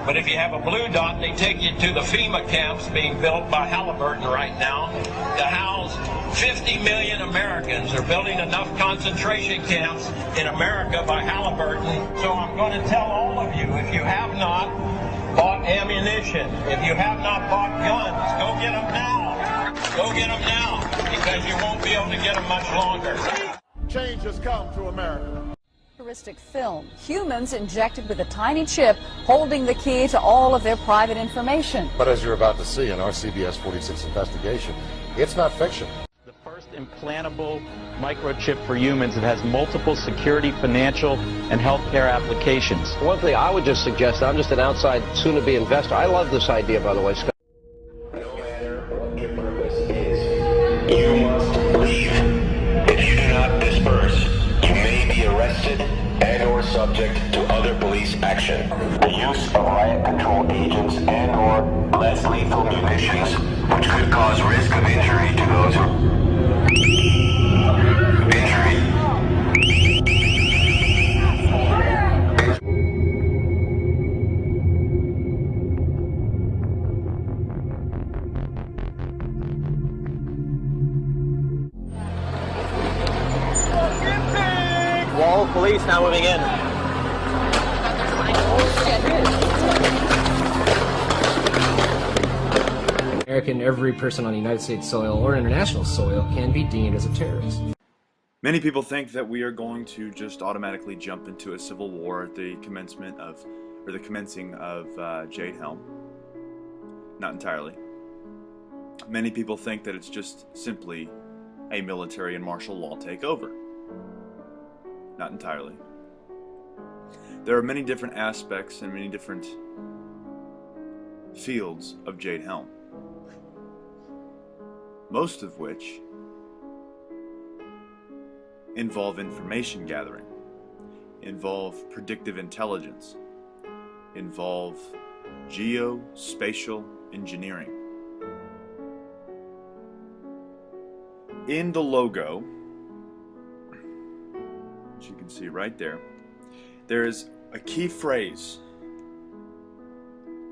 but if you have a blue dot, they take you to the FEMA camps being built by Halliburton right now to house 50 million Americans. They're building enough concentration camps in America by Halliburton. So I'm going to tell all of you, if you have not bought ammunition, if you have not bought guns, go get them now. Go get them now, because you won't be able to get them much longer. Change has come to America. Futuristic film. Humans injected with a tiny chip holding the key to all of their private information. But as you're about to see in our CBS 46 investigation, it's not fiction. The first implantable microchip for humans that has multiple security, financial, and healthcare applications. One thing I would just suggest, I'm just an outside soon-to-be investor. I love this idea, by the way, Scott. No matter what your purpose is, you must leave. If you do not disperse, you may be arrested and/or subject to other police action. The use of riot control agents and/or less lethal munitions, which could cause risk of injury to those who Wall of police now moving in. American, every person on United States soil or international soil can be deemed as a terrorist. Many people think that we are going to just automatically jump into a civil war at the commencing of Jade Helm. Not entirely. Many people think that it's just simply a military and martial law takeover. Not entirely. There are many different aspects and many different fields of Jade Helm. Most of which involve information gathering, involve predictive intelligence, involve geospatial engineering. In the logo, as you can see right there, there is a key phrase,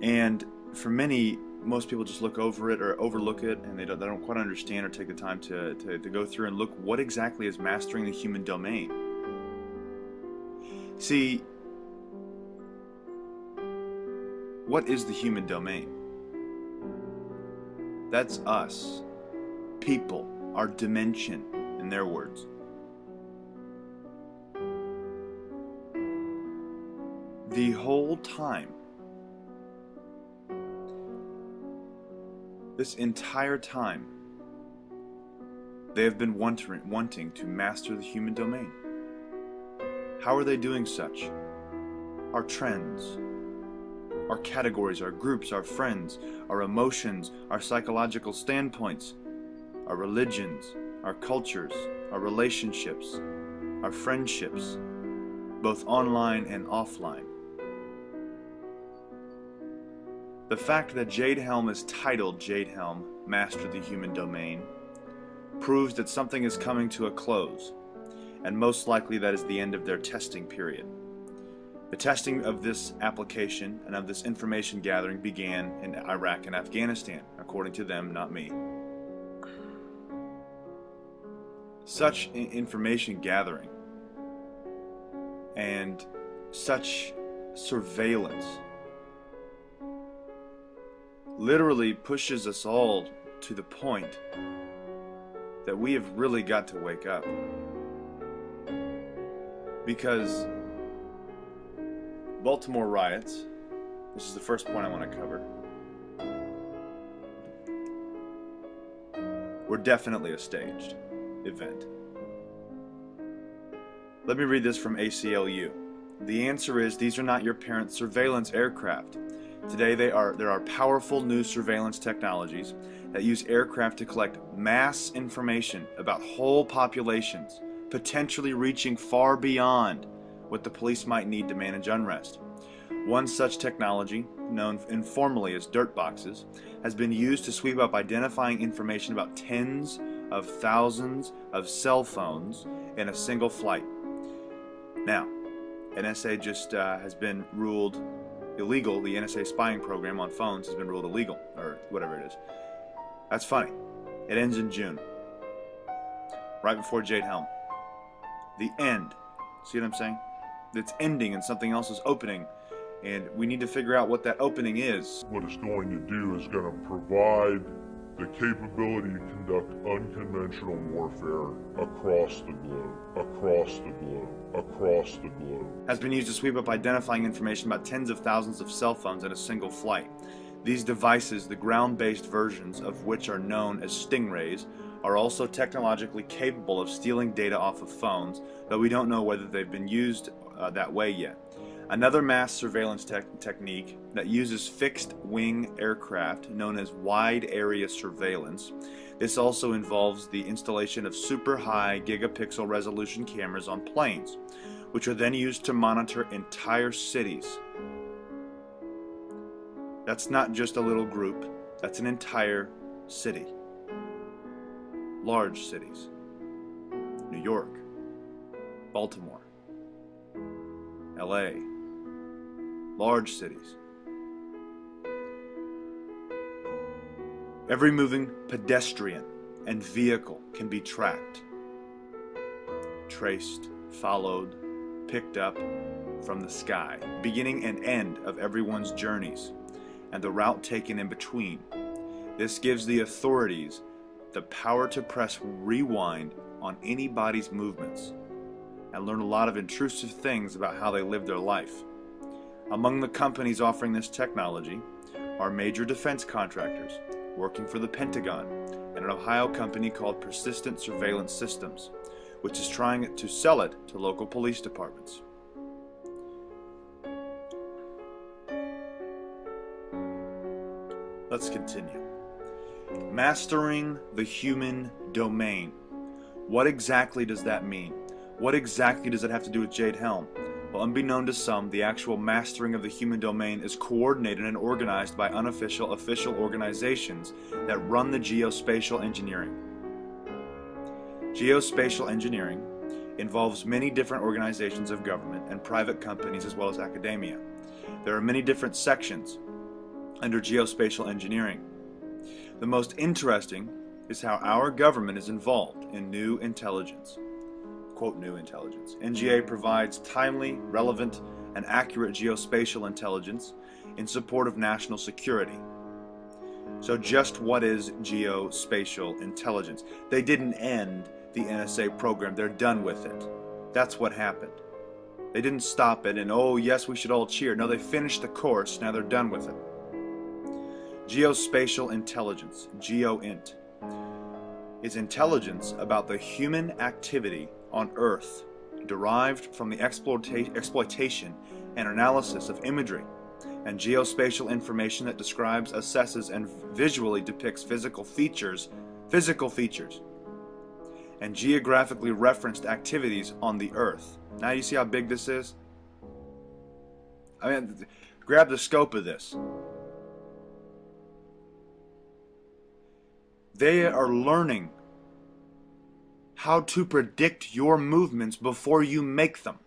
and for many, most people just look over it or overlook it, and they don't quite understand or take the time to go through and look what exactly is mastering the human domain. See, what is the human domain? That's us, people, our dimension, in their words. The whole time, this entire time, they have been wanting to master the human domain. How are they doing such? Our trends, our categories, our groups, our friends, our emotions, our psychological standpoints, our religions, our cultures, our relationships, our friendships, both online and offline. The fact that Jade Helm is titled Jade Helm, Master the Human Domain, proves that something is coming to a close, and most likely that is the end of their testing period. The testing of this application and of this information gathering began in Iraq and Afghanistan, according to them, not me. Such information gathering and such surveillance literally pushes us all to the point that we have really got to wake up. Because Baltimore riots, this is the first point I want to cover, were definitely a staged event. Let me read this from ACLU. The answer is these are not your parents' surveillance aircraft. Today there are powerful new surveillance technologies that use aircraft to collect mass information about whole populations, potentially reaching far beyond what the police might need to manage unrest. One such technology, known informally as dirt boxes, has been used to sweep up identifying information about tens of thousands of cell phones in a single flight. Now, NSA just has been ruled illegal. The NSA spying program on phones has been ruled illegal, or whatever it is. That's funny. It ends in June, right before Jade Helm. The end. See what I'm saying? It's ending and something else is opening, and we need to figure out what that opening is. What it's going to do is going to provide the capability to conduct unconventional warfare across the globe, across the globe, across the globe. Has been used to sweep up identifying information about tens of thousands of cell phones in a single flight. These devices, the ground-based versions of which are known as Stingrays, are also technologically capable of stealing data off of phones, though we don't know whether they've been used that way yet. Another mass surveillance technique that uses fixed-wing aircraft, known as wide-area surveillance. This also involves the installation of super-high gigapixel resolution cameras on planes, which are then used to monitor entire cities. That's not just a little group, that's an entire city. Large cities. New York, Baltimore, LA, large cities. Every moving pedestrian and vehicle can be tracked, traced, followed, picked up from the sky, beginning and end of everyone's journeys, and the route taken in between. This gives the authorities the power to press rewind on anybody's movements and learn a lot of intrusive things about how they live their life. Among the companies offering this technology are major defense contractors working for the Pentagon and an Ohio company called Persistent Surveillance Systems, which is trying to sell it to local police departments. Let's continue. Mastering the human domain. What exactly does that mean? What exactly does it have to do with Jade Helm? Well, unbeknown to some, the actual mastering of the human domain is coordinated and organized by unofficial official organizations that run the geospatial engineering. Geospatial engineering involves many different organizations of government and private companies as well as academia. There are many different sections under geospatial engineering. The most interesting is how our government is involved in new intelligence. Quote, new intelligence. NGA provides timely, relevant, and accurate geospatial intelligence in support of national security. So just what is geospatial intelligence? They didn't end the NSA program. They're done with it. That's what happened. They didn't stop it and, oh, yes, we should all cheer. No, they finished the course. Now they're done with it. Geospatial intelligence, GeoInt, is intelligence about the human activity on Earth derived from the exploitation and analysis of imagery and geospatial information that describes, assesses, and visually depicts physical features, and geographically referenced activities on the Earth. Now you see how big this is? I mean, grab the scope of this. They are learning how to predict your movements before you make them.